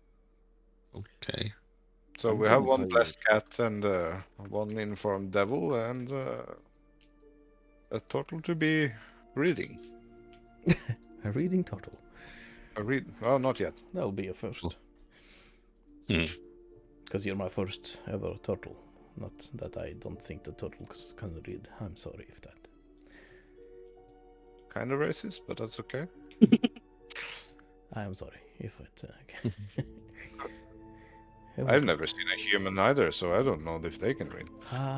Okay. So I'm we have kinda one tired. blessed cat and one informed devil and a total to be reading. A reading total. Well, not yet. That'll be a first. Hmm. Because you're my first ever turtle. Not that I don't think the turtles can read. I'm sorry if that. Kind of racist, but that's okay. I am sorry if it. I've never seen a human either, so I don't know if they can read.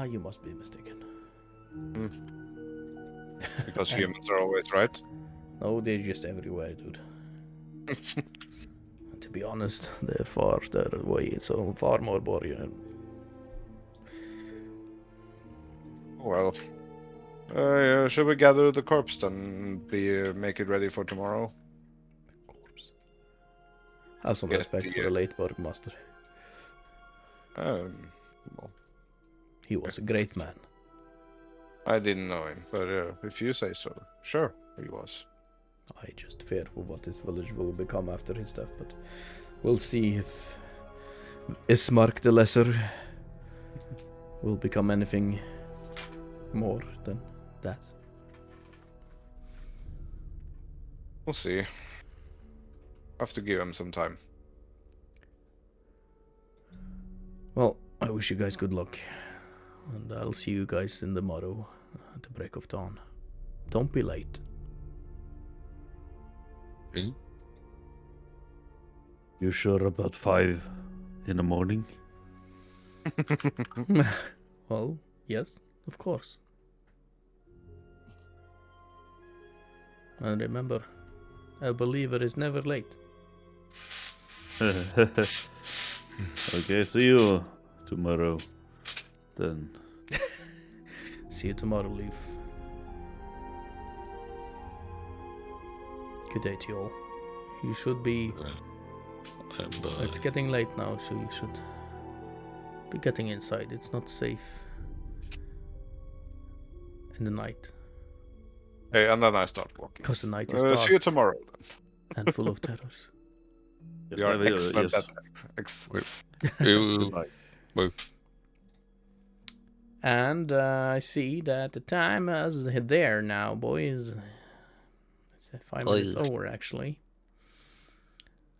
You must be mistaken. Because humans are always right. No, they're just everywhere, dude. And to be honest, they're far away, so far more boring. Well, should we gather the corpse then? Make it ready for tomorrow? Corpse. Have some Get respect the, for the late Burgomaster. Well, He was a great man. I didn't know him, but if you say so, sure, he was. I just fear for what this village will become after his death, but we'll see if Ismark the Lesser will become anything more than that. We'll see. Have to give him some time. Well, I wish you guys good luck, and I'll see you guys in the morrow at the break of dawn. Don't be late. You sure about 5 in the morning? Well, yes, of course. And remember, a believer is never late. Okay, see you tomorrow. Then. See you tomorrow, Leaf. Good day to you all. You should be... It's getting late now, so you should be getting inside. It's not safe in the night. Hey, and then I start walking. Because the night is dark See you tomorrow then. and full of terrors. Yes, You are I will, excellent yes. at Well, And I see that the time is there now, boys. It's 5 minutes over, actually.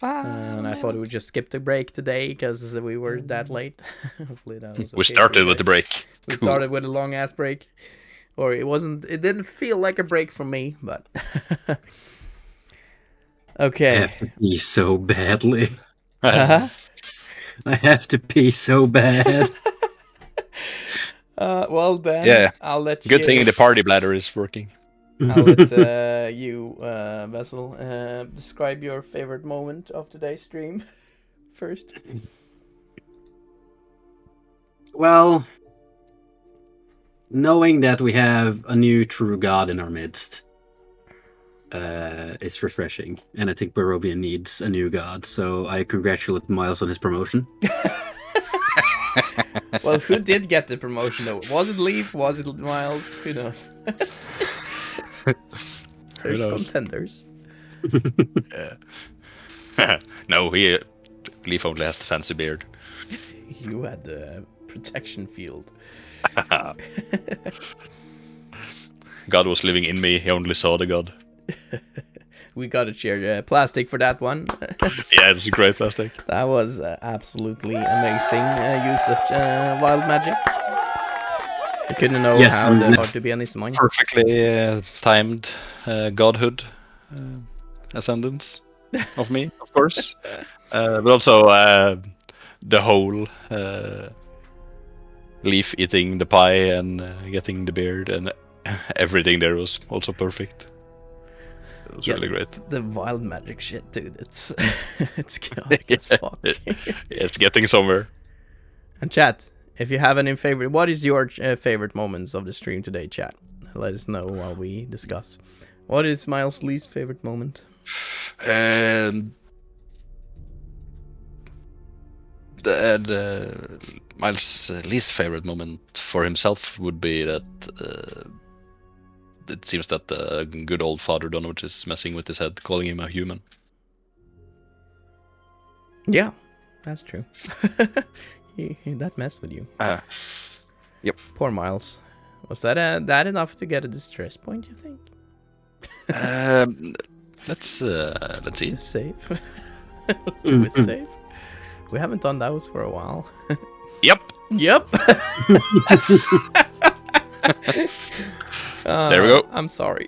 And I thought we would just skip the break today because we were that late. Hopefully that was okay we for you started with the guys. break. We Cool. started with a long ass break, or it didn't feel like a break for me, but I okay. have to pee so badly. Uh-huh. I have to pee so bad. Well then, Yeah. I'll let Good you. thing the party bladder is working. I'll let you, Vessel, describe your favorite moment of today's stream first. Well, knowing that we have a new true god in our midst is refreshing, and I think Barovia needs a new god, so I congratulate Miles on his promotion. Well, who did get the promotion though? Was it Leaf? Was it Miles? Who knows? There's knows? contenders. Yeah. No, Leaf only has the fancy beard. You had the protection field. God was living in me. He only saw the God. We gotta cheer plastic for that one. Yeah, it's a great plastic. That was absolutely amazing use of wild magic. I couldn't know Yes, how and- hard to be on his mind. Perfectly timed godhood ascendance of me, of course. But also the whole Leaf eating the pie and getting the beard and everything there was also perfect. It was really great. The wild magic shit, dude. It's it's chaotic as fuck. It's getting somewhere. And chat, if you have any favorite, what is your favorite moments of the stream today, chat? Let us know while we discuss. What is Miles' least favorite moment? The Miles' least favorite moment for himself would be that it seems that the good old Father Donavichs is messing with his head, calling him a human. Yeah, that's true. that messed with you. Yep. Poor Miles. Was that enough to get a distress point, you think? Let's see. To save? With save? We haven't done those for a while. Yep. Yep. There we go. I'm sorry.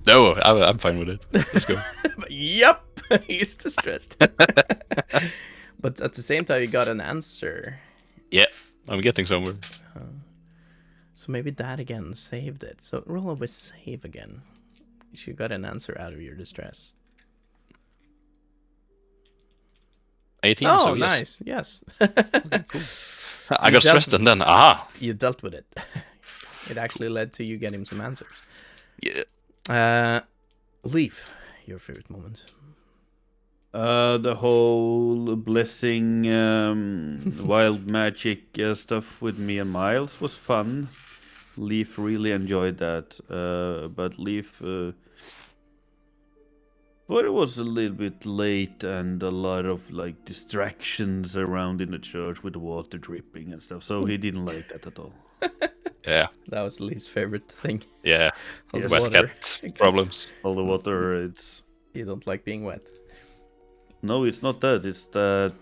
No, I'm fine with it. Let's go. Yep. He's distressed. But at the same time, you got an answer. Yeah, I'm getting somewhere. So maybe that again saved it. So roll with save again. You got an answer out of your distress. 18. Oh, so yes. nice. Yes. Okay, cool. So I got stressed and then, you dealt with it. It actually led to you getting some answers. Yeah. Leaf, your favorite moment. The whole blessing, wild magic stuff with me and Miles was fun. Leaf really enjoyed that, but Leaf thought it was a little bit late and a lot of like distractions around in the church with the water dripping and stuff, so he didn't like that at all. Yeah. That was the least favorite thing. Yeah. All the Wet water. cat problems. All the water, it's... You don't like being wet. No, it's not that. It's that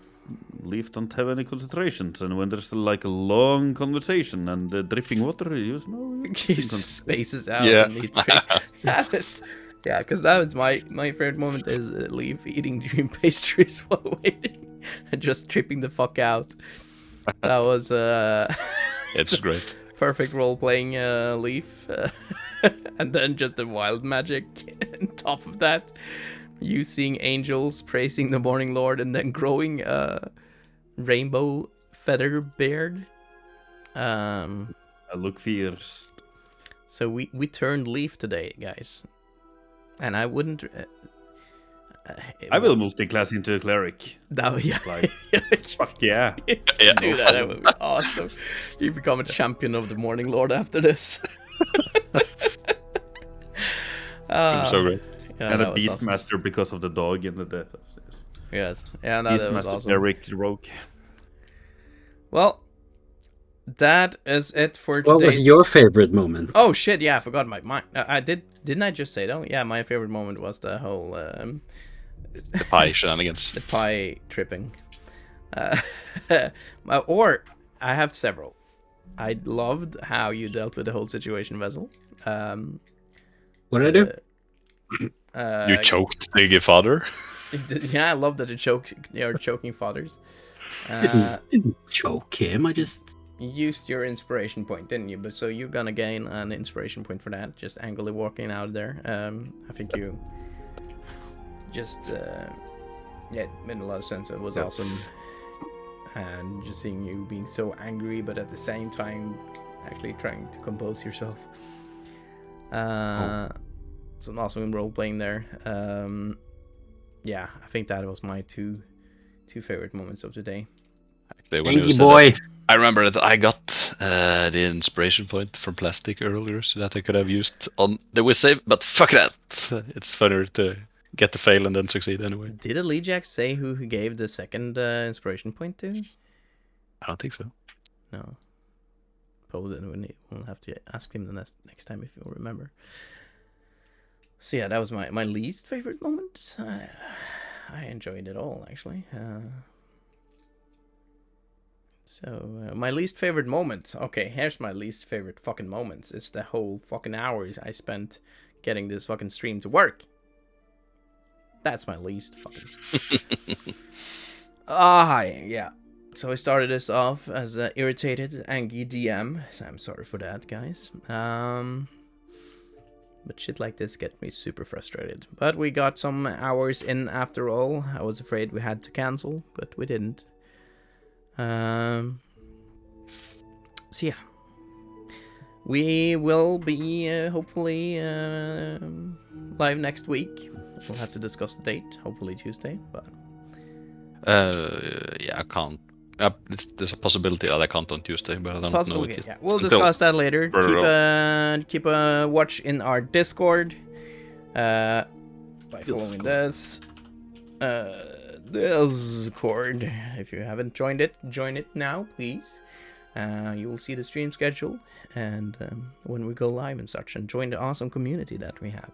Leaf don't have any concentrations, and when there's like a long conversation and dripping water, you just know. He spaces out. Yeah. And he yeah, because that was my favorite moment is Leaf eating dream pastries while waiting and just tripping the fuck out. That was It's great. perfect role playing Leaf, and then just the wild magic on top of that. You seeing angels praising the Morning Lord and then growing rainbow feather beard. I look fierce. So we turned Leaf today, guys, and I wouldn't. I will multi-class into a cleric. That, yeah. Like, fuck yeah. Yeah. Do that would be awesome. You become a champion of the Morning Lord after this. So great. Yeah, And that a was awesome. Beastmaster because of the dog and the death. Yes, yeah, no, that was Beastmaster awesome. cleric rogue. Well, that is it for What today's... was your favorite moment? Oh shit! Yeah, I forgot my. I didn't I just say that? Yeah, my favorite moment was the whole The pie shenanigans. the pie tripping. Or I have several. I loved how you dealt with the whole situation, Vessel. What did I do? You choked the father. Yeah, I love that you're choking fathers. Didn't choke him. I just You used your inspiration point, didn't you? But so you're gonna gain an inspiration point for that. Just angrily walking out of there. I think you just yeah, it made a lot of sense. It was awesome, and just seeing you being so angry, but at the same time actually trying to compose yourself. Some awesome role playing there. Yeah, I think that was my two favorite moments of today. Actually, when thank you you, said boy. that, I remember that I got the inspiration point from plastic earlier, so that I could have used on the whiz save. But fuck that! It's funner to get the fail and then succeed anyway. Did Allegiac say who he gave the second inspiration point to? I don't think so. No. Probably we'll have to ask him the next time if you'll remember. So yeah, that was my least favorite moment. I enjoyed it all, actually. So my least favorite moment. Okay, here's my least favorite fucking moments. It's the whole fucking hours I spent getting this fucking stream to work. That's my least fucking... yeah. So I started this off as an irritated, angry DM. So I'm sorry for that, guys. But shit like this gets me super frustrated. But we got some hours in after all. I was afraid we had to cancel, but we didn't. So yeah. We will be hopefully live next week. We'll have to discuss the date. Hopefully Tuesday, but... Yeah, I can't. There's a possibility that I can't on Tuesday, but I don't know it yet. Yeah, we'll Until discuss that later. further Keep a watch in our Discord by following Discord. this. Discord. If you haven't joined it, join it now, please. You will see the stream schedule and when we go live and such, and join the awesome community that we have.